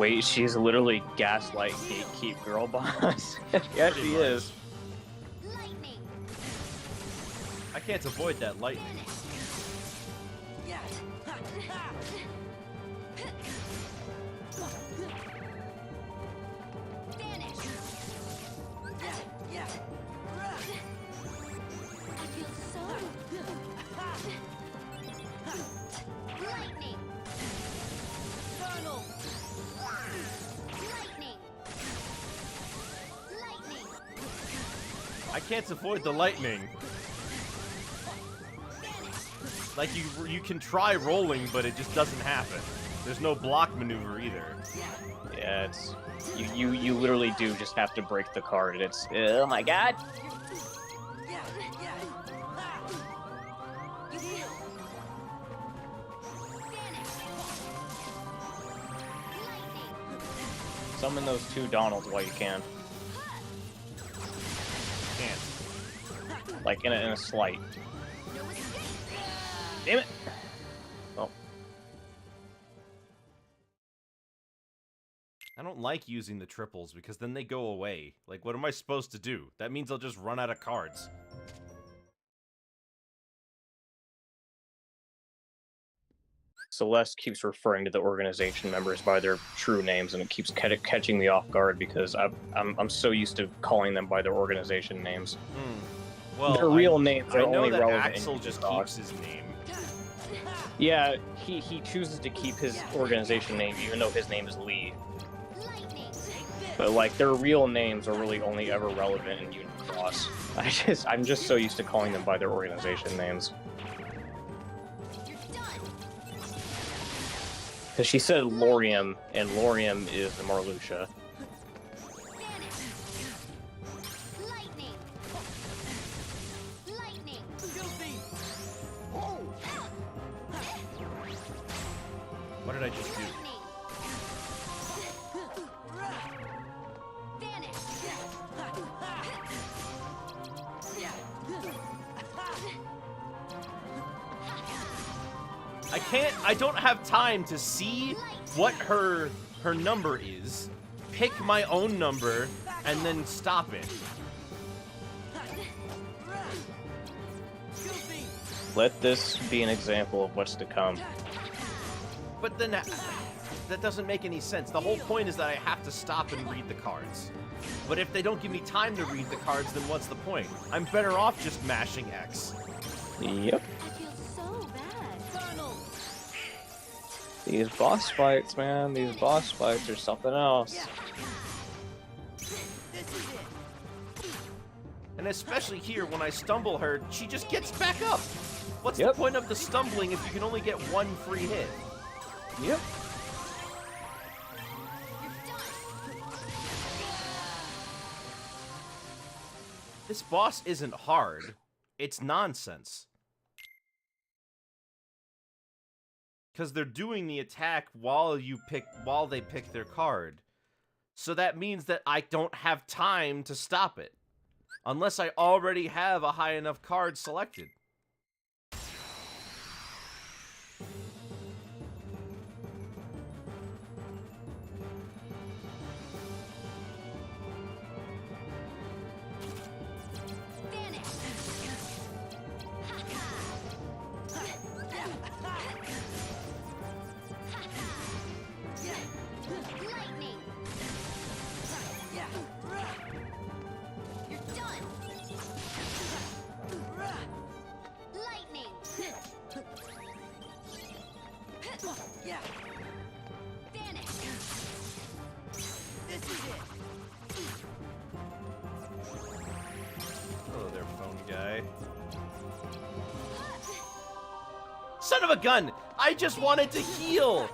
Wait, she's literally gaslight gatekeep girl boss. Yeah, Pretty she much. is. Lightning. I can't avoid that lightning. Vanish. I feel so. Lightning. Lightning. Lightning. I can't avoid the lightning. Like you can try rolling, but it just doesn't happen. There's no block maneuver either. Yeah, it's you literally do just have to break the card, and it's oh my god. Summon those two Donalds while you can. Can't. Like in a slight. Damn it! Oh. I don't like using the triples because then they go away. Like, what am I supposed to do? That means I'll just run out of cards. Celeste keeps referring to the organization members by their true names, and it keeps catching me off guard because I'm so used to calling them by their organization names. Well, their real names are I know only that relevant Axel in just Ubisoft. keeps his name. Yeah, he chooses to keep his organization name even though his name is Lee. But like their real names are really only ever relevant in Ubisoft. I'm just so used to calling them by their organization names. Because she said Lorium, and Lorium is the Marluxia. Lightning. Lightning. What did I just do? I don't have time to see what her number is, pick my own number, and then stop it. Let this be an example of what's to come. But then that doesn't make any sense. The whole point is that I have to stop and read the cards. But if they don't give me time to read the cards, then what's the point? I'm better off just mashing X. Yep. I feel so bad. These boss fights, man. These boss fights are something else. And especially here, when I stumble her, she just gets back up. What's the Yep. point of the stumbling if you can only get one free hit? Yep. This boss isn't hard. It's nonsense. Because they're doing the attack while they pick their card. So that means that I don't have time to stop it. Unless I already have a high enough card selected. Hello there, phone guy. Son of a gun! I just wanted to heal!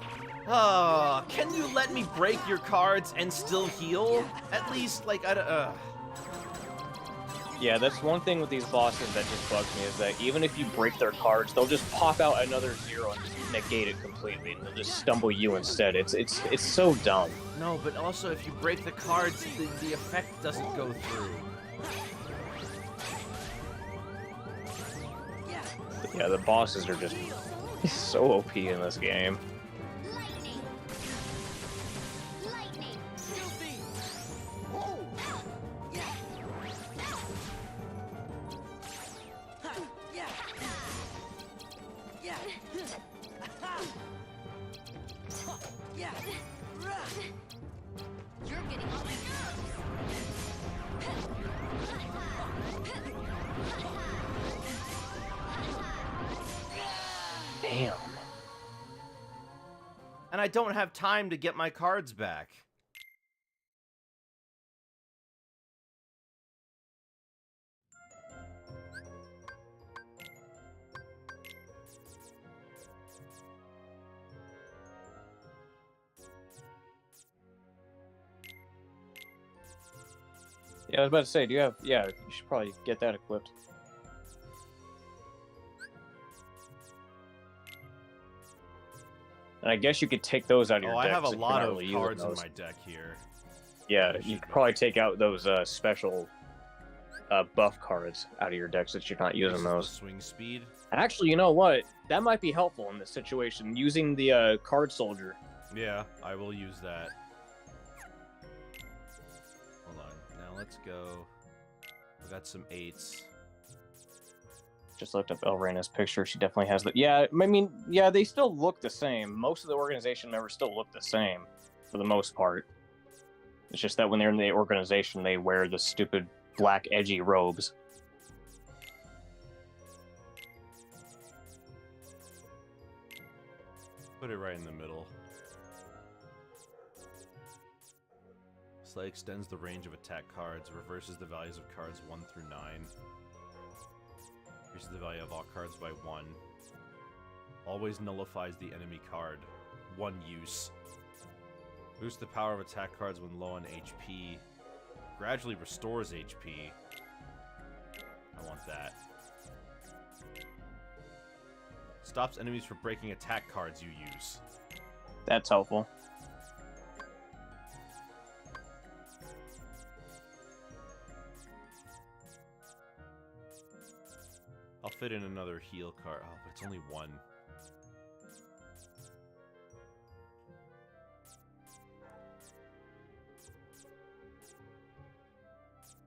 Can you let me break your cards and still heal? At least, like, Yeah, that's one thing with these bosses that just bugs me, is that even if you break their cards, they'll just pop out another 0 and just negate it completely, and they'll just stumble you instead. It's so dumb. No, but also if you break the cards, the effect doesn't go through. Yeah, the bosses are just so OP in this game. You're getting on my nerves. Damn. And I don't have time to get my cards back. Yeah, I was about to say, do you have... Yeah, you should probably get that equipped. And I guess you could take those out of your Oh, deck. I have a since you're lot not of really using cards in those. my deck here. Yeah, you could probably take out those special buff cards out of your deck since you're not using Increases the those. swing speed. Actually, you know what? That might be helpful in this situation, using the card soldier. Yeah, I will use that. Hold on. Now let's go. We got some 8s. Just looked up Elrena's picture. She definitely has the... Yeah, I mean, yeah, they still look the same. Most of the organization members still look the same, for the most part. It's just that when they're in the organization, they wear the stupid black edgy robes. Put it right in the middle. Slay extends the range of attack cards, reverses the values of cards 1 through 9. Increases the value of all cards by 1. Always nullifies the enemy card. 1 use. Boosts the power of attack cards when low on HP. Gradually restores HP. I want that. Stops enemies from breaking attack cards you use. That's helpful. I'll fit in another heal card. Oh, but it's only 1.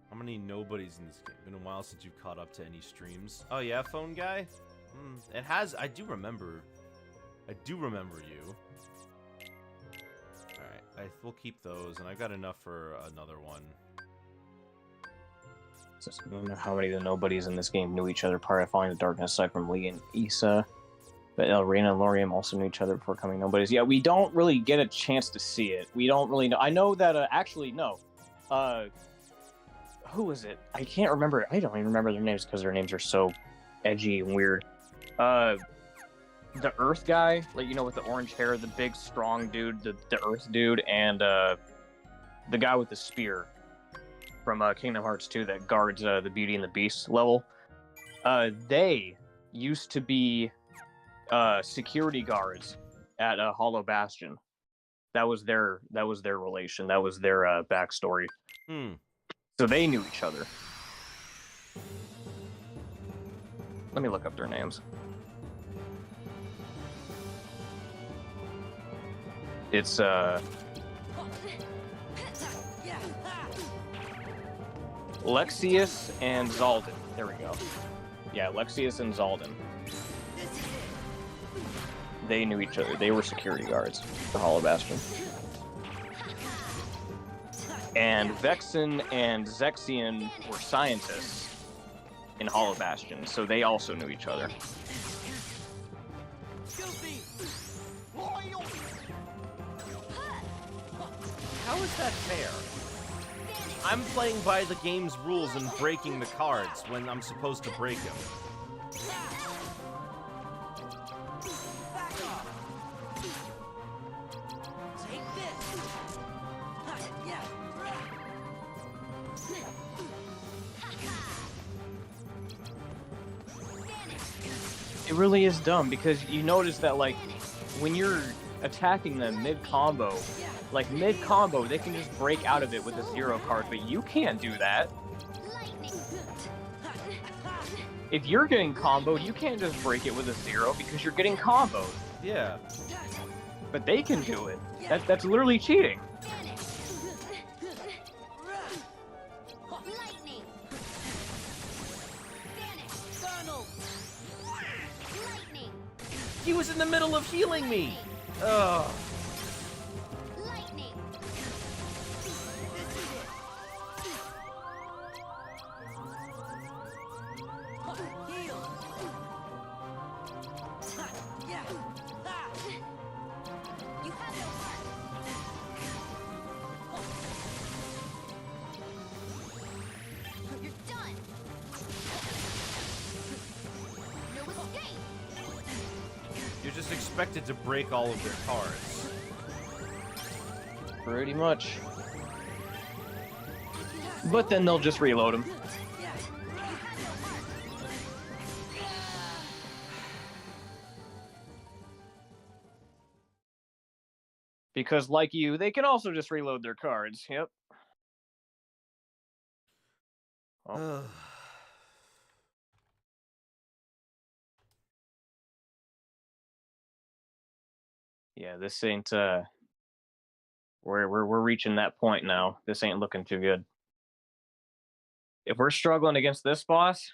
How many nobodies in this game? Been a while since you've caught up to any streams. Oh yeah, phone guy? It has... I do remember you. Alright, we'll keep those, and I got enough for another one. Just, I don't know how many of the nobodies in this game knew each other prior to falling to darkness, aside from Lee and Issa. But Elrena and Lorium also knew each other before coming nobodies. Yeah, we don't really get a chance to see it. We don't really know. I know that, actually, no. Who was it? I can't remember. I don't even remember their names because their names are so edgy and weird. The Earth guy, like, you know, with the orange hair, the big, strong dude, the Earth dude, and the guy with the spear from Kingdom Hearts 2 that guards the Beauty and the Beast level. They used to be security guards at Hollow Bastion. That was their relation. That was their backstory. So they knew each other. Let me look up their names. It's Lexius and Zaldin. There we go. Yeah, Lexius and Zaldin. They knew each other. They were security guards for Hollow Bastion. And Vexen and Zexion were scientists in Hollow Bastion, so they also knew each other. How is that fair? I'm playing by the game's rules and breaking the cards when I'm supposed to break them. It really is dumb because you notice that, like, when you're attacking them mid-combo, they can just break out of it with a 0 card, but you can't do that. If you're getting comboed, you can't just break it with a 0 because you're getting comboed. Yeah. But they can do it. That's literally cheating. He was in the middle of healing me! Ugh. just expected to break all of their cards. Pretty much. But then they'll just reload them. Because, like you, they can also just reload their cards. Yep. Oh. Yeah, this ain't we're reaching that point now. This ain't looking too good. If we're struggling against this boss,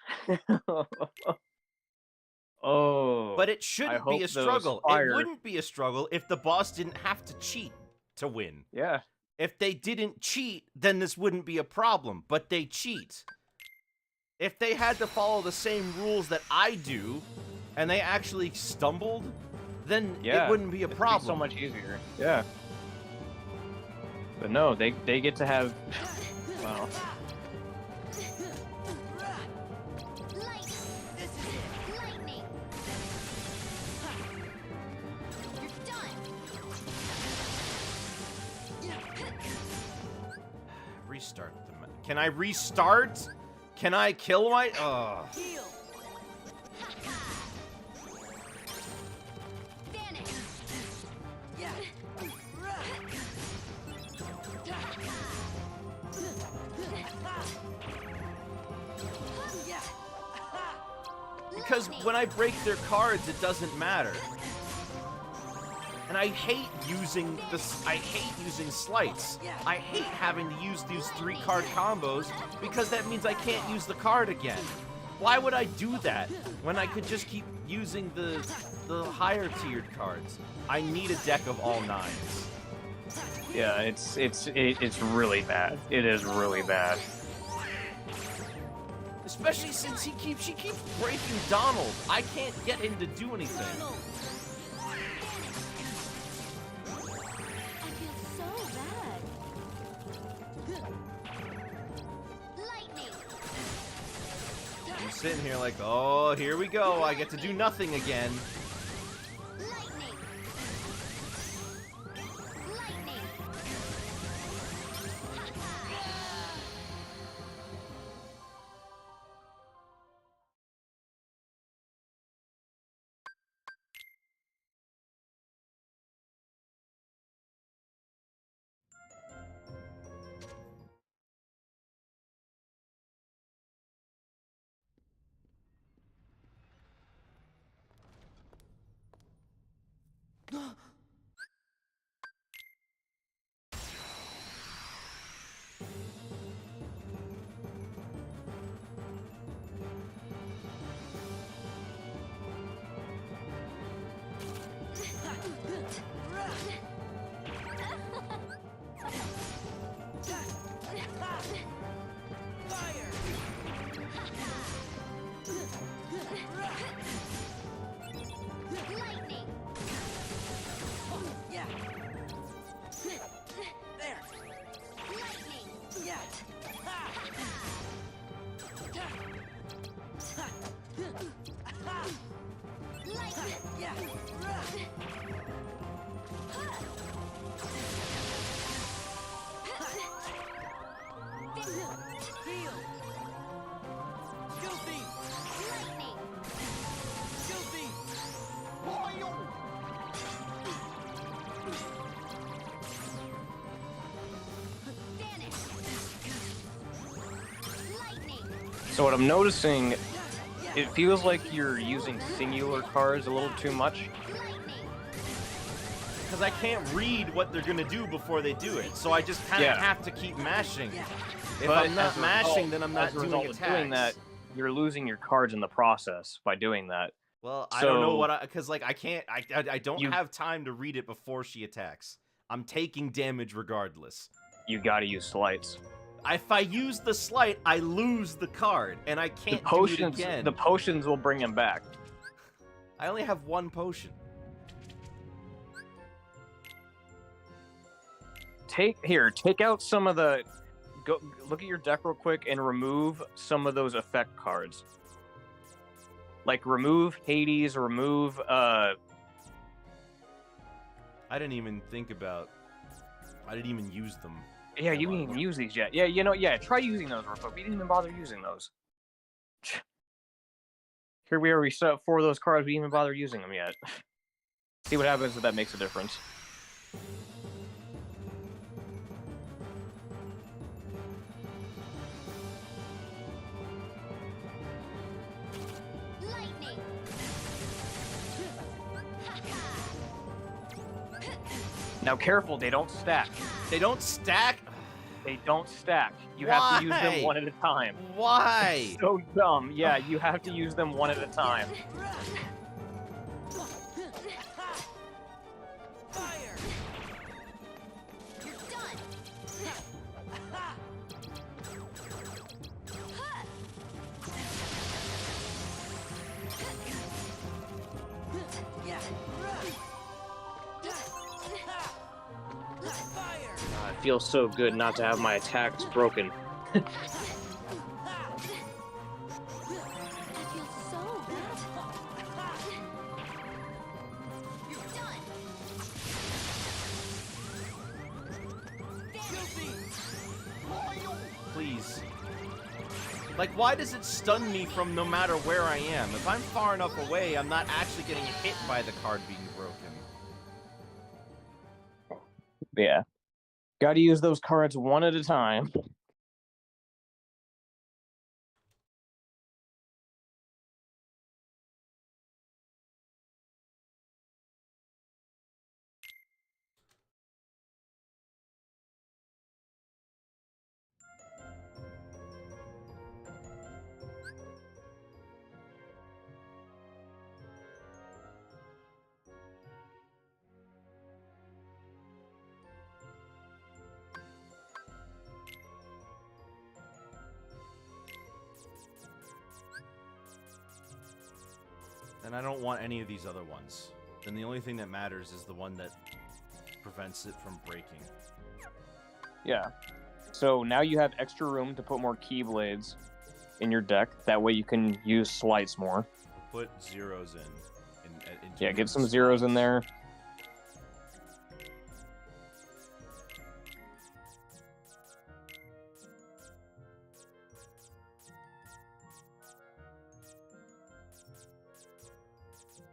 oh. But it shouldn't be a hope those struggle. fire- It wouldn't be a struggle if the boss didn't have to cheat to win. Yeah. If they didn't cheat, then this wouldn't be a problem, but they cheat. If they had to follow the same rules that I do, and they actually stumbled, then it wouldn't be a problem. So much easier. Yeah. But no, they get to have. Wow. Restart them. Can I restart? Can I kill my? Ugh. Because when I break their cards, it doesn't matter. And I hate using this. I hate using slights. I hate having to use these 3-card combos because that means I can't use the card again. Why would I do that when I could just keep using the higher tiered cards? I need a deck of all 9s. Yeah, it's really bad. It is really bad. Especially since she keeps breaking Donald. I can't get him to do anything. I'm sitting here like, oh, here we go. I get to do nothing again. So what I'm noticing, it feels like you're using singular cards a little too much. Because I can't read what they're going to do before they do it. So I just kind of have to keep mashing. If I'm not mashing, then I'm not doing attacks. Doing that, you're losing your cards in the process by doing that. Well, I don't know what because like I can't, I don't have time to read it before she attacks. I'm taking damage regardless. You gotta use slights. If I use the slight, I lose the card, and I can't do it again. The potions will bring him back. I only have 1 potion. Take out some of the... Go look at your deck real quick and remove some of those effect cards. Like, remove Hades, remove I didn't even think about. I didn't even use them. Yeah, you didn't even use these yet. Yeah, yeah. Try using those real quick. We didn't even bother using those. Here we are. We set up 4 of those cards. We didn't even bother using them yet. See what happens if that makes a difference. Lightning. Now, careful. They don't stack. They don't stack. They don't stack. You have to use them one at a time. Why? So dumb. Yeah, you have to use them one at a time. Fire. You're done. It feels so good not to have my attacks broken. That feels so bad. You're done. Please. Like, why does it stun me from no matter where I am? If I'm far enough away, I'm not actually getting hit by the card being broken. Yeah. Gotta use those cards one at a time. And I don't want any of these other ones. Then the only thing that matters is the one that prevents it from breaking. Yeah. So now you have extra room to put more Keyblades in your deck. That way you can use slights more. Put zeros in. Yeah, get some zeros in there.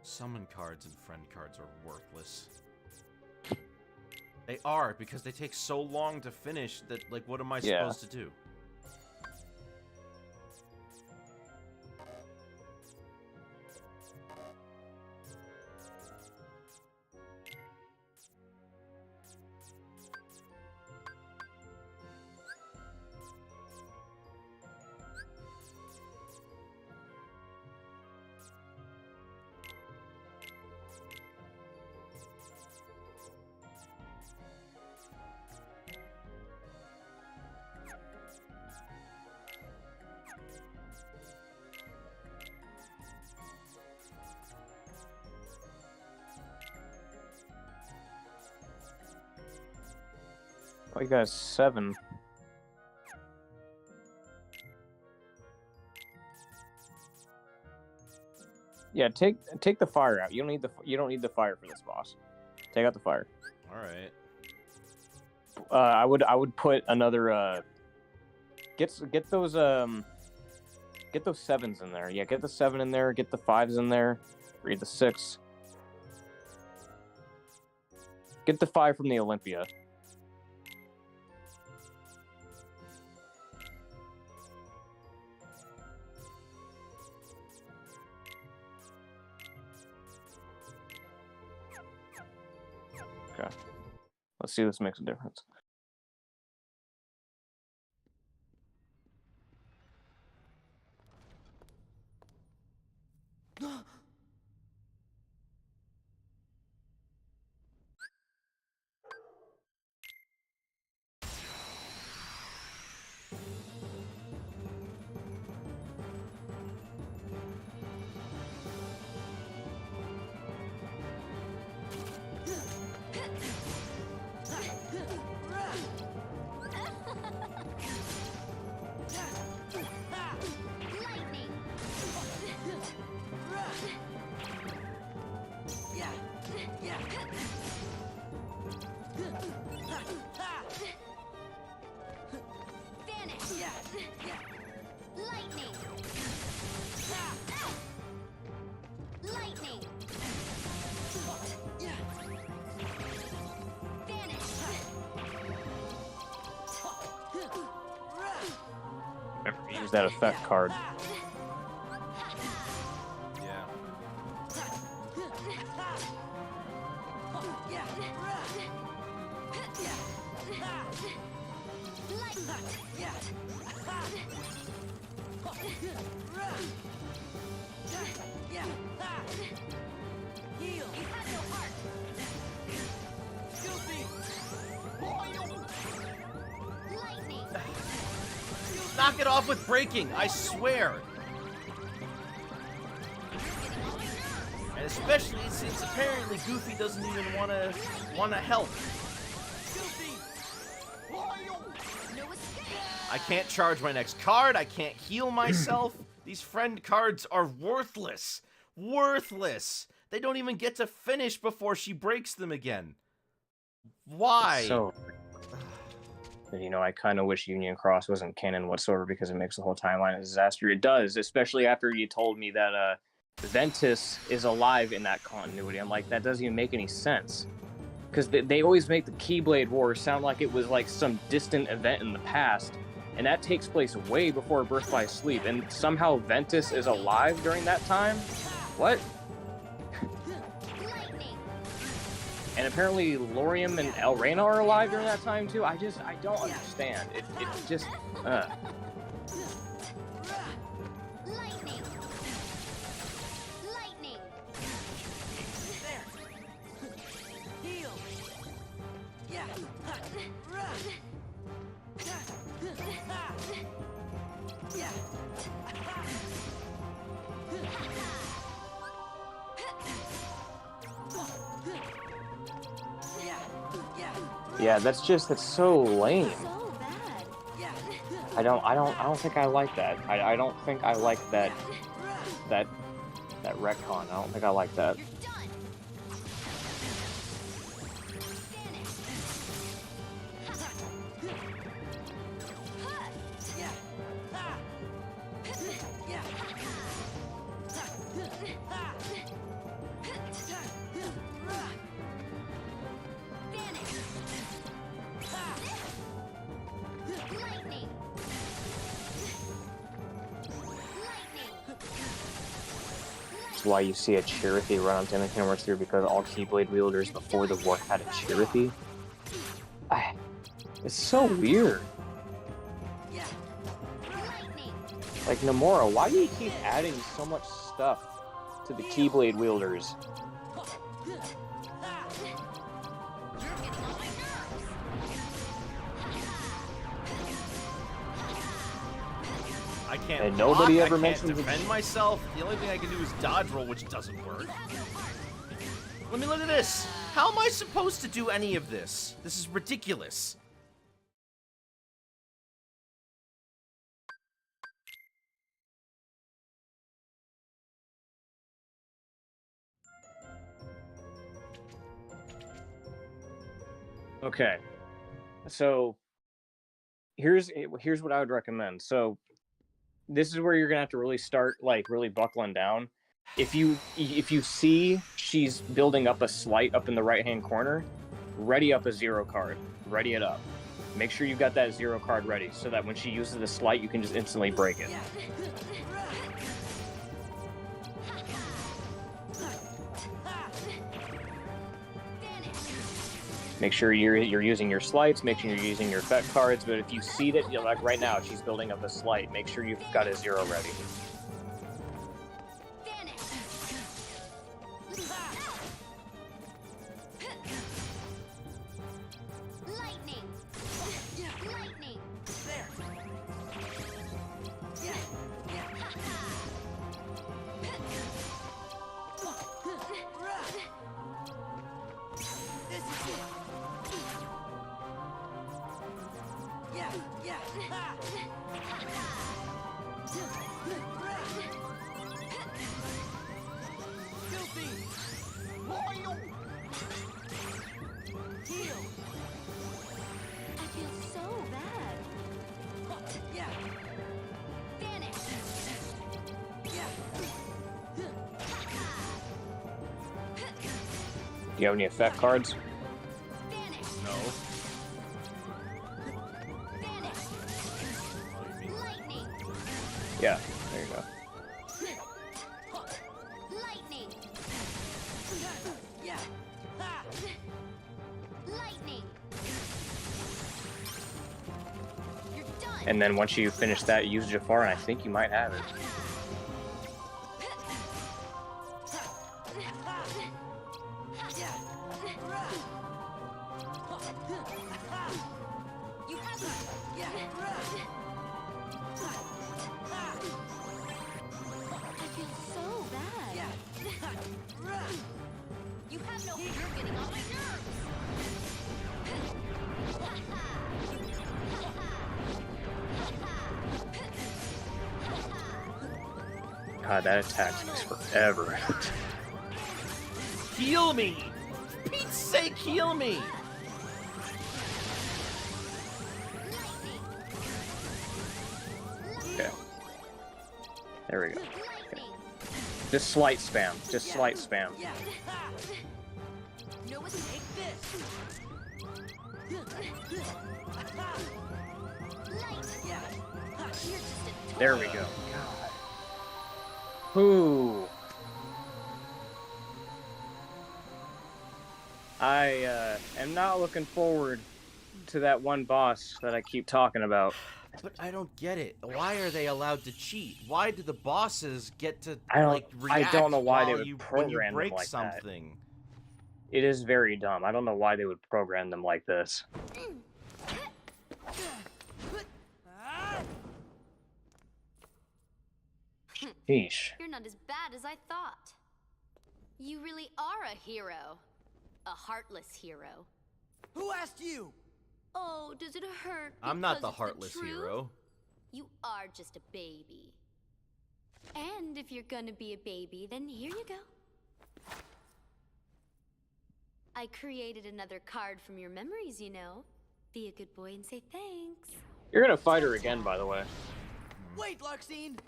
Summon cards and friend cards are worthless. They are, because they take so long to finish that, like, what am I supposed to do? Oh, you got 7. Yeah, take the fire out. You don't need the fire for this boss. Take out the fire. All right. I would put another get those 7s in there. Yeah, get the 7 in there, get the 5s in there, read the 6. Get the 5 from the Olympia. Okay. Let's see if this makes a difference. Lightning. use that effect card. Yeah. Knock it off with breaking, I swear. And especially since apparently Goofy doesn't even wanna help. I can't charge my next card, I can't heal myself. These friend cards are worthless. Worthless. They don't even get to finish before she breaks them again. Why? So, you know, I kind of wish Union Cross wasn't canon whatsoever because it makes the whole timeline a disaster. It does, especially after you told me that Ventus is alive in that continuity. I'm like, that doesn't even make any sense. Because they always make the Keyblade War sound like it was like some distant event in the past, and that takes place way before Birth by Sleep, and somehow Ventus is alive during that time? What? And apparently Lorium and Elrena are alive during that time too? I don't understand. It just, Yeah, that's so lame. I don't think I like that. I don't think I like that retcon. I don't think I like that. Why you see a Cherokee run on Demon Kingdom Hearts 3 because all Keyblade wielders before the war had a Cherokee. It's so weird. Like, Nomura, why do you keep adding so much stuff to the Keyblade wielders? I can't and nobody block, ever I can't mentions defend myself. The only thing I can do is dodge roll, which doesn't work. Let me look at this. How am I supposed to do any of this? This is ridiculous. Okay, so here's what I would recommend. So this is where you're gonna have to really start, like, really buckling down. If you see she's building up a slight up in the right hand corner, ready up a 0 card. Ready it up. Make sure you've got that 0 card ready so that when she uses the slight, you can just instantly break it. Make sure you're using your slights, make sure you're using your effect cards, but if you see that, you know, like right now, she's building up a slight, make sure you've got a 0 ready. Do you have any effect cards? No. Yeah, there you go. Lightning. Lightning. You're done. And then once you finish that, use Jafar, and I think you might have it. You have I feel so bad. You have no. You're getting on my nerves. God, that attack takes forever. Heal me! Pete's sake, heal me! Okay. There we go. Okay. Just slight spam. Just slight spam. No one take this. There we go. Ooh. I am not looking forward to that one boss that I keep talking about. But I don't get it. Why are they allowed to cheat? Why do the bosses get to I react don't know why they while would when you program them break like that. something? It is very dumb. I don't know why they would program them like this. Sheesh. You're not as bad as I thought. You really are a hero. A heartless hero. Who asked you? Oh, does it hurt? I'm not the because it's heartless truth? hero. You are just a baby. And if you're gonna be a baby, then here you go. I created another card from your memories, you know. Be a good boy and say thanks. You're gonna fight her again, by the way. Wait, Larxene!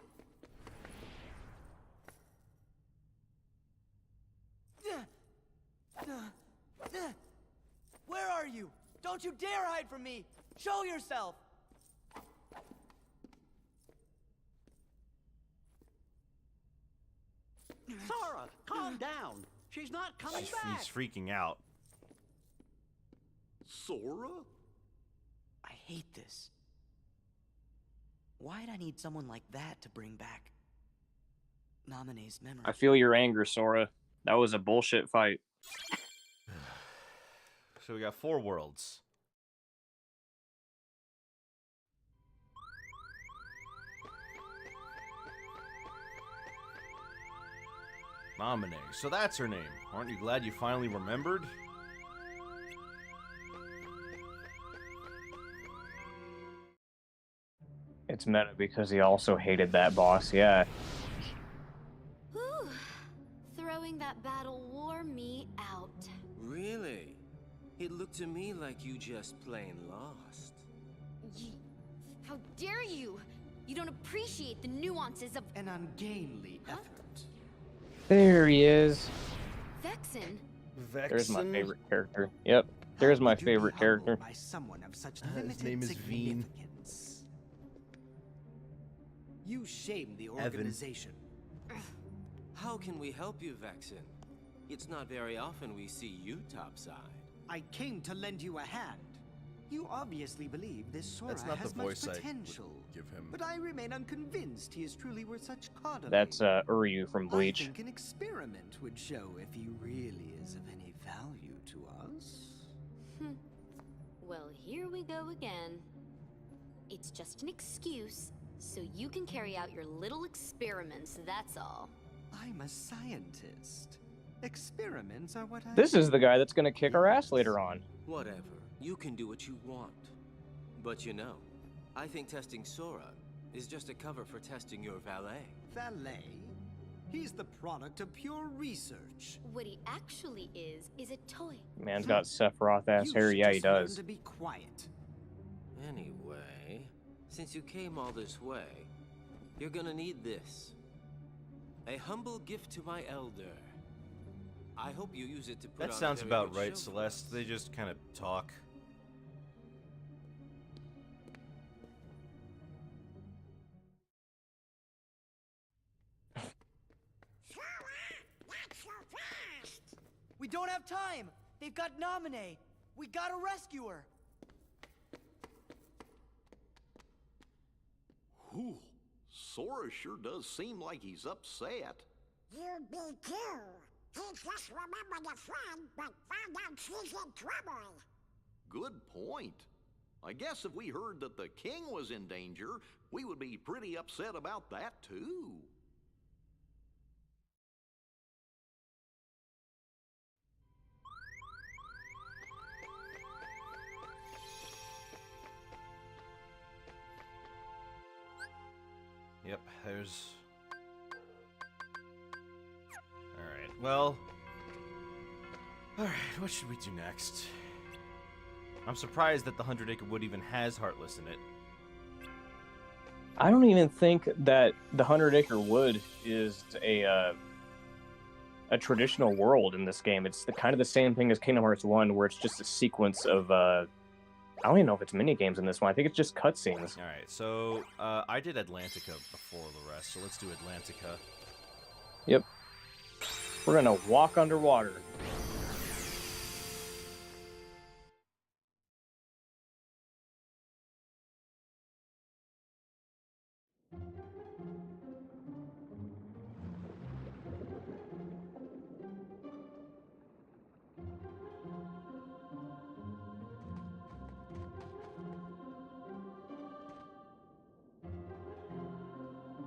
Where are you? Don't you dare hide from me! Show yourself! Sora, calm down. She's not coming back. He's freaking out. Sora? I hate this. Why'd I need someone like that to bring back Naminé's memory? I feel your anger, Sora. That was a bullshit fight. So we got 4 worlds. Naminé. So that's her name. Aren't you glad you finally remembered? It's meta because he also hated that boss, yeah. Whew. Throwing that battle wore me out. Really? It looked to me like you just plain lost. How dare you? You don't appreciate the nuances of An ungainly effort. There he is. Vexen. There's my Vexen? favorite character. Yep. There's my Would you be favorite character. humbled by someone of such His limited name is Veen. significance? You shame the Evan. organization. How can we help you, Vexen? It's not very often we see you topside. I came to lend you a hand. You obviously believe this Sora That's not the has much voice I would potential. give him. But I remain unconvinced he is truly worth such coddling. That's Uryu from I Bleach. think an experiment would show if he really is of any value to us. Well, here we go again. It's just an excuse, so you can carry out your little experiments, that's all. I'm a scientist. Experiments are what I... This is the guy that's gonna kick our ass later on. Whatever. You can do what you want. But you know, I think testing Sora is just a cover for testing your valet. Valet? He's the product of pure research. What he actually is a toy. Man's got Sephiroth ass You hair. should Yeah, he just learn does. to be quiet. Anyway, since you came all this way, you're gonna need this. A humble gift to my elder. I hope you use it to put That on a sounds very about good right, show for Celeste. us. They just kind of talk. don't have time! They've got Naminé! We gotta rescue her! Whew. Sora sure does seem like he's upset. You be too. He just remembered a friend, but found out she's in trouble. Good point. I guess if we heard that the king was in danger, we would be pretty upset about that too. Yep, there's... Alright, well... Alright, what should we do next? I'm surprised that the 100 Acre Wood even has Heartless in it. I don't even think that the 100 Acre Wood is a traditional world in this game. It's kind of the same thing as Kingdom Hearts 1, where it's just a sequence of... I don't even know if it's mini games in this one. I think it's just cutscenes. Alright, so I did Atlantica before the rest, so let's do Atlantica. Yep. We're gonna walk underwater.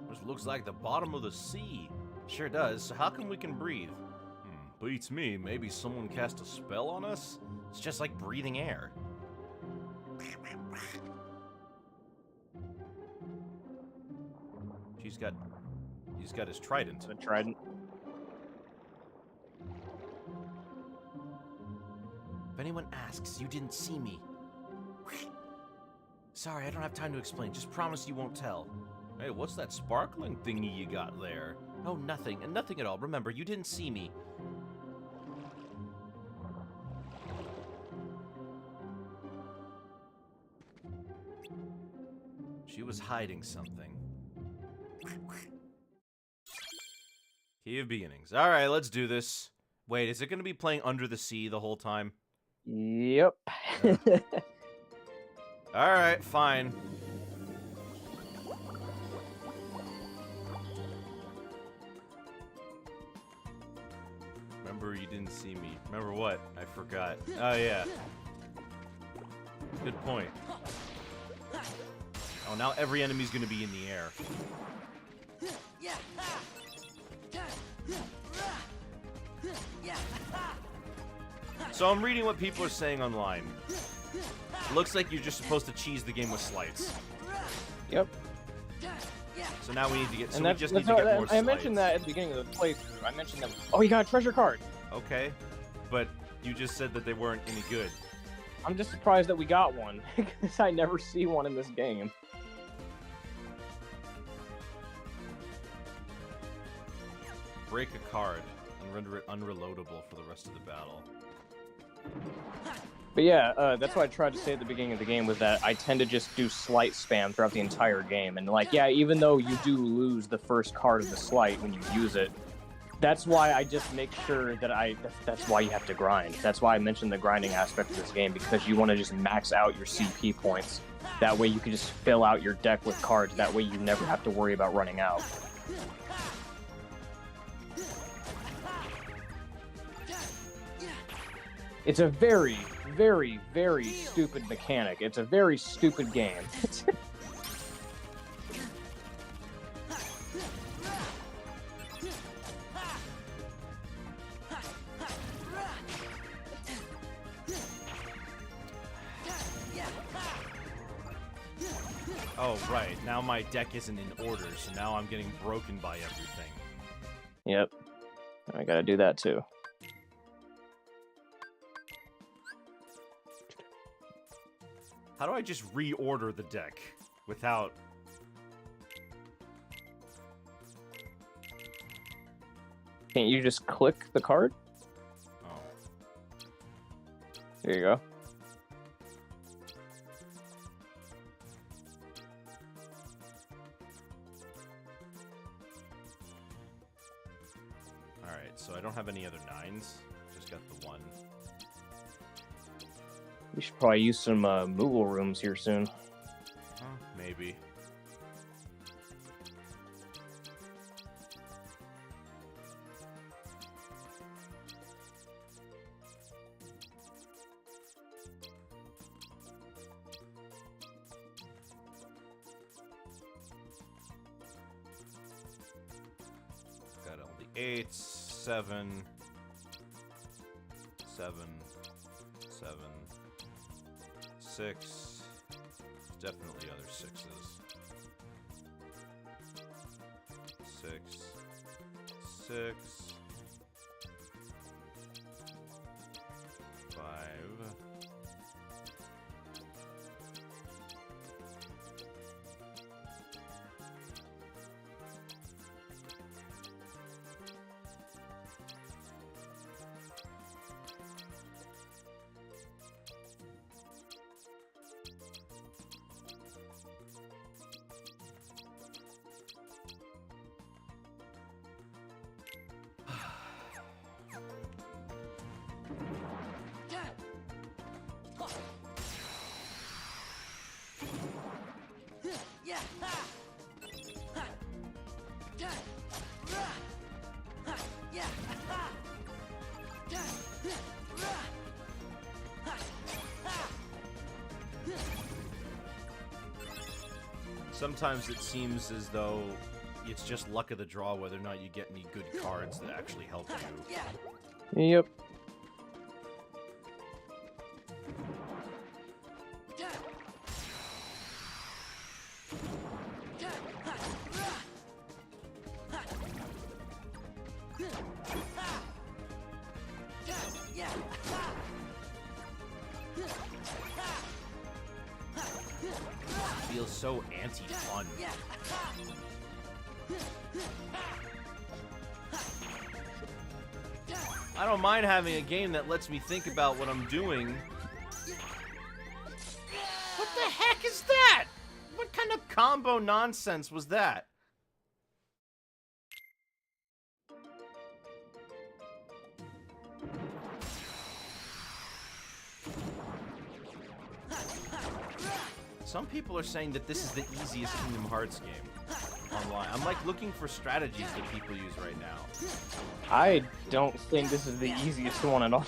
This looks like the bottom of the sea. Sure does, so how come we can breathe? Beats me. Maybe someone cast a spell on us? It's just like breathing air. He's got his trident. The trident. If anyone asks, you didn't see me. Sorry, I don't have time to explain. Just promise you won't tell. Hey, what's that sparkling thingy you got there? Oh, nothing. And nothing at all. Remember, you didn't see me. She was hiding something. Key of Beginnings. Alright, let's do this. Wait, is it going to be playing Under the Sea the whole time? Yep. Alright, fine. Remember, you didn't see me. Remember what? I forgot. Oh, yeah. Good point. Oh, now every enemy's gonna be in the air. So I'm reading what people are saying online. Looks like you're just supposed to cheese the game with slides. Yep. So now we need to get. So and we just need to get more slides. I mentioned that at the beginning of the playthrough. I mentioned that. Oh, you got a treasure card. Okay, but you just said that they weren't any good. I'm just surprised that we got one because I never see one in this game. Break a card and render it unreloadable for the rest of the battle. But yeah, that's what I tried to say at the beginning of the game, was that I tend to just do slight spam throughout the entire game. And like, yeah, even though you do lose the first card of the slight when you use it, that's why I just make sure that that's why you have to grind. That's why I mentioned the grinding aspect of this game, because you want to just max out your CP points. That way you can just fill out your deck with cards. That way you never have to worry about running out. It's a very, very, very stupid mechanic. It's a very stupid game. Oh, right. Now my deck isn't in order, so now I'm getting broken by everything. Yep. I gotta do that too. How do I just reorder the deck without... Can't you just click the card? Oh. There you go. Alright, so I don't have any other 9s. Just just got the one. We should probably use some Moogle rooms here soon. Maybe. Got only 8, 7, 7, 7, 6. Definitely other 6s. 6, 6, 5. Sometimes it seems as though it's just luck of the draw whether or not you get any good cards that actually help you. Yep. Feels so anti-fun. I don't mind having a game that lets me think about what I'm doing. What the heck is that? What kind of combo nonsense was that? Some people are saying that this is the easiest Kingdom Hearts game online. I'm like looking for strategies that people use right now. I don't think this is the easiest one at all.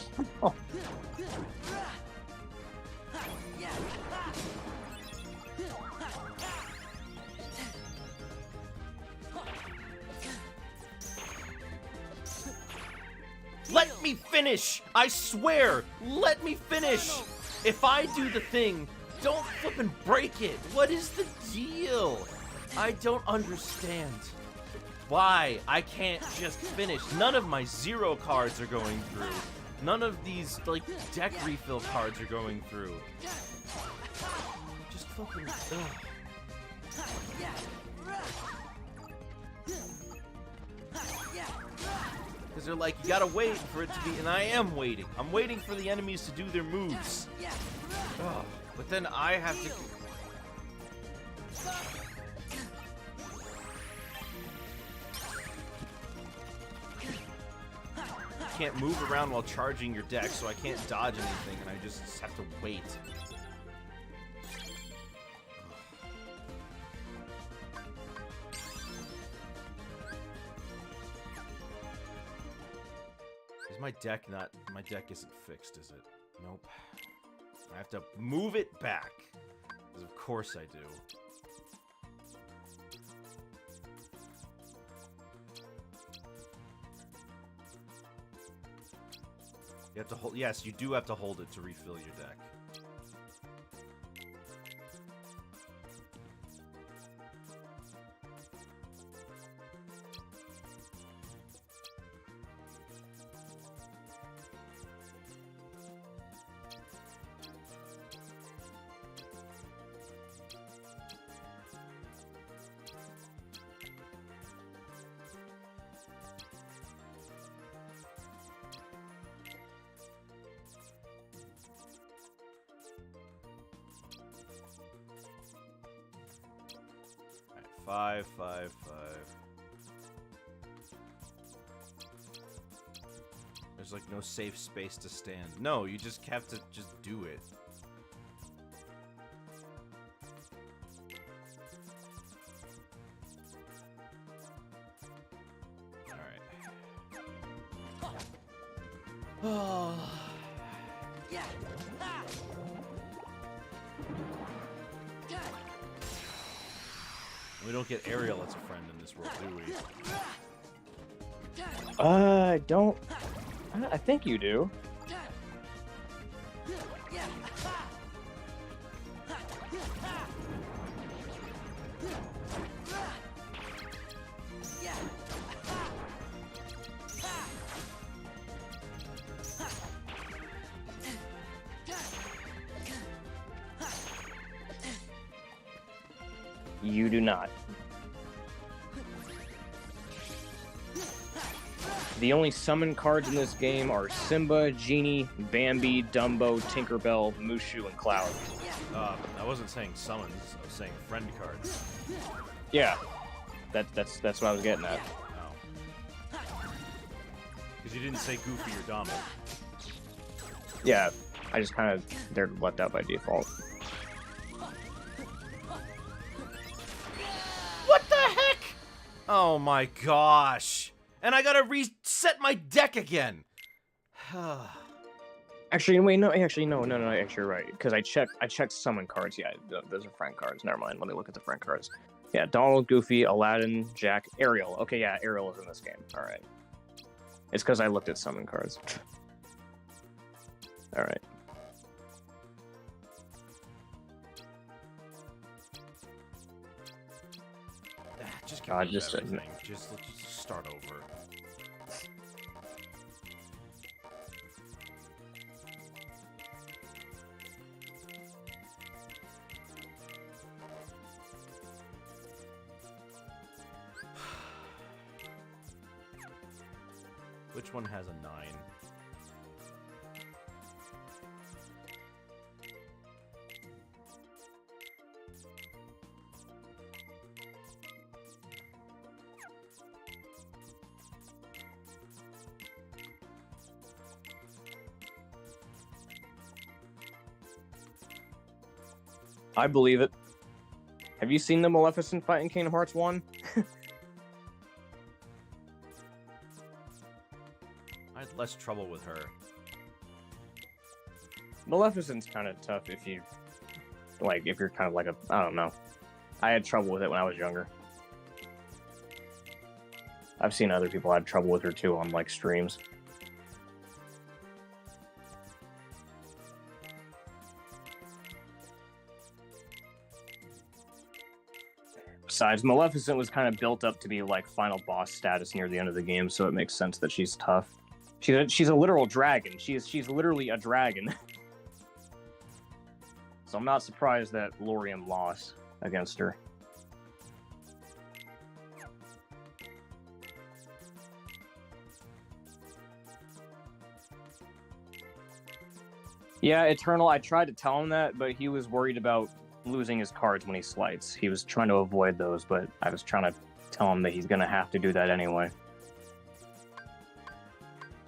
Let me finish! I swear! Let me finish! If I do the thing, don't flippin' break it! What is the deal? I don't understand. Why I can't just finish. None of my 0 cards are going through. None of these, like, deck refill cards are going through. Just fucking... Because they're like, you gotta wait for it to be... And I am waiting. I'm waiting for the enemies to do their moves. Ugh. But then I have to... Can't move around while charging your deck, so I can't dodge anything, and I just have to wait. Is my deck not... My deck isn't fixed, is it? Nope. I have to move it back. Because of course I do. You have to hold... Yes, you do have to hold it to refill your deck. Alright, 5, 5, 5. There's like no safe space to stand. No, you just have to just do it. Oh. We don't get Ariel as a friend in this world, do we? Don't. I think you do. You do not. The only summon cards in this game are Simba, Genie, Bambi, Dumbo, Tinkerbell, Mushu, and Cloud. I wasn't saying summons, I was saying friend cards. Yeah, that's what I was getting at. Oh. Because you didn't say Goofy or Donald. Yeah, I just kind of, they're left out by default. What the heck? Oh my gosh. And I gotta reset my deck again. Actually, wait, no, actually, no, actually, you're right. Because I checked summon cards. Yeah, those are friend cards. Never mind. Let me look at the friend cards. Yeah, Donald, Goofy, Aladdin, Jack, Ariel. Okay, yeah, Ariel is in this game. All right. It's because I looked at summon cards. All right. Just God, get just everything. Let's just start over. Which one has a 9? I believe it. Have you seen the Maleficent fight in Kingdom Hearts 1? I had less trouble with her. Maleficent's kind of tough if you, like, if you're kind of like a, I don't know. I had trouble with it when I was younger. I've seen other people had trouble with her too on, like, streams. Besides, Maleficent was kind of built up to be like final boss status near the end of the game, so it makes sense that she's tough. She's a literal dragon. She's literally a dragon. So I'm not surprised that Lorium lost against her. Yeah, Eternal, I tried to tell him that, but he was worried about losing his cards when he slights. He was trying to avoid those, but I was trying to tell him that he's gonna have to do that anyway.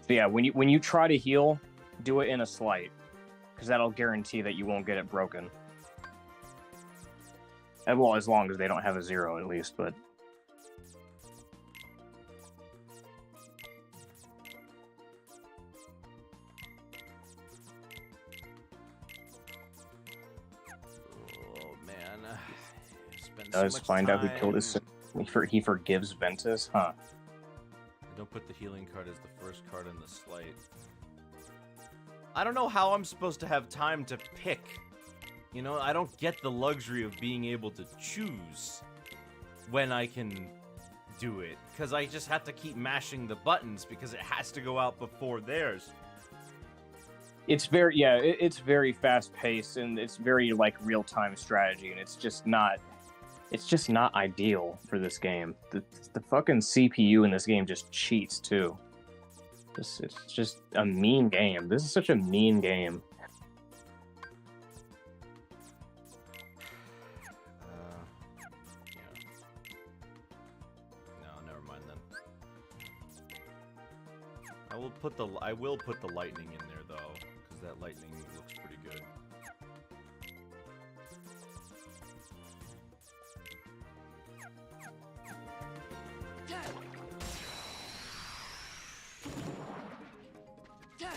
So yeah, when you try to heal, do it in a slight, because that'll guarantee that you won't get it broken. And well, as long as they don't have a 0 at least, but does find out who killed his son. He forgives Ventus, huh? I don't put the healing card as the first card in the slate. I don't know how I'm supposed to have time to pick. You know, I don't get the luxury of being able to choose when I can do it. Because I just have to keep mashing the buttons because it has to go out before theirs. It's very, yeah, it's very fast paced and it's very like real-time strategy, and it's just not ideal for this game. The fucking CPU in this game just cheats too. It's just a mean game. This is such a mean game. Yeah. No, never mind then. I I will put the lightning in there though, because that lightning looks pretty good.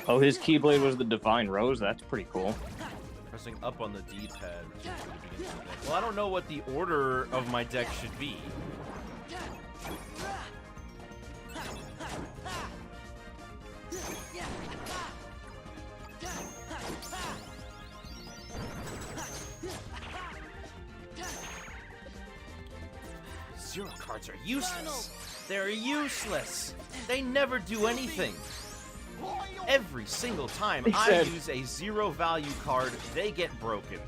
Oh, his Keyblade was the Divine Rose. That's pretty cool. Pressing up on the D-pad. Well, I don't know what the order of my deck should be. Zero cards are useless. They're useless. They never do anything. Every single time I use a zero value card, they get broken.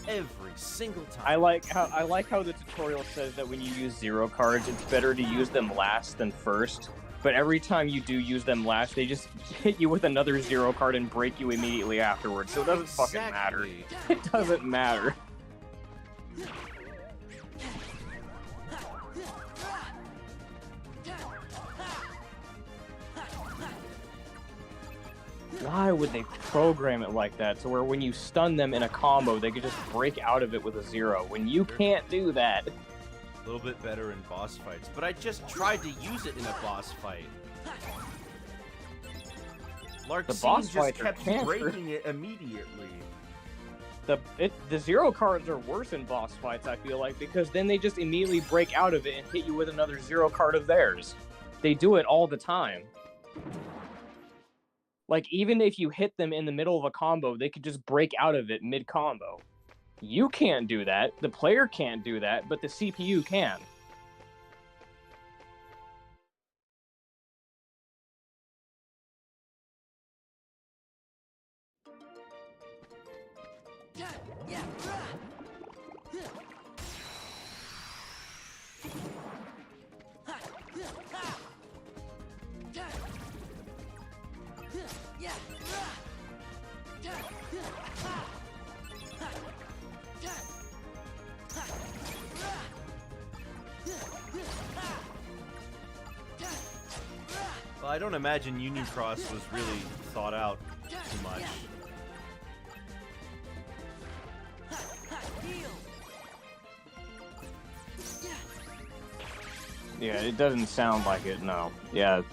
Every single time. I like how the tutorial says that when you use zero cards, it's better to use them last than first. But every time you do use them last, they just hit you with another zero card and break you immediately afterwards. So it doesn't fucking matter. It doesn't matter. Why would they program it like that to where when you stun them in a combo, they could just break out of it with a zero, when you can't do that? A little bit better in boss fights, but I just tried to use it in a boss fight. Larxene just kept breaking it immediately. The zero cards are worse in boss fights, I feel like, because then they just immediately break out of it and hit you with another zero card of theirs. They do it all the time. Like, even if you hit them in the middle of a combo, they could just break out of it mid-combo. You can't do that, the player can't do that, but the CPU can. Well, I don't imagine Union Cross was really thought out too much. Yeah, it doesn't sound like it, no. Yeah.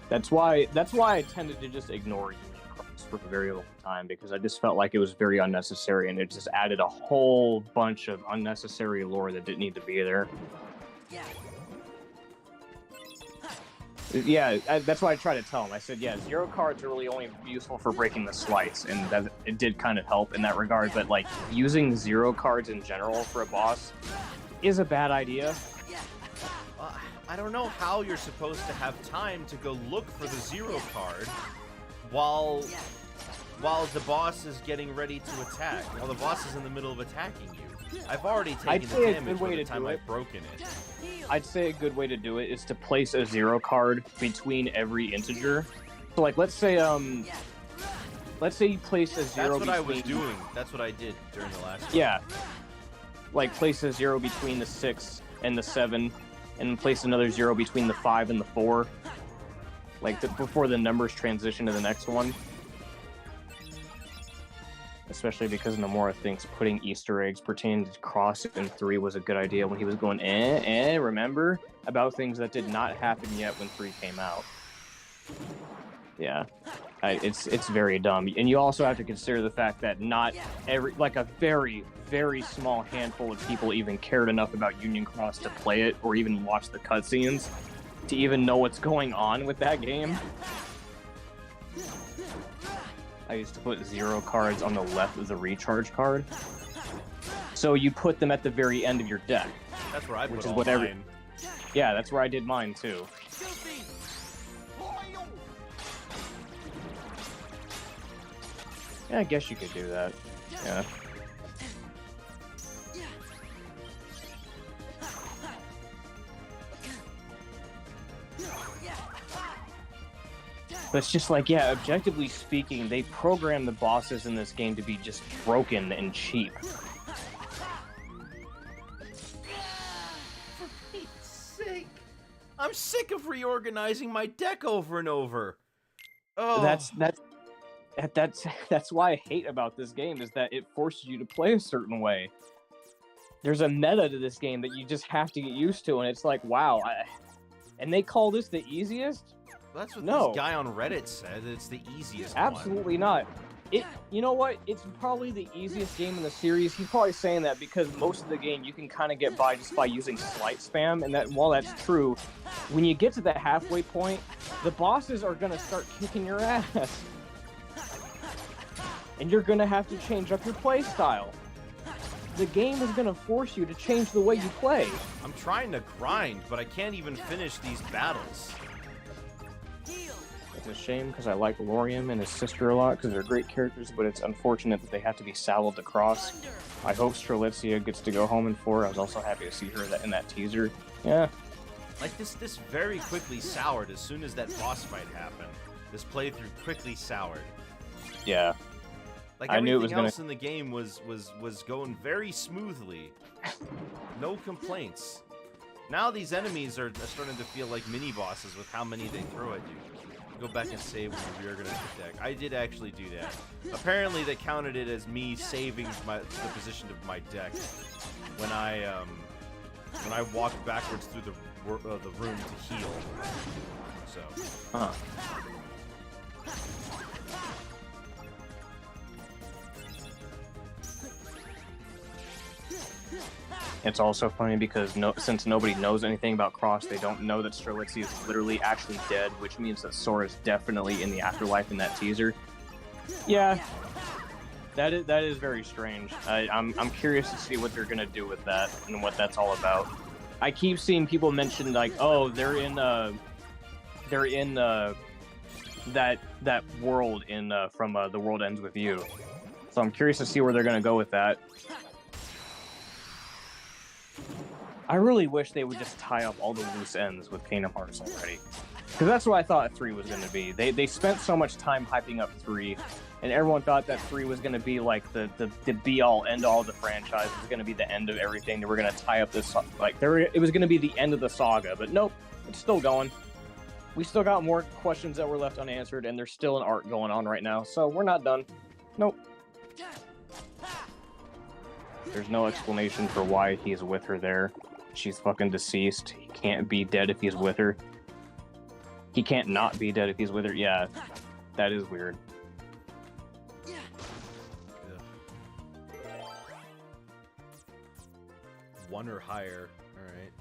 That's why I tended to just ignore Union Cross for a very long time, because I just felt like it was very unnecessary, and it just added a whole bunch of unnecessary lore that didn't need to be there. Yeah, that's why I tried to tell him. I said, yeah, zero cards are really only useful for breaking the slice, and that it did kind of help in that regard, but like using zero cards in general for a boss is a bad idea. I don't know how you're supposed to have time to go look for the zero card while the boss is getting ready to attack, while the boss is in the middle of attacking you. I've already taken the damage by the time I've broken it. I'd say a good way to do it is to place a zero card between every integer. So like, let's say you place a zero. That's what I was doing. That's what I did during the last one. Yeah. Like, place a 0 between the 6 and the 7, and then place another 0 between the 5 and the 4. Like, before the numbers transition to the next one. Especially because Nomura thinks putting Easter eggs pertaining to Cross in 3 was a good idea when he was going, remember? About things that did not happen yet when 3 came out. Yeah. It's very dumb. And you also have to consider the fact that not every, like a very, very small handful of people even cared enough about Union Cross to play it or even watch the cutscenes to even know what's going on with that game. I used to put 0 cards on the left of the recharge card. So you put them at the very end of your deck. That's where I put which is all what mine. Yeah, that's where I did mine too. Yeah, I guess you could do that. Yeah. But it's just like, yeah, objectively speaking, they programmed the bosses in this game to be just broken and cheap. For Pete's sake! I'm sick of reorganizing my deck over and over. Oh, that's why I hate about this game is that it forces you to play a certain way. There's a meta to this game that you just have to get used to, and it's like, wow. And they call this the easiest? that's what No. this guy on Reddit said. It's the easiest Absolutely not. You know what? It's probably the easiest game in the series. He's probably saying that because most of the game you can kind of get by just by using slight spam, and that while that's true, when you get to that halfway point, the bosses are gonna start kicking your ass, and you're gonna have to change up your play style. The game is gonna force you to change the way you play. I'm trying to grind, but I can't even finish these battles. It's a shame because I like Lorium and his sister a lot because they're great characters, but it's unfortunate that they have to be salved across. I hope Strelitzia gets to go home in 4. I was also happy to see her in that teaser. Yeah. Like, this very quickly soured as soon as that boss fight happened. This playthrough quickly soured. Yeah. Like, I knew it was everything else in the game was going very smoothly. No complaints. Now these enemies are starting to feel like mini-bosses with how many they throw at you. Go back and save when you reorganize the deck. I did actually do that. Apparently they counted it as me saving the position of my deck when I walked backwards through the room to heal. So. Huh. It's also funny because since nobody knows anything about Cross, they don't know that Strelitzia is literally actually dead, which means that Sora is definitely in the afterlife in that teaser. Yeah, that is very strange. I'm curious to see what they're gonna do with that and what that's all about. I keep seeing people mention like, oh, they're in that world from The World Ends With You. So I'm curious to see where they're gonna go with that. I really wish they would just tie up all the loose ends with Kingdom Hearts already. Because that's what I thought 3 was going to be. They spent so much time hyping up 3, and everyone thought that 3 was going to be like the be-all, end-all of the franchise. It was going to be the end of everything. They were going to tie up this... it was going to be the end of the saga, but nope. It's still going. We still got more questions that were left unanswered, and there's still an arc going on right now, so we're not done. Nope. There's no explanation for why he's with her there. She's fucking deceased. He can't be dead if he's with her. He can't not be dead if he's with her. Yeah, that is weird. Ugh. 1 or higher. All right.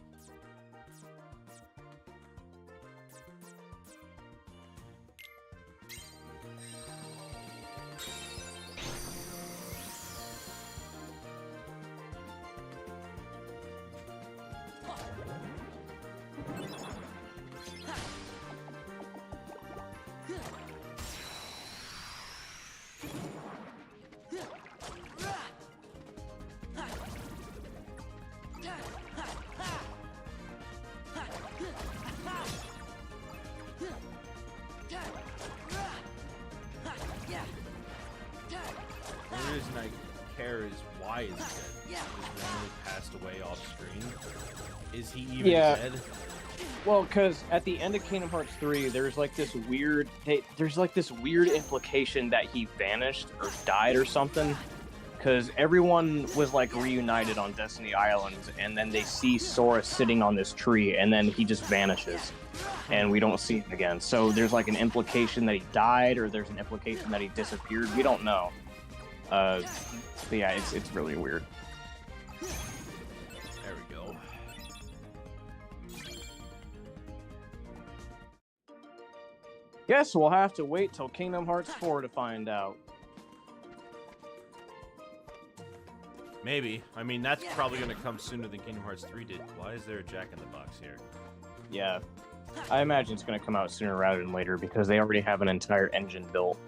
The reason I care is why is he dead? He just randomly passed away off screen. Is he even dead? Well, because at the end of Kingdom Hearts 3, there's like this weird implication that he vanished or died or something. Because everyone was like reunited on Destiny Island, and then they see Sora sitting on this tree, and then he just vanishes, and we don't see him again. So there's like an implication that he died, or there's an implication that he disappeared. We don't know. But yeah, it's really weird. There we go. Guess we'll have to wait till Kingdom Hearts 4 to find out. Maybe. I mean, that's probably going to come sooner than Kingdom Hearts 3 did. Why is there a Jack-in-the-Box here? Yeah. I imagine it's going to come out sooner rather than later because they already have an entire engine built.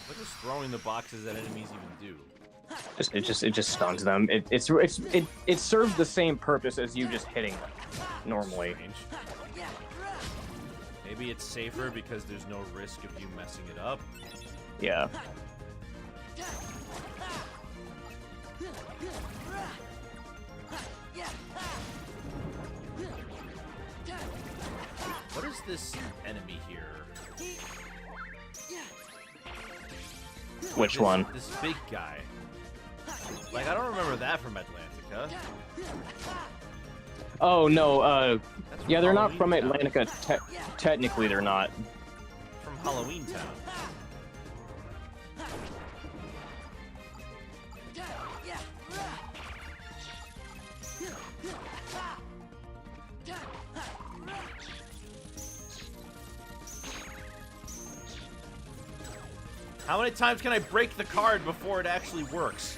What does throwing the boxes at enemies even do? It just stuns them. It serves the same purpose as you just hitting them normally. Strange. Maybe it's safer because there's no risk of you messing it up. Yeah. What is this enemy here? Which one? This big guy. Like, I don't remember that from Atlantica. Oh no, That's yeah, they're not Halloween from Town. Atlantica. Technically, they're not. From Halloween Town. How many times can I break the card before it actually works?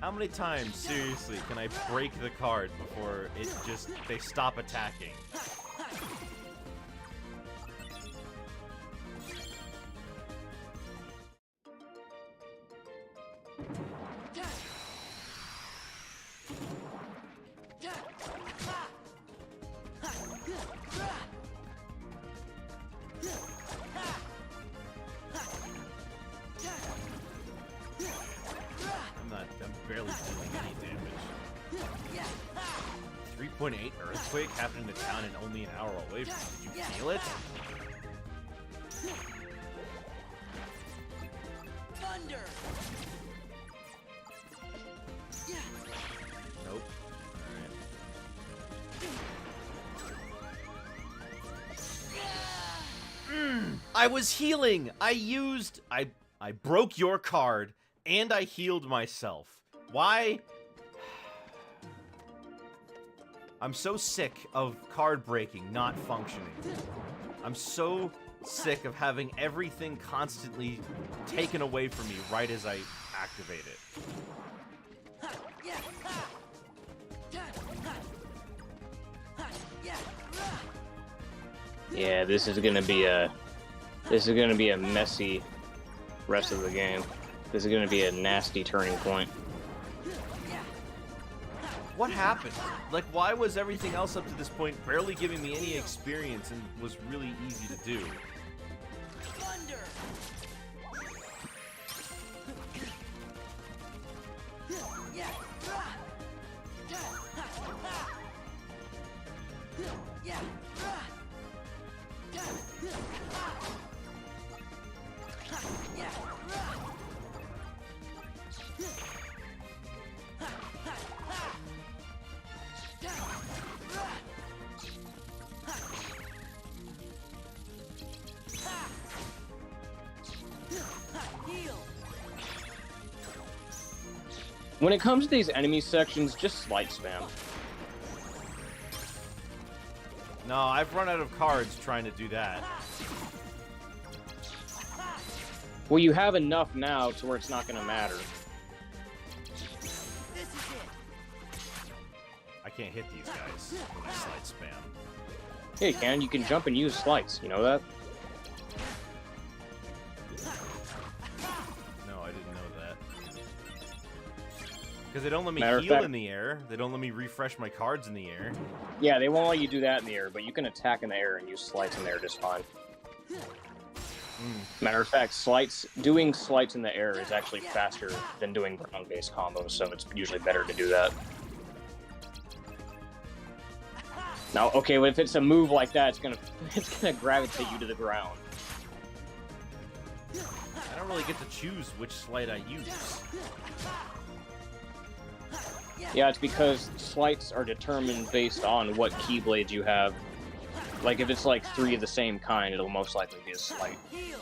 How many times, seriously, can I break the card before they stop attacking? I'm barely doing any damage. 3.8 earthquake happened in the town and only an hour away from me. Did you feel it? Thunder! Nope. Alright. I was healing! I broke your card, and I healed myself. Why? I'm so sick of card breaking not functioning. I'm so sick of having everything constantly taken away from me right as I activate it. Yeah, this is gonna be a messy rest of the game. This is gonna be a nasty turning point. What happened? Like, why was everything else up to this point barely giving me any experience and was really easy to do? Thunder! When it comes to these enemy sections, just slight spam. No, I've run out of cards trying to do that. Well, you have enough now to where it's not gonna matter. This is it. I can't hit these guys when I slide spam. Hey, Ken, you can jump and use slights. You know that? No, I didn't know that. Because they don't let me Matter of heal fact- in the air. They don't let me refresh my cards in the air. Yeah, they won't let you do that in the air, but you can attack in the air and use slights in the air just fine. Matter of fact, doing slights in the air is actually faster than doing ground-based combos, so it's usually better to do that. Now, okay, well, if it's a move like that, it's gonna gravitate you to the ground. I don't really get to choose which slide I use. Yeah, it's because slights are determined based on what keyblades you have. Like, if it's like 3 of the same kind, it'll most likely be a slight. Heal!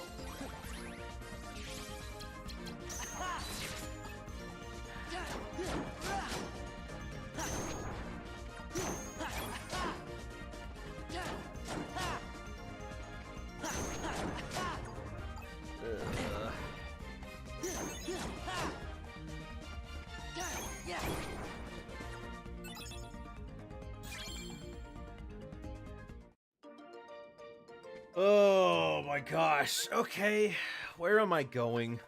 Oh my gosh. Okay. Where am I going?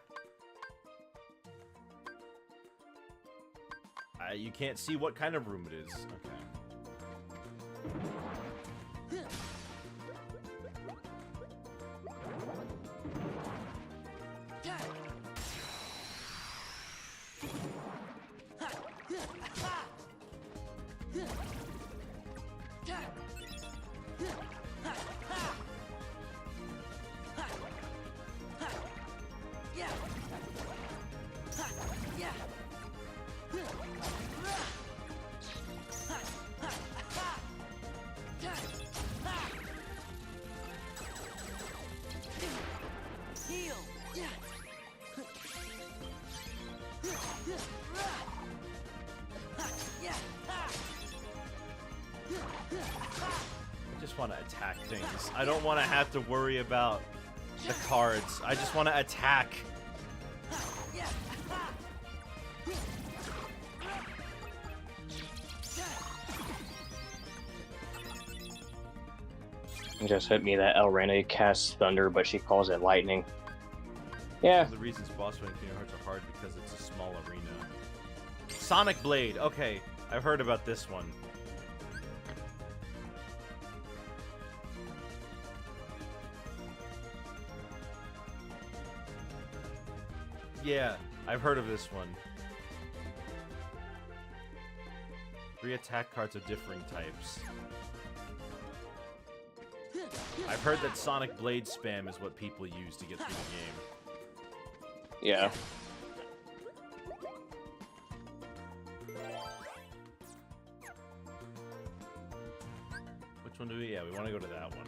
You can't see what kind of room it is. Okay. I just want to attack things. I don't want to have to worry about the cards. I just want to attack. Just hit me that Elrena casts thunder, but she calls it lightning. Yeah. The reasons boss fights in Kingdom Hearts are hard because it's a small arena. Sonic Blade. Okay, I've heard about this one. Yeah, I've heard of this one. 3 attack cards of differing types. I've heard that Sonic Blade spam is what people use to get through the game. Yeah. Which one do we? Yeah, we want to go to that one.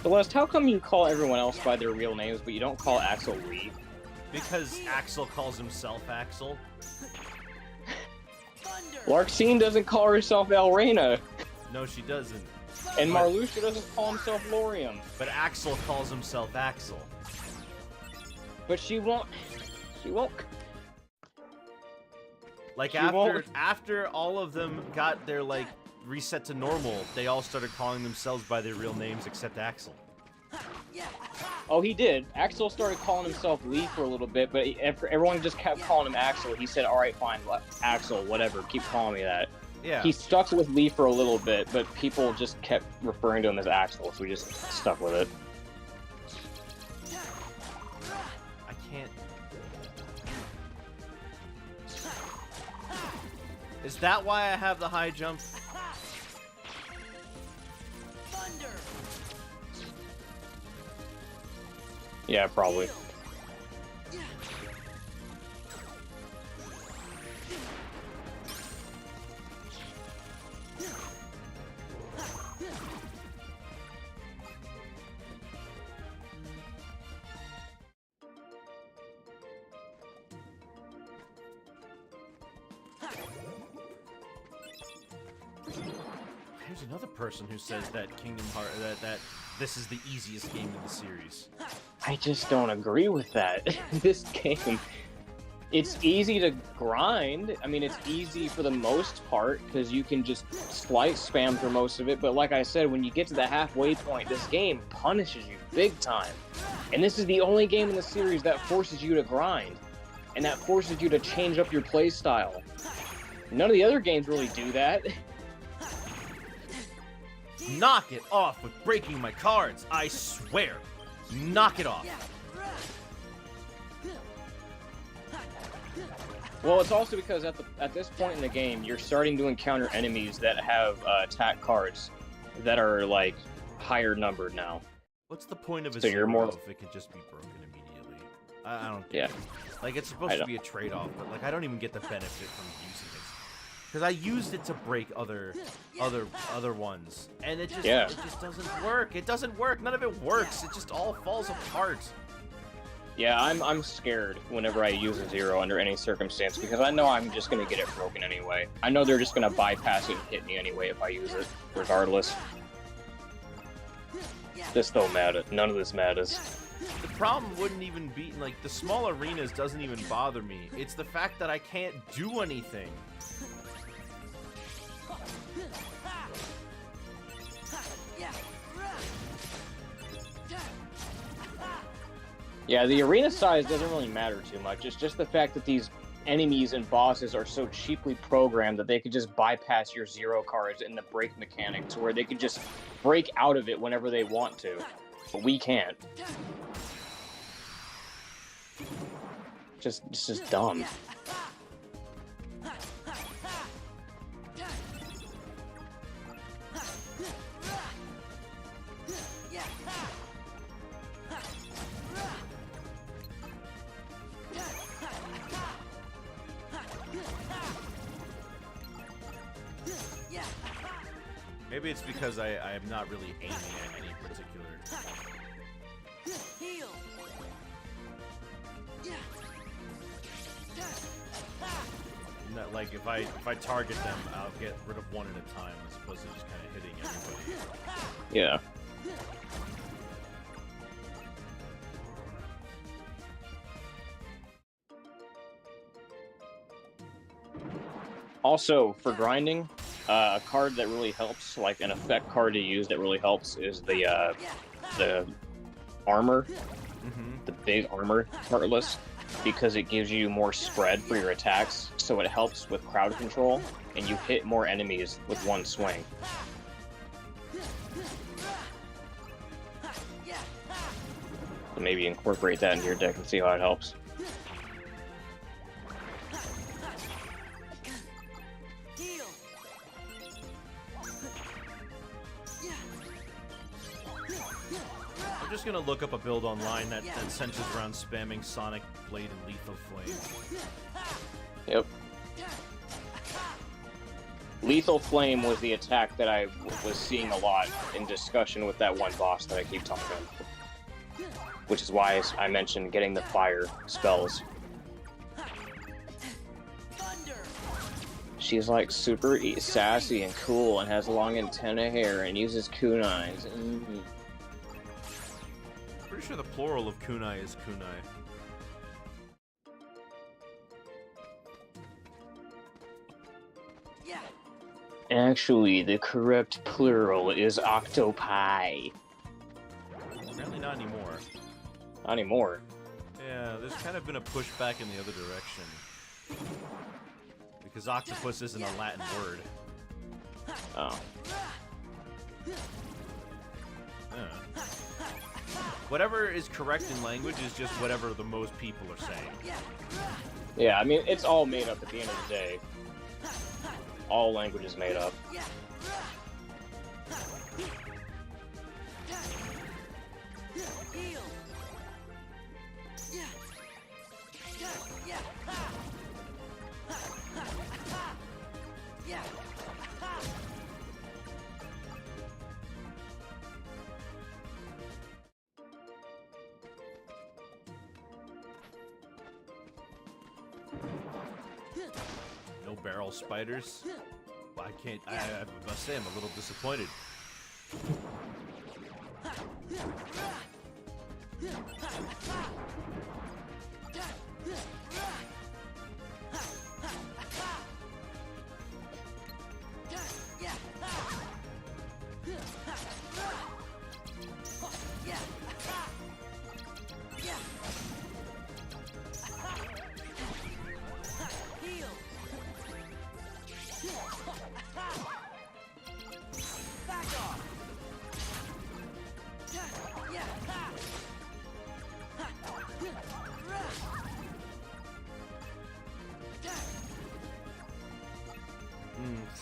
Celeste, how come you call everyone else by their real names, but you don't call Axel Lee? Because Axel calls himself Axel. Larxene doesn't call herself Elrena. No, she doesn't. And Marluxia doesn't call himself Lorium. But Axel calls himself Axel. But she won't... She won't... Like, She after won't- after all of them got their, like, reset to normal, they all started calling themselves by their real names except Axel. Oh, he did. Axel started calling himself Lee for a little bit, but after everyone just kept calling him Axel, he said, alright, fine, Axel, whatever, keep calling me that. Yeah. He stuck with Lee for a little bit, but people just kept referring to him as Axel, so we just stuck with it. I can't... Is that why I have the high jump? Yeah, probably. There's another person who says that Kingdom Hearts that this is the easiest game in the series. I just don't agree with that. This game, it's easy to grind. I mean, it's easy for the most part because you can just slice spam for most of it. But like I said, when you get to the halfway point, this game punishes you big time. And this is the only game in the series that forces you to grind. And that forces you to change up your play style. None of the other games really do that. Knock it off with breaking my cards, I swear. Knock it off. Well, it's also because at this point in the game, you're starting to encounter enemies that have attack cards that are like higher numbered now. What's the point of a So you're zero more- if it can just be broken immediately? I don't Yeah. get it. Like, it's supposed I to don't- be a trade-off, but like I don't even get the benefit from using it. Because I used it to break other ones, and it just doesn't work. It doesn't work. None of it works. It just all falls apart. Yeah, I'm scared whenever I use a zero under any circumstance because I know I'm just gonna get it broken anyway. I know they're just gonna bypass it and hit me anyway if I use it, regardless. This don't matter. None of this matters. The problem wouldn't even be like the small arenas doesn't even bother me. It's the fact that I can't do anything. Yeah, the arena size doesn't really matter too much. It's just the fact that these enemies and bosses are so cheaply programmed that they could just bypass your zero cards in the break mechanic to where they could just break out of it whenever they want to. But we can't. It's just dumb. Maybe it's because I am not really aiming at any particular. Heal. That, like if I target them, I'll get rid of one at a time as opposed to just kind of hitting everybody. Yeah. Also, for grinding, a card that really helps, like an effect card to use that really helps, is the armor, the big armor heartless, because it gives you more spread for your attacks, so it helps with crowd control, and you hit more enemies with one swing. So maybe incorporate that into your deck and see how it helps. I'm just gonna look up a build online that centers around spamming Sonic Blade and Lethal Flame. Yep. Lethal Flame was the attack that I was seeing a lot in discussion with that one boss that I keep talking about. Which is why I mentioned getting the fire spells. She's like super sassy and cool and has long antenna hair and uses kunais. Pretty sure the plural of kunai is kunai. Actually, the correct plural is octopi. Apparently not anymore. Not anymore. Yeah, there's kind of been a push back in the other direction. Because octopus isn't a Latin word. Oh. Whatever is correct in language is just whatever the most people are saying. Yeah, I mean, it's all made up at the end of the day. All language is made up. No barrel spiders? Well, I can't. I must say, I'm a little disappointed.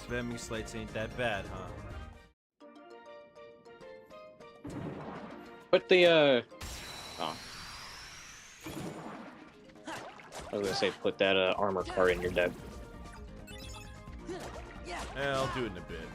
Spamming slates ain't that bad, huh? But the, oh. I was gonna say, put that armor card in your deck. I'll do it in a bit.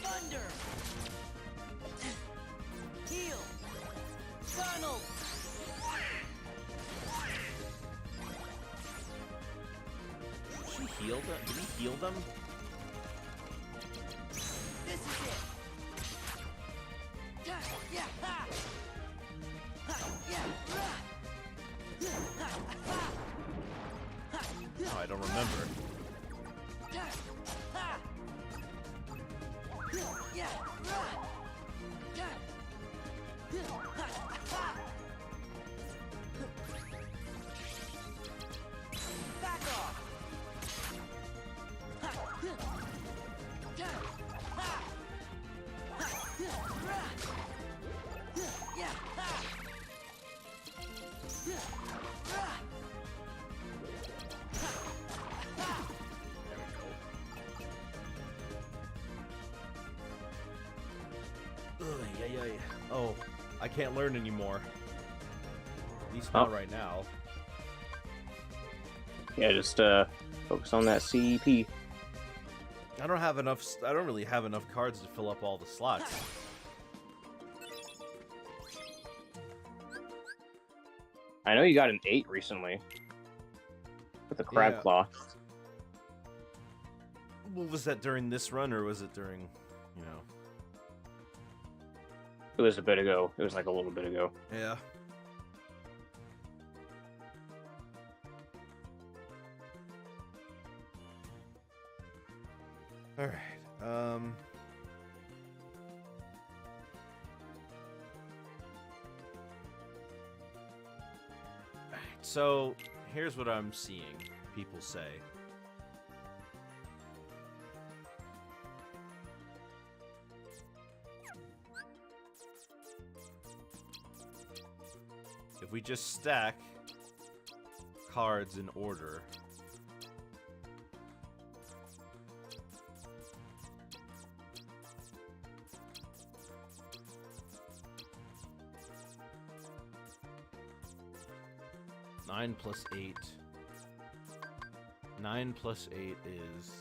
Thunder! Heal! Donald! Did she heal them? Did he heal them? This is it! Yeah! Ha! Ha! Yeah! Oh, I don't remember. Back off! Oh, I can't learn anymore. At least not right now. Yeah, just focus on that CEP. I don't have enough. I don't really have enough cards to fill up all the slots. I know you got an 8 recently with the crab Yeah. claw. Well, was that during this run, or was it during, you know? It was a bit ago. It was like a little bit ago. Yeah. All right. So here's what I'm seeing people say. If we just stack cards in order, nine plus 8. 9 plus 8 is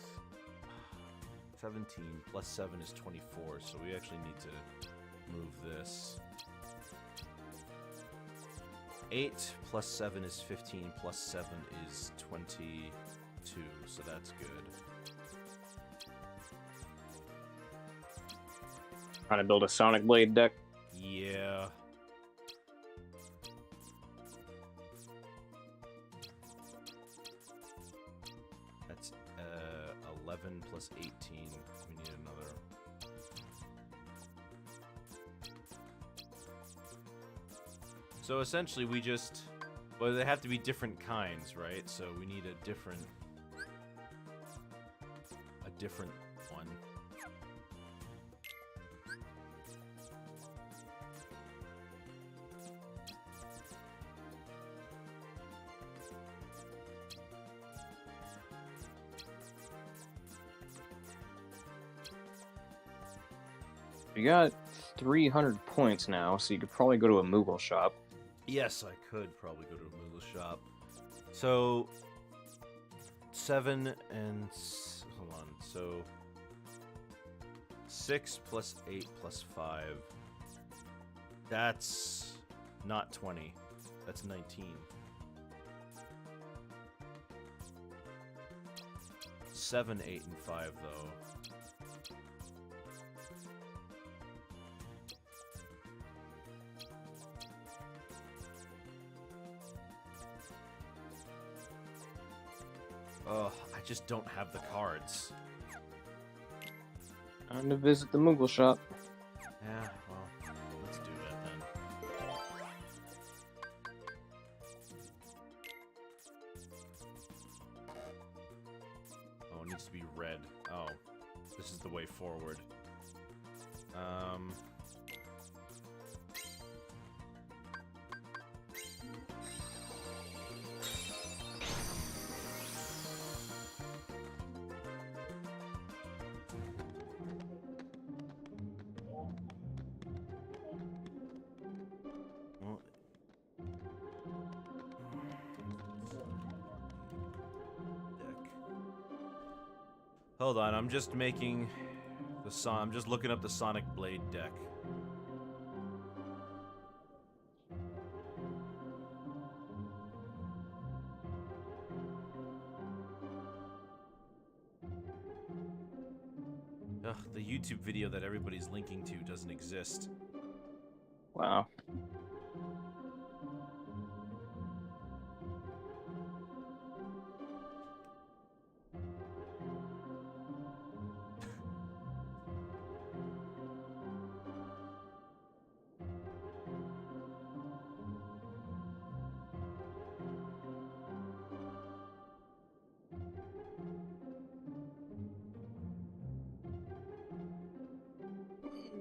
17. Plus 7 is 24. So we actually need to move this. 8 plus 7 is 15. Plus 7 is 22. So that's good. Trying to build a Sonic Blade deck. Yeah. That's 11 plus 18. We need another. So essentially we just, well, they have to be different kinds, right? So we need a different one. You got 300 points now, so you could probably go to a Moogle shop. Yes, I could probably go to a Moogle shop. So 7 and hold on. So 6 plus 8 plus 5. That's not 20. That's 19. 7, 8, and 5 though. Ugh, I just don't have the cards. Time to visit the Moogle shop. Yeah, well, let's do that then. Oh, it needs to be red. Oh, this is the way forward. Hold on, I'm just making the I'm just looking up the Sonic Blade deck. Ugh, the YouTube video that everybody's linking to doesn't exist. Wow.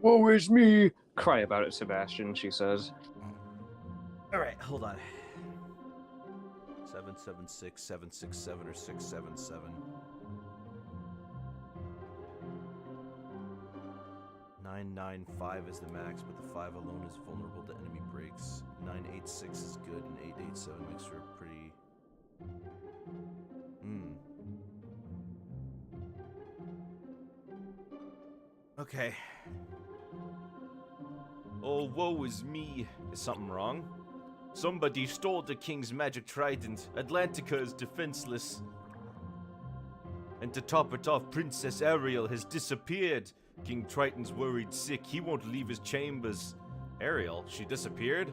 Woe is me! Cry about it, Sebastian, she says. Alright, hold on. 776, 767, or 677. 995 is the max, but the 5 alone is vulnerable to enemy breaks. 986 is good, and 887 makes her pretty... Okay. Oh, woe is me. Is something wrong? Somebody stole the king's magic trident. Atlantica is defenseless. And to top it off, Princess Ariel has disappeared. King Triton's worried sick. He won't leave his chambers. Ariel? She disappeared?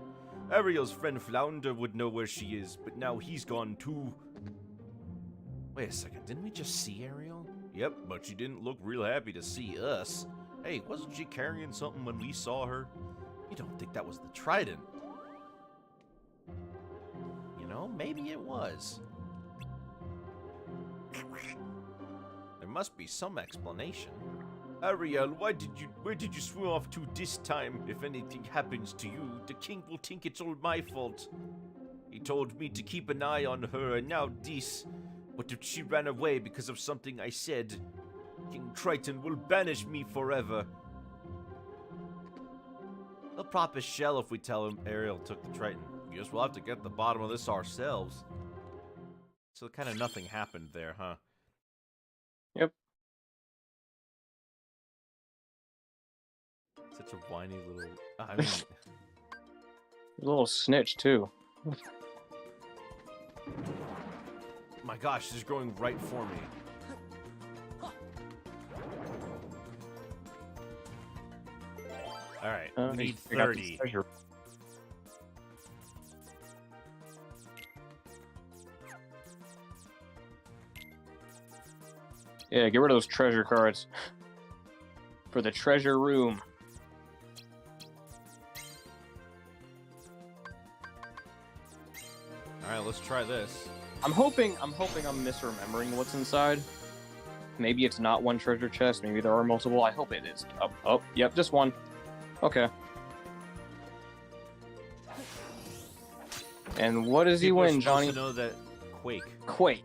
Ariel's friend Flounder would know where she is, but now he's gone too. Wait a second, didn't we just see Ariel? Yep, but she didn't look real happy to see us. Hey, wasn't she carrying something when we saw her? You don't think that was the trident? You know, maybe it was. There must be some explanation. Ariel, where did you swim off to this time? If anything happens to you, the king will think it's all my fault. He told me to keep an eye on her, and now this. But if she ran away because of something I said, King Triton will banish me forever. He'll prop his shell if we tell him Ariel took the Triton. Guess we'll have to get to the bottom of this ourselves. So kind of nothing happened there, huh? Yep. Such a whiny little... I mean... A little snitch, too. My gosh, she's growing right for me. Alright, we need 30. Yeah, get rid of those treasure cards. For the treasure room. Alright, let's try this. I'm hoping I'm misremembering what's inside. Maybe it's not one treasure chest, maybe there are multiple. I hope it is. Oh, yep, just one. Okay. And what does he win, Johnny? To know that Quake. Quake.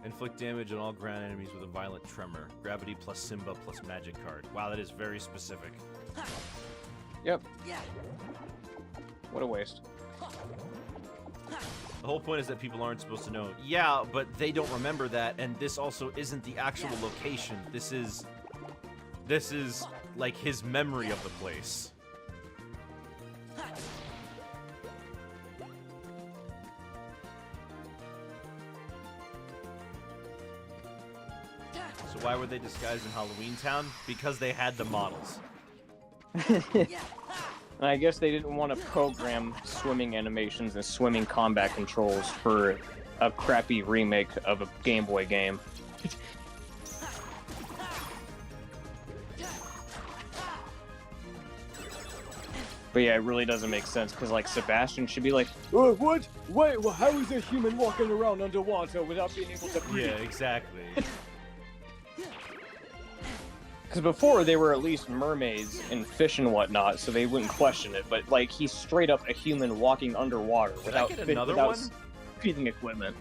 Inflict damage on all ground enemies with a violent tremor. Gravity plus Simba plus magic card. Wow, that is very specific. Yep. What a waste. The whole point is that people aren't supposed to know. Yeah, but they don't remember that, and this also isn't the actual location. This is like his memory of the place. So why were they disguised in Halloween Town? Because they had the models. I guess they didn't want to program swimming animations and swimming combat controls for a crappy remake of a Game Boy game. But yeah, it really doesn't make sense, because like Sebastian should be like, oh, what? Wait, well, how is a human walking around underwater without being able to breathe? Yeah, exactly. Because before, they were at least mermaids and fish and whatnot, so they wouldn't question it. But, like, he's straight up a human walking underwater without breathing equipment.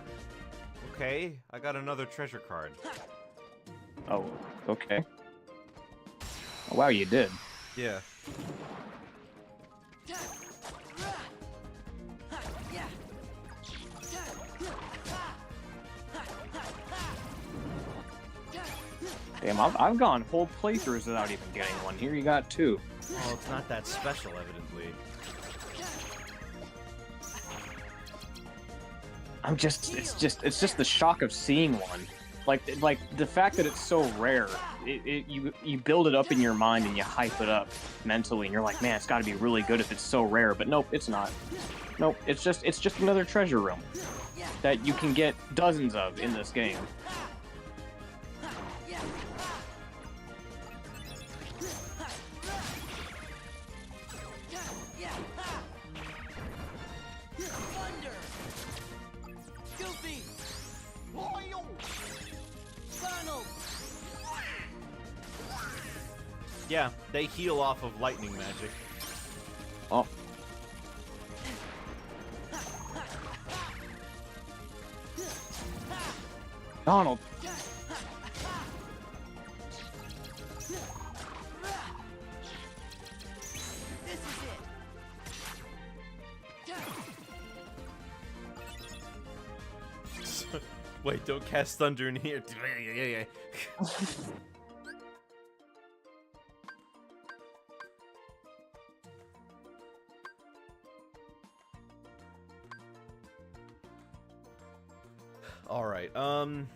Okay, I got another treasure card. Oh, okay. Oh, wow, you did. Yeah. Damn, I've gone whole playthroughs without even getting one. Here you got 2. Well, it's not that special, evidently. It's just the shock of seeing one. Like the fact that it's so rare, you build it up in your mind and you hype it up mentally, and you're like, man, it's got to be really good if it's so rare. But nope, it's not. Nope, it's just another treasure room that you can get dozens of in this game. Yeah, they heal off of lightning magic. Oh. Donald. Wait, don't cast thunder in here. Alright, I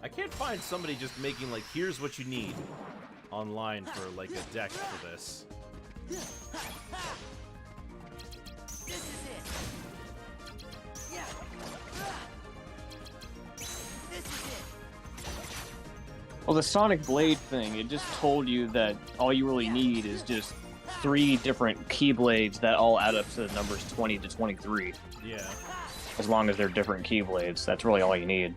can't find somebody just making, like, here's what you need online for, like, a deck for this. Well, the Sonic Blade thing, it just told you that all you really need is just 3 different Keyblades that all add up to the numbers 20 to 23. Yeah. As long as they're different Keyblades, that's really all you need.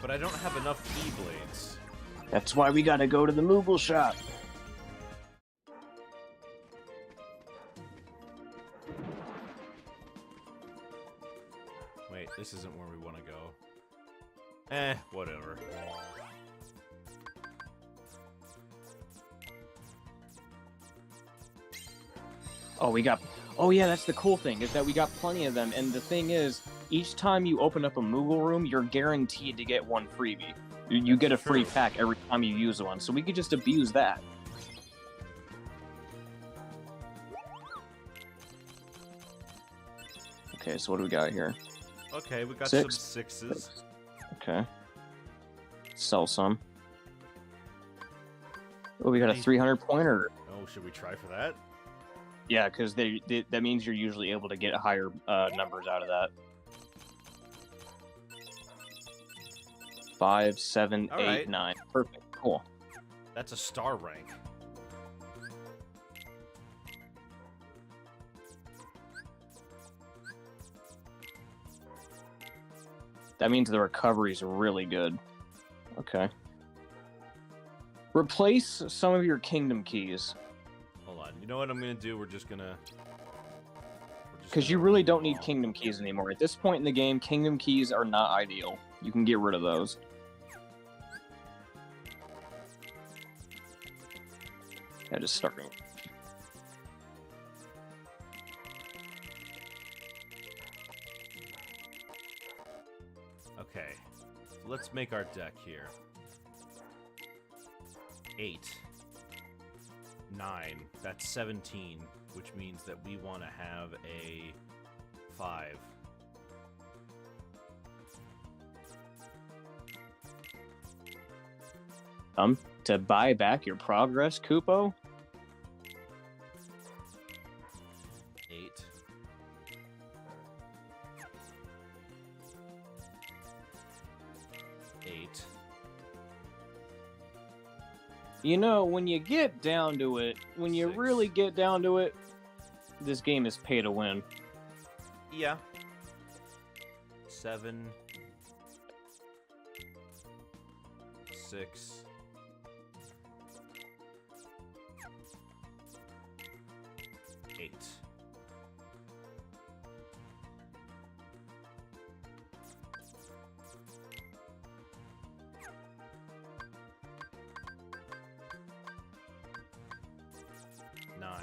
But I don't have enough Keyblades. That's why we gotta go to the Moogle shop. Wait, this isn't where we want to go. Whatever. Oh yeah, that's the cool thing, is that we got plenty of them, and the thing is, each time you open up a Moogle room, you're guaranteed to get one freebie. You get a free pack every time you use one, so we could just abuse that. Okay, so what do we got here? Okay, we got 6? some 6s. Okay. Sell some. Oh, we got a 300 pointer. Oh, should we try for that? Yeah, because that means you're usually able to get higher numbers out of that. 5, 7, All 8, right. 9. Perfect. Cool. That's a star rank. That means the recovery is really good. Okay. Replace some of your kingdom keys. Hold on. You know what I'm gonna do? We're just gonna. Because you really don't need kingdom keys anymore. At this point in the game, kingdom keys are not ideal. You can get rid of those. Yeah, just starting. Okay. So let's make our deck here. 8. 9. That's 17, which means that we want to have a 5. To buy back your progress, Kupo? 8. 8. You know, when you get down to it, when you 6. really get down to it, this game is pay to win. Yeah. 7. 6. 8.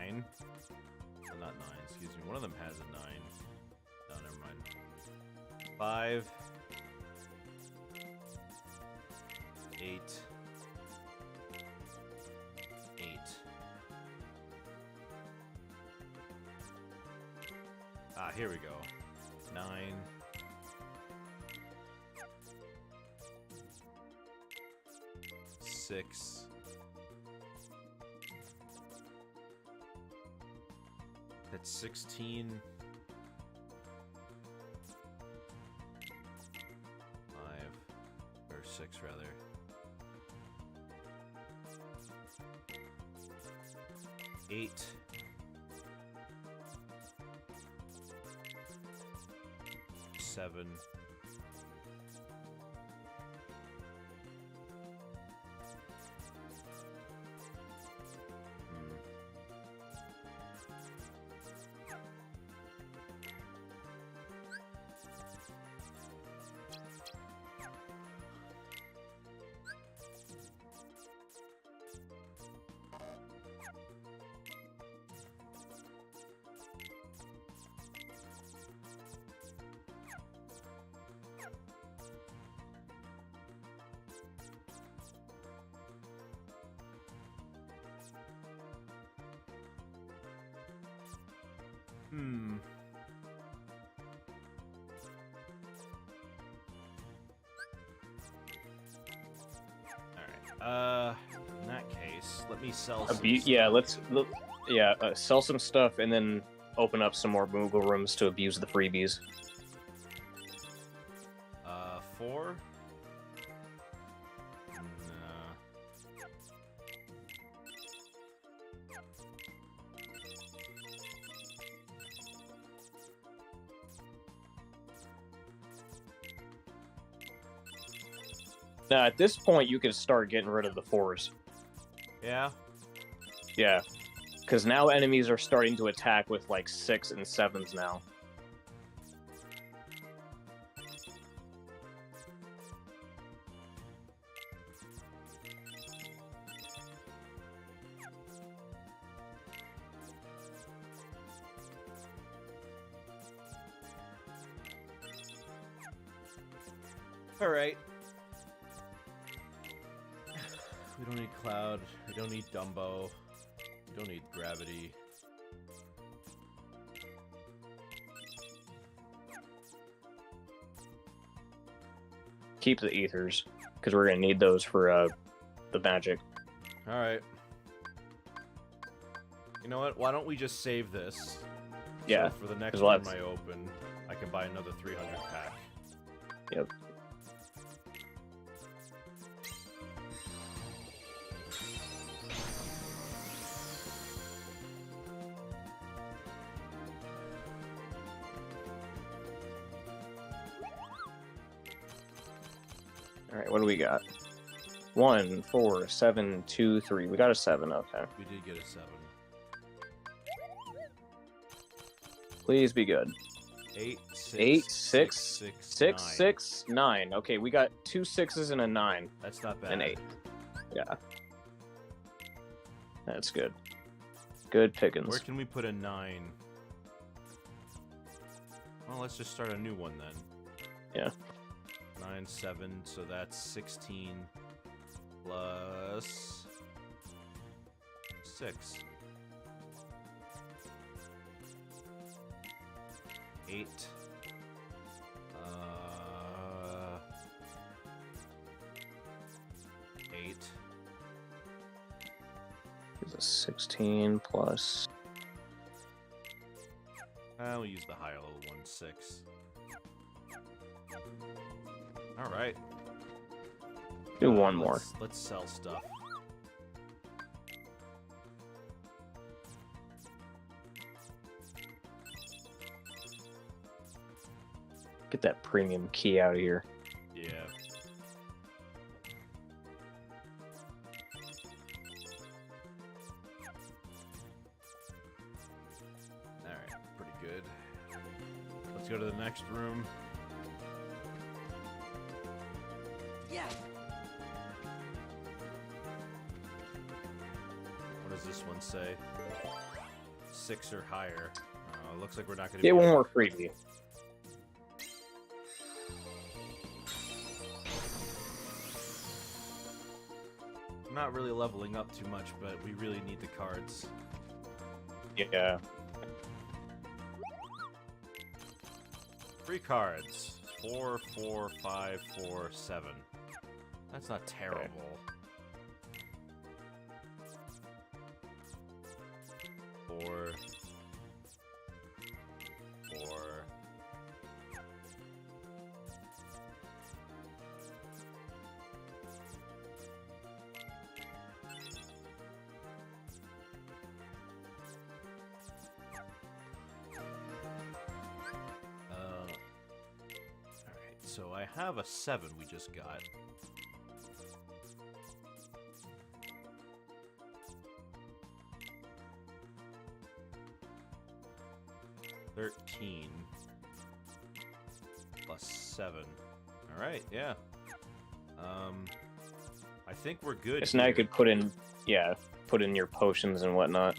9. Oh, not 9, excuse me. One of them has a 9. No, never mind. 5. 8. 8. Ah, here we go. 9. 6. That's 16. 5. Or 6, rather. 8. 7. Alright, in that case, let me sell some stuff. Sell some stuff and then open up some more Moogle rooms to abuse the freebies. 4? Now, at this point, you could start getting rid of the 4s. Yeah? Yeah. Because now enemies are starting to attack with, like, 6 and 7s now. Alright. We don't need Cloud. We don't need Dumbo. We don't need Gravity. Keep the ethers, because we're going to need those for the magic. Alright. You know what? Why don't we just save this? Yeah. So for the next we'll room I open, I can buy another 300 pack. Yep. Alright, what do we got? 1, 4, 7, 2, 3. We got a 7, okay. We did get a 7. Please be good. 8, 6, 8, 6, 6, 9. 6, 9. Okay, we got 2 6s and a 9. That's not bad. An 8. Yeah. That's good. Good pickings. Where can we put a 9? Well, let's just start a new one then. Yeah. 9, 7, so that's 16 plus 6. 8. 8. Is a 16 plus. We'll use the higher level one, 6. Alright. Do one more. Let's sell stuff. Get that premium key out of here. Yeah. Alright, pretty good. Let's go to the next room. Yeah. What does this one say? 6 or higher. Looks like we're not gonna Get be one able- more freebie. I'm not really leveling up too much, but we really need the cards. Yeah. 3 cards. 4, 4, 5, 4, 7. That's not terrible. 4, 4. Alright, so I have a 7 we just got. $13 plus 7. All right, yeah. I think we're good. So now you here. could put in, yeah, put in your potions and whatnot.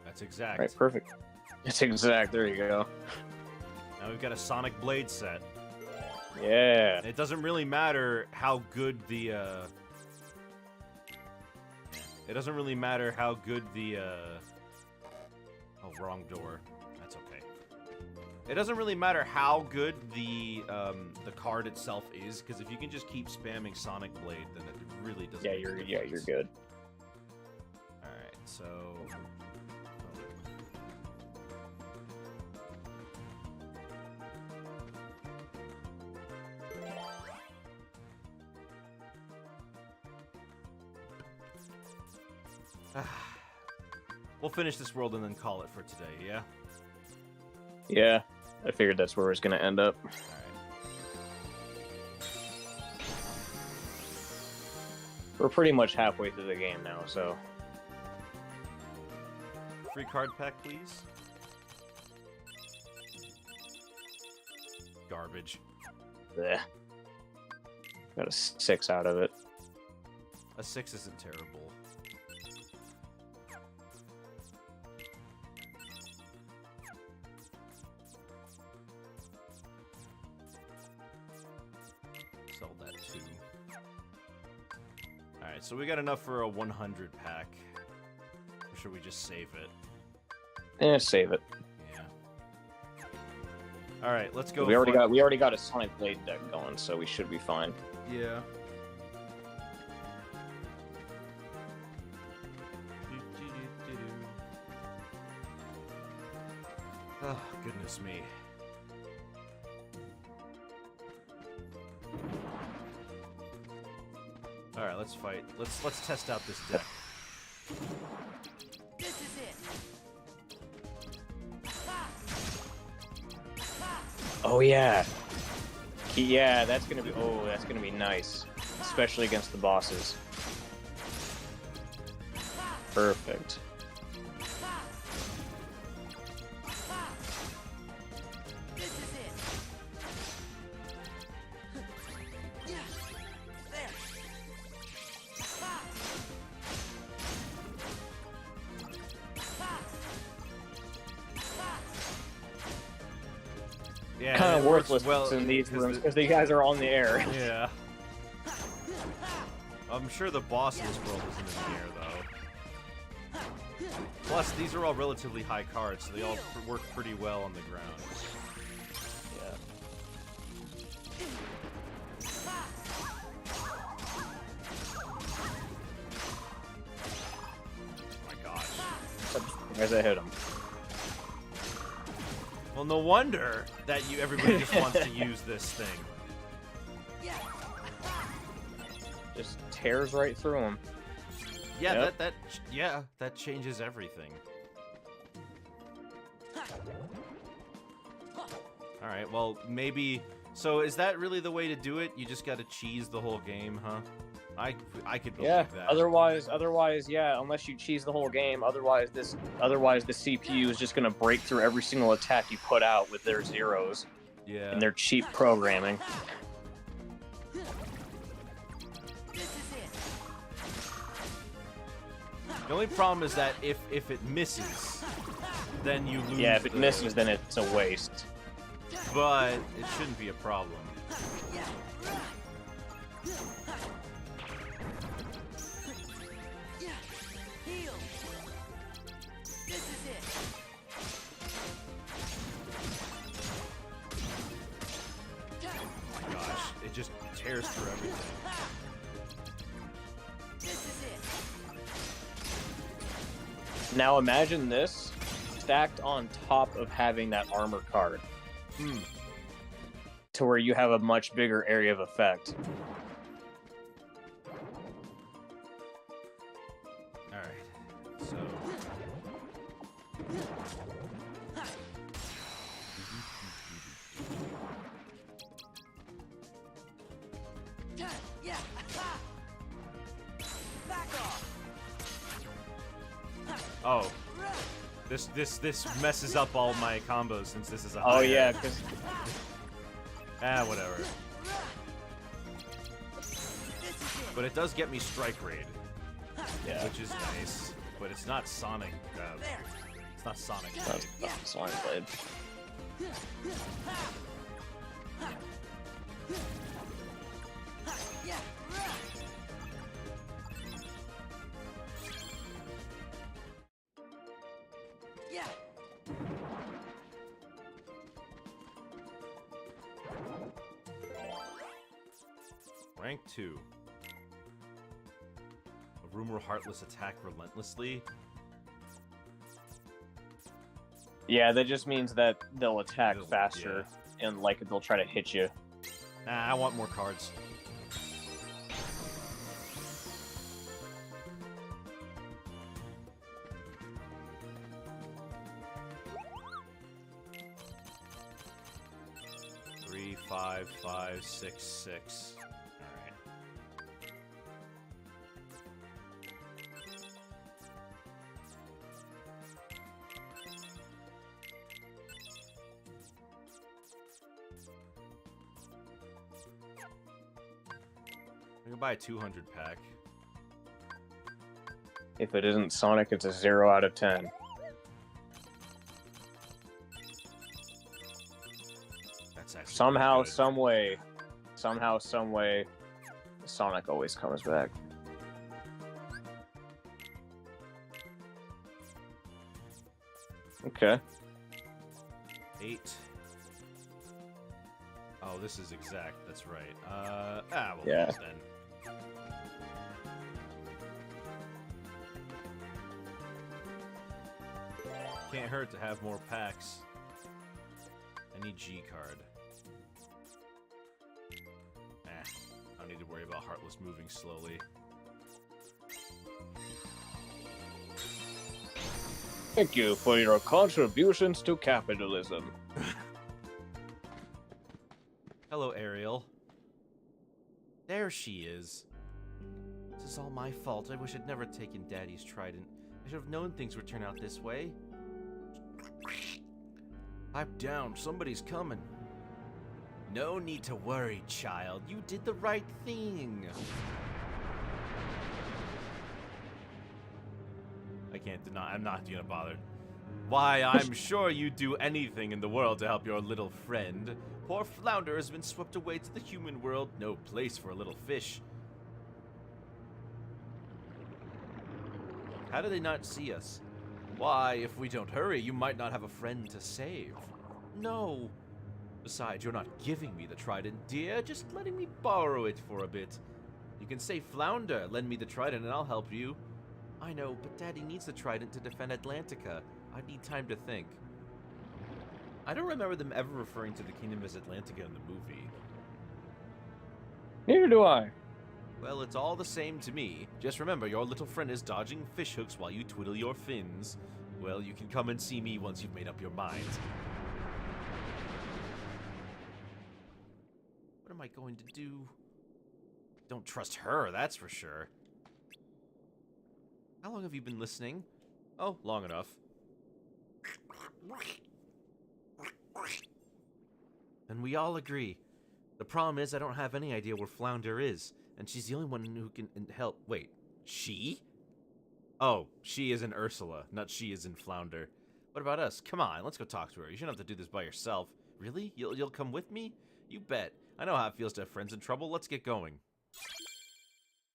That's exact. Right, perfect. It's exact. There you go. Now we've got a Sonic Blade set. Yeah. It doesn't really matter how good the. It doesn't really matter how good the. Oh, wrong door. That's okay. It doesn't really matter how good the card itself is, because if you can just keep spamming Sonic Blade, then it really doesn't. Yeah, make a you're difference. good. All right, so. We'll finish this world and then call it for today, yeah? Yeah, I figured that's where it's gonna end up. Alright. We're pretty much halfway through the game now, so. Free card pack, please. Garbage. Bleh. Got a 6 out of it. A 6 isn't terrible. Sell that too. Alright, so we got enough for a 100 pack. Or should we just save it? Save it. Yeah. Alright, let's go. We already got a Sonic Blade deck going, so we should be fine. Yeah. Oh, goodness me. All right, let's fight. Let's test out this deck. This is it. Oh yeah. Yeah, that's gonna be nice, especially against the bosses. Perfect. This is it. Yeah. There. Yeah, Kind it of works worthless in these rooms because the guys are on the air. Yeah. I'm sure the boss of this world isn't in the air, though. Plus, these are all relatively high cards, so they all work pretty well on the ground. Yeah. Oh my gosh. As I hit him. Well, no wonder that everybody just wants to use this thing. Just tears right through him. Yeah, Yep. that changes everything. All right, well, maybe. So is that really the way to do it? You just got to cheese the whole game, huh? I could believe Yeah. that. Otherwise, yeah. Unless you cheese the whole game, otherwise the CPU is just gonna break through every single attack you put out with their zeros Yeah. and their cheap programming. The only problem is that if it misses, then you lose. Yeah, if it misses, then it's a waste. But it shouldn't be a problem. Oh my gosh, it just tears through everything. Now imagine this stacked on top of having that armor card. To where you have a much bigger area of effect. Alright, so... Oh. This messes up all my combos since this is a higher. Oh yeah, because... whatever. But it does get me strike rate. Yeah. Which is nice. But it's not Sonic. It's not Sonic Blade. That's not Sonic Blade. Rank 2. A rumor heartless attack relentlessly. Yeah, that just means that they'll attack faster and like they'll try to hit you. Nah, I want more cards. Three, 5, 5, 6, 6. Alright. I can buy a 200 pack. If it isn't Sonic, it's a 0 out of 10. That's actually Somehow, good. some way, Sonic always comes back. Okay. 8. Oh, this is exact. That's right. We'll Yeah. lose then. Can't hurt to have more packs. I need G card. I don't need to worry about Heartless moving slowly. Thank you for your contributions to capitalism. Hello, Ariel. There she is. This is all my fault. I wish I'd never taken Daddy's trident. I should have known things would turn out this way. Pipe down, somebody's coming. No need to worry, child. You did the right thing. I can't deny, I'm not gonna bother. Why, I'm sure you'd do anything in the world to help your little friend. Poor Flounder has been swept away to the human world. No place for a little fish. How do they not see us? Why, if we don't hurry, you might not have a friend to save. No. Besides, you're not giving me the trident, dear, just letting me borrow it for a bit. You can say, Flounder, lend me the trident and I'll help you. I know, but Daddy needs the trident to defend Atlantica. I need time to think. I don't remember them ever referring to the kingdom as Atlantica in the movie. Neither do I. Well, it's all the same to me. Just remember, your little friend is dodging fishhooks while you twiddle your fins. Well, you can come and see me once you've made up your mind. What am I going to do? Don't trust her, that's for sure. How long have you been listening? Oh, long enough. And we all agree. The problem is I don't have any idea where Flounder is, and she's the only one who can help. Wait, she? Oh, she is in Ursula, not she is in Flounder. What about us? Come on, let's go talk to her. You shouldn't have to do this by yourself. Really? You'll come with me? You bet. I know how it feels to have friends in trouble. Let's get going.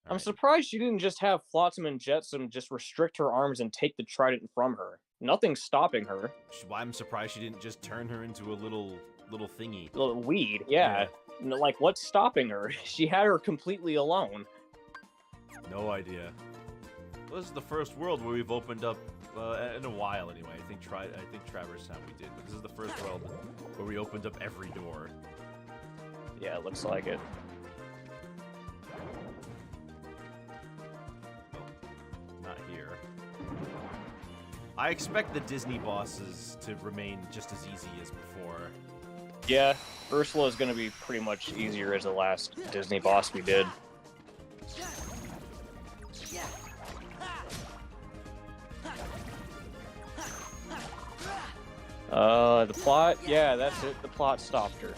I'm surprised she didn't just have Flotsam and Jetsam just restrict her arms and take the trident from her. Nothing's stopping her. I'm surprised she didn't just turn her into a little thingy. Little weed, yeah. No, like, what's stopping her? She had her completely alone. No idea. Well, this is the first world where we've opened up in a while, anyway. I think Traverse Town we did, but this is the first world where we opened up every door. Yeah, it looks like it. Not here. I expect the Disney bosses to remain just as easy as before. Yeah, Ursula is going to be pretty much easier as the last Disney boss we did. The plot? Yeah, that's it. The plot stopped her.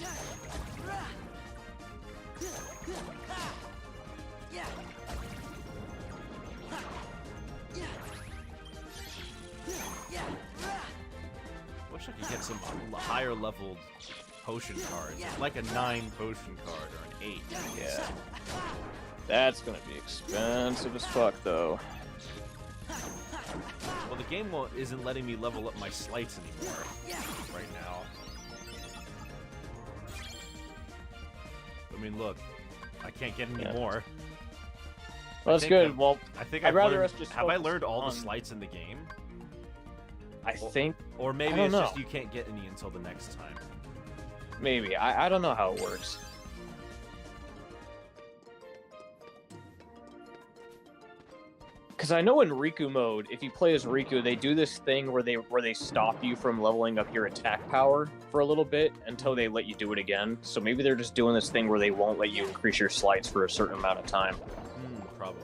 Wish I could get some higher leveled potion cards, like a 9 potion card or an 8. Yeah. That's gonna be expensive as fuck, though. Well, the game isn't letting me level up my slights anymore right now. I mean, look, I can't get any more. Well, that's good. Well, I think I'd rather us just have I focus learned all on- the slights in the game? I think... Or maybe I don't it's just know. you can't get any until the next time. Maybe. I don't know how it works. Because I know in Riku mode, if you play as Riku, they do this thing where they stop you from leveling up your attack power for a little bit until they let you do it again. So maybe they're just doing this thing where they won't let you increase your slights for a certain amount of time. Probably.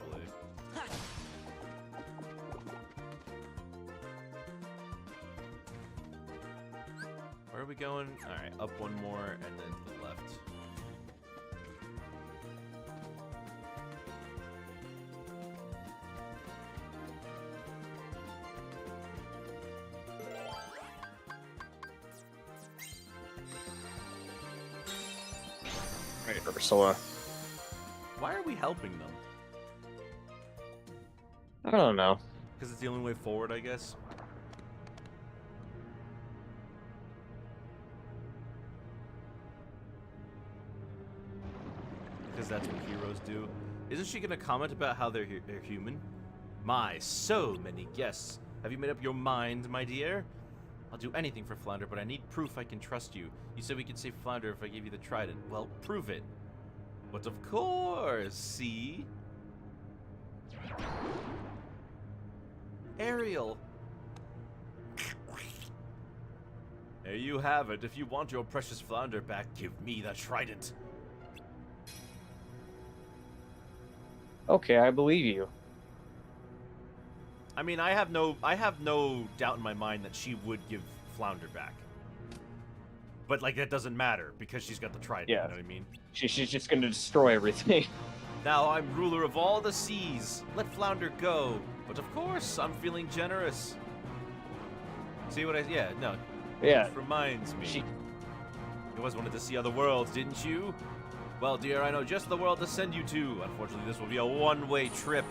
Where are we going? Alright, up one more and then to the left. Right, Ursula. Why are we helping them? I don't know. Because it's the only way forward, I guess. Because that's what heroes do. Isn't she going to comment about how they're human? My, so many guests. Have you made up your mind, my dear? I'll do anything for Flounder, but I need proof I can trust you. You said we could save Flounder if I gave you the trident. Well, prove it. But of course, see? Ariel. There you have it. If you want your precious Flounder back, give me the trident. Okay, I believe you. I mean, I have no doubt in my mind that she would give Flounder back. But like that doesn't matter because she's got the trident. Yeah. You know what I mean? She's just gonna destroy everything. Now I'm ruler of all the seas. Let Flounder go. But of course, I'm feeling generous. See what Yeah. Which reminds me. You always wanted to see other worlds, didn't you? Well, dear, I know just the world to send you to. Unfortunately, this will be a one-way trip.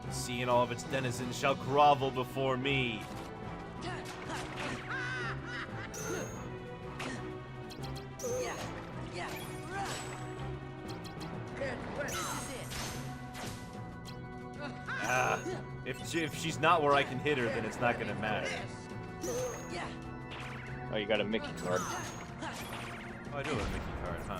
The sea and all of its denizens shall grovel before me. If she's not where I can hit her, then it's not gonna matter. Oh, you got a Mickey card. Oh, I do have a Mickey card, huh?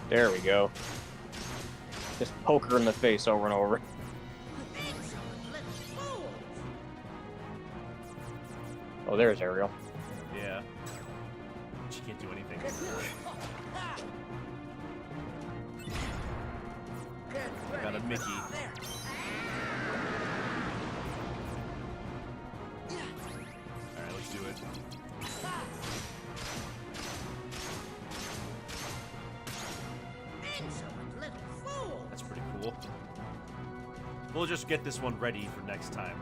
There we go. Just poke her in the face over and over. Oh, there's Ariel. Yeah. She can't do anything. Got a Mickey. Alright, let's do it. That's pretty cool. We'll just get this one ready for next time.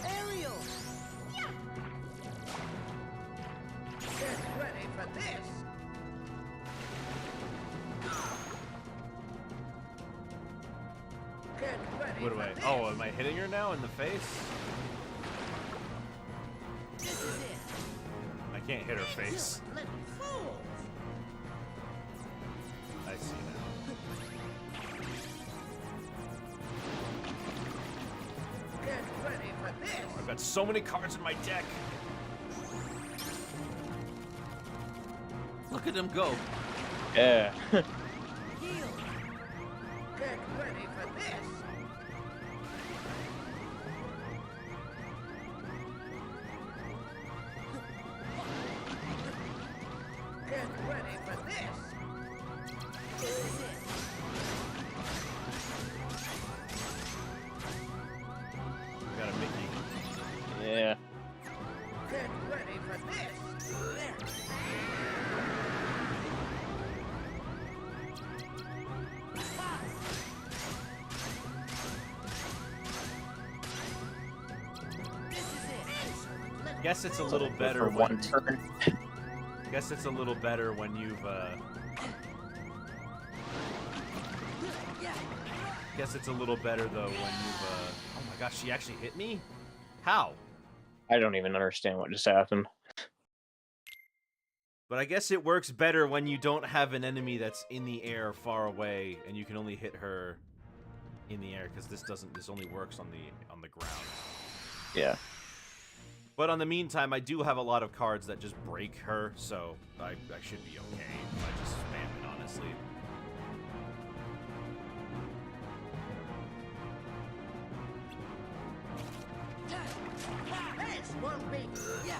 Ariel! Get ready for this! Get ready What do for I... this! Oh, am I hitting her now in the face? This is it! I can't hit her face. Little fool! I see now. Get ready for this! I've got so many cards in my deck. Look at them go. Yeah. Heal! Get ready for this! Get ready for this! This is it! Got a Mickey. Yeah. Get ready for this! There! This is it! Guess it's a little better For when... one turn. Guess it's a little better when you've, Guess it's a little better, though, when you've, Oh my gosh, she actually hit me? How? I don't even understand what just happened. But I guess it works better when you don't have an enemy that's in the air far away, and you can only hit her in the air, because this only works on the ground. Yeah. But on the meantime, I do have a lot of cards that just break her, so I should be okay if I just spam it, honestly. This won't be... Yeah!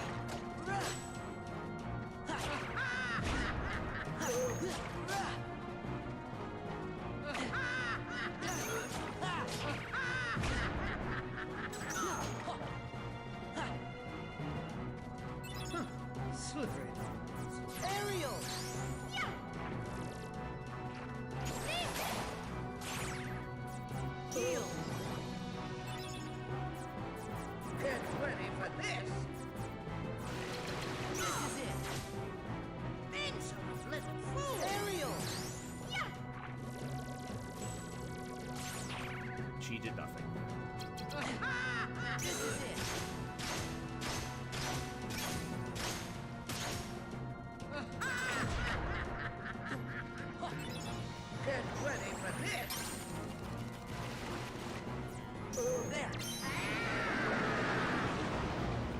Slippery. Ariel! Heal! Get ready for this! This is it! Insolent little fool! Ariel! She did nothing. This is it! Get ready for this! There!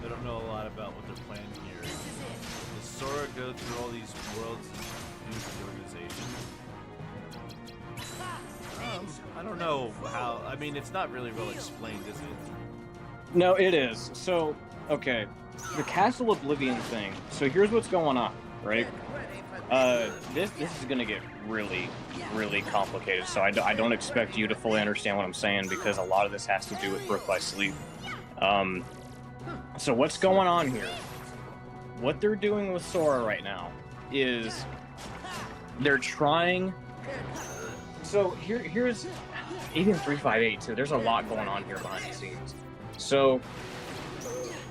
I don't know a lot about what they're planning here. This is it! Does Sora go through all these worlds and use the organization? I don't know how. I mean, it's not really well explained, is it? No, it is. So, okay. The Castle Oblivion thing. So here's what's going on, right? This is gonna get really, really complicated. So I don't expect you to fully understand what I'm saying because a lot of this has to do with Birth by Sleep. So what's going on here? What they're doing with Sora right now is they're trying. So here's even 358 too. There's a lot going on here behind the scenes. So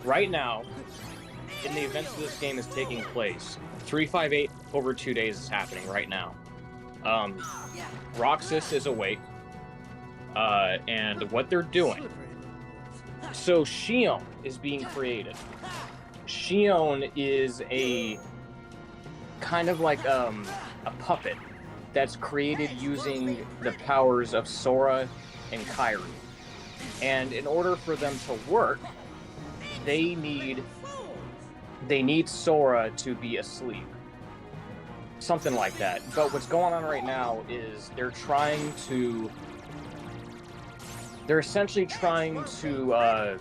right now, in the events this game is taking place, 358 over 2 days is happening right now. Roxas is awake, and what they're doing. So Xion is being created. Xion is a kind of like a puppet that's created using the powers of Sora and Kairi. And in order for them to work, they need they need Sora to be asleep. Something like that. But what's going on right now is they're essentially trying to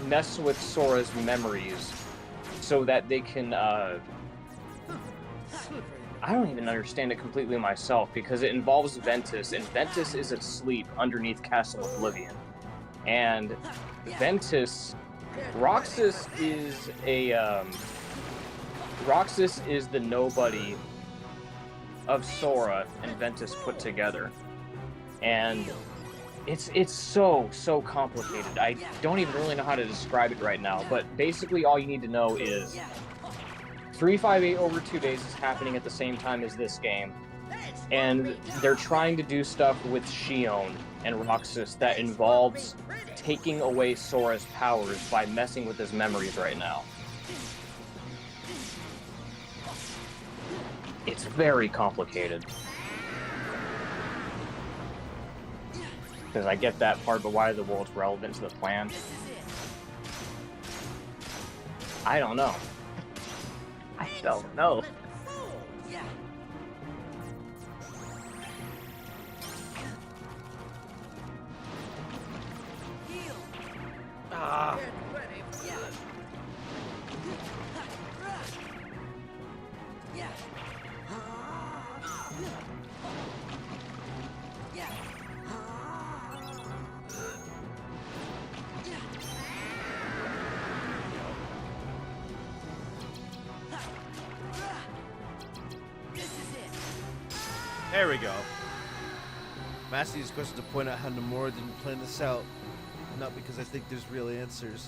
mess with Sora's memories so that they can I don't even understand it completely myself, because it involves Ventus, and Ventus is asleep underneath Castle Oblivion. And Roxas is the nobody of Sora and Ventus put together. And it's so complicated. I don't even really know how to describe it right now, but basically all you need to know is 358 over 2 days is happening at the same time as this game, and they're trying to do stuff with Shion and Roxas that involves taking away Sora's powers by messing with his memories right now. It's very complicated. Because I get that part, but why are the worlds relevant to the plan? I don't know. I don't know. Ah. There we go. I'm asking these questions to point out how Nomura didn't plan this out, not because I think there's real answers.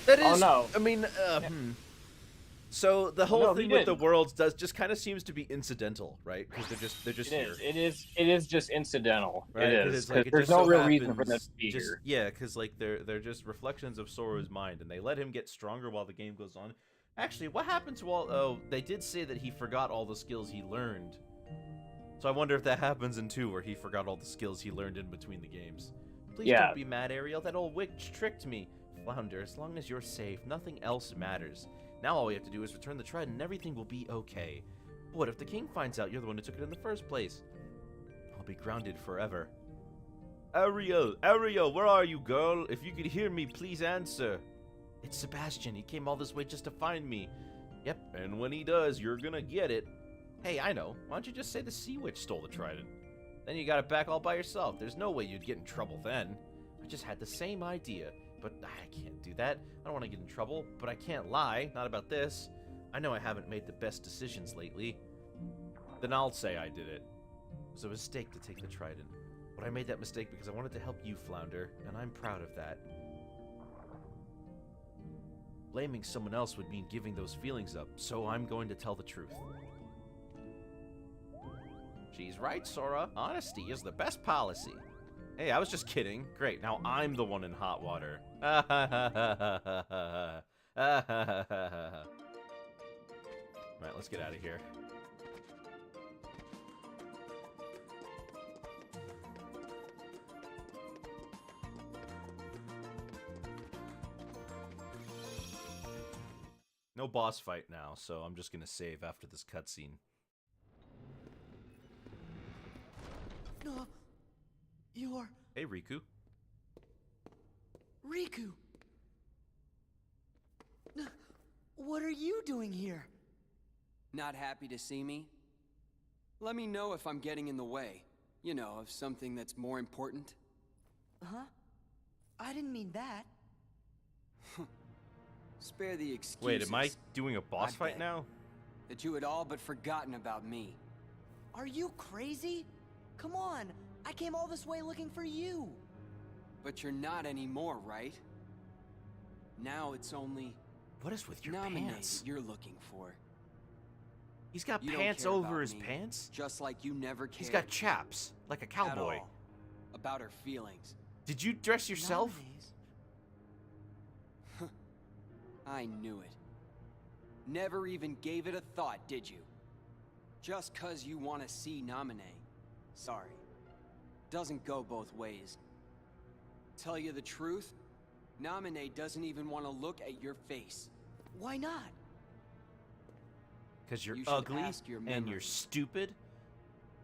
That is. Oh no. I mean, So the whole thing with the worlds just kind of seems to be incidental, right? Because they're just here. It is just incidental. Right? It is. Like, There's no real reason for them to be here. Yeah, because like they're just reflections of Sora's mind, and they let him get stronger while the game goes on. Actually, what happened to all? Oh, they did say that he forgot all the skills he learned. So I wonder if that happens in 2, where he forgot all the skills he learned in between the games. Please don't be mad, Ariel. That old witch tricked me. Flounder, as long as you're safe, nothing else matters. Now all we have to do is return the trident and everything will be okay. But what if the king finds out you're the one who took it in the first place? I'll be grounded forever. Ariel, where are you, girl? If you could hear me, please answer. It's Sebastian. He came all this way just to find me. Yep, and when he does, you're gonna get it. Hey, I know. Why don't you just say the sea witch stole the trident? Then you got it back all by yourself. There's no way you'd get in trouble then. I just had the same idea. But I can't do that. I don't want to get in trouble, but I can't lie. Not about this. I know I haven't made the best decisions lately. Then I'll say I did it. It was a mistake to take the trident. But I made that mistake because I wanted to help you, Flounder, and I'm proud of that. Blaming someone else would mean giving those feelings up, so I'm going to tell the truth. She's right, Sora. Honesty is the best policy. Hey, I was just kidding. Great, now I'm the one in hot water. Alright, let's get out of here. No boss fight now, so I'm just gonna save after this cutscene. No. You're... Hey, Riku. Riku! What are you doing here? Not happy to see me? Let me know if I'm getting in the way. You know, of something that's more important. Huh? I didn't mean that. Spare the excuses. Wait, am I doing a boss fight bet now? That you had all but forgotten about me. Are you crazy? Come on, I came all this way looking for you. But you're not anymore, right? Now it's only... What is with your Naminé pants? you're looking for. He's got You don't pants care over about his me, pants? Just like you never cared. He's got chaps, like a at cowboy. all about her feelings. Did you dress yourself? I knew it. Never even gave it a thought, did you? Just 'cause you want to see Naminé. Sorry. Doesn't go both ways. Tell you the truth, Namine doesn't even want to look at your face. Why not? Because you're You should ugly ask your and you're memory. stupid?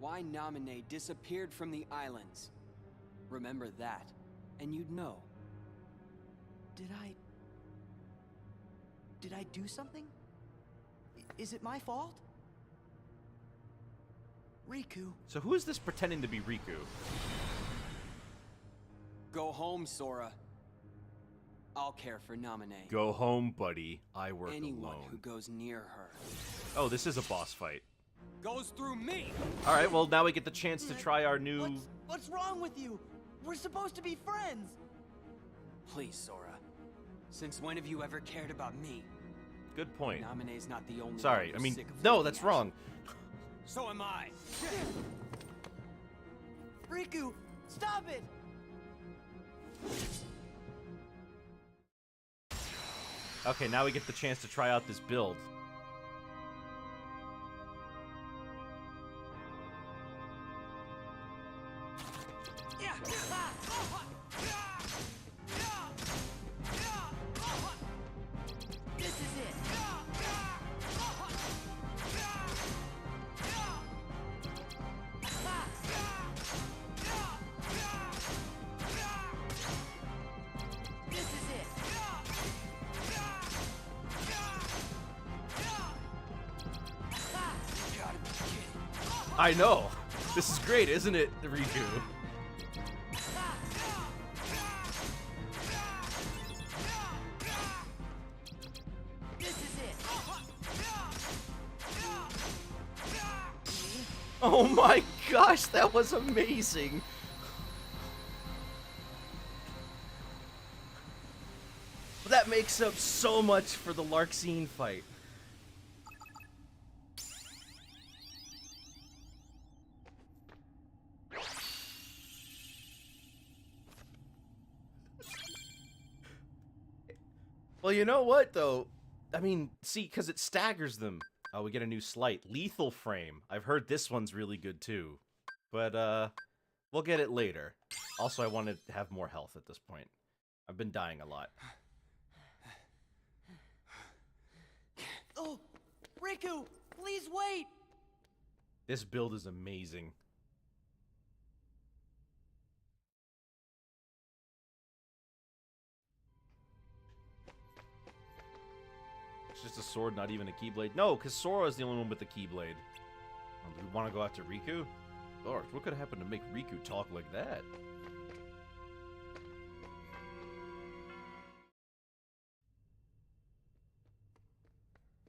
Why Namine disappeared from the islands. Remember that, and you'd know. Did I do something? Is it my fault? Riku. So who is this pretending to be Riku? Go home, Sora. I'll care for Namine. Go home, buddy. I work Anyone who alone. goes near her Oh, this is a boss fight. goes through me. All right, well, now we get the chance to try our new... What's wrong with you? We're supposed to be friends. Please, Sora. Since when have you ever cared about me? Good point. Namine's not the only Sorry, one I who's mean, sick of no, looking that's at wrong. So am I. Riku, stop it! Okay, now we get the chance to try out this build. This is it. This is it. I know. This is great, isn't it, Riku? This is it. Oh my gosh, that was amazing. That makes up so much for the Larxene fight. Well, you know what, though? I mean, see, because it staggers them. Oh, we get a new slight. Lethal Frame. I've heard this one's really good, too. But, we'll get it later. Also, I want to have more health at this point. I've been dying a lot. Oh, Riku, please wait. This build is amazing. It's just a sword, not even a keyblade. No, because Sora is the only one with the keyblade. Oh, do we want to go after Riku? Lord, what could happen to make Riku talk like that?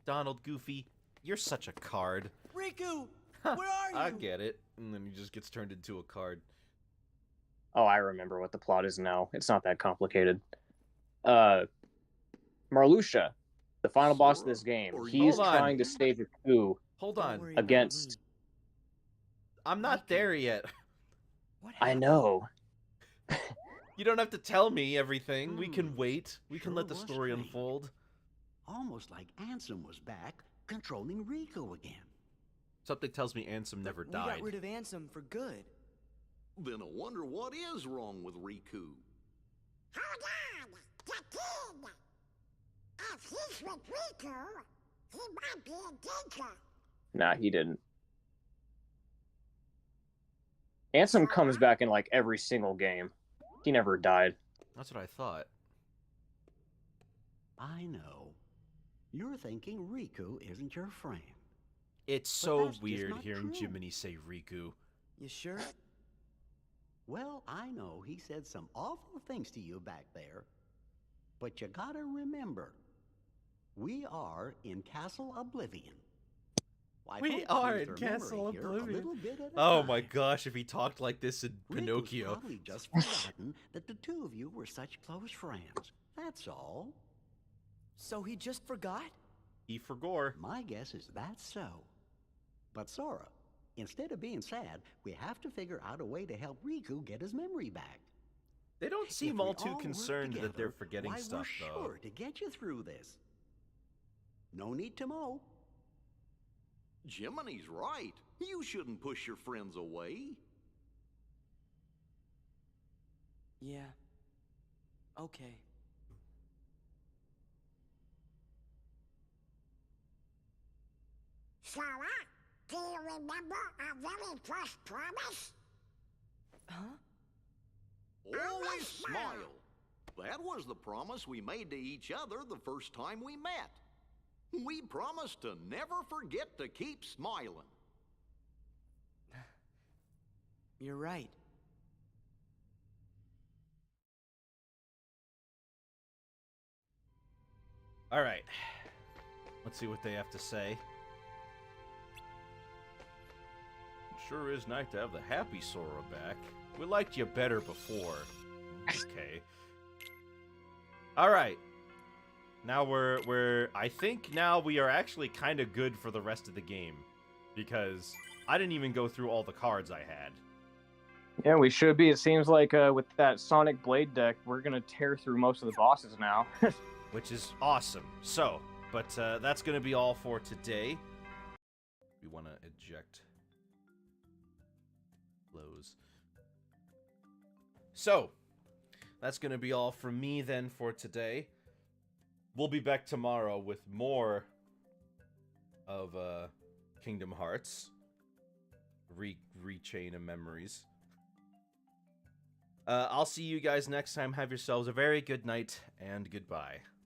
Donald, Goofy, you're such a card. Riku, where are you? I get it. And then he just gets turned into a card. Oh, I remember what the plot is now. It's not that complicated. Marluxia, the final boss of this game, he's Hold on. trying to stage a coup Hold Don't on. worry about against. me. I'm not there yet. What I happened? know. You don't have to tell me everything. We can wait. We can Sure let the was story strange. unfold. Almost like Ansem was back, controlling Riku again. Something tells me Ansem never We died. got rid of Ansem for good. Then I wonder what is wrong with Riku. Hold on! The kid! If he's with Riku, he might be in danger. Nah, he didn't. Ansem comes back in like every single game. He never died. That's what I thought. I know. You're thinking Riku isn't your friend. It's so that's just weird not hearing true. Jiminy say Riku. You sure? Well, I know he said some awful things to you back there. But you gotta remember, we are in Castle Oblivion. Why, We folks, are use in their Castle memory here a Oblivion. little bit at a Oh my time. gosh, if he talked like this in Riku's Pinocchio. probably just forgotten that the two of you were such close friends. That's all. So he just forgot? He forgore. My guess is that's so. But Sora, instead of being sad, we have to figure out a way to help Riku get his memory back. They don't seem If we all too work concerned that they're together, forgetting why, stuff, we're though. sure to get you through this. No need to mow. Jiminy's right. You shouldn't push your friends away. Yeah. Okay. Sora, do you remember our very first promise? Always smile. That was the promise we made to each other the first time we met. We promised to never forget to keep smiling. You're right. All right. Let's see what they have to say. It sure is nice to have the happy Sora back. We liked you better before. Okay. All right. Now I think now we are actually kind of good for the rest of the game, because I didn't even go through all the cards I had. Yeah, we should be. It seems like with that Sonic Blade deck, we're gonna tear through most of the bosses now. Which is awesome. So, but that's going to be all for today. We want to eject close. So, that's going to be all from me then for today. We'll be back tomorrow with more of Kingdom Hearts. Rechain of memories. I'll see you guys next time. Have yourselves a very good night, and goodbye.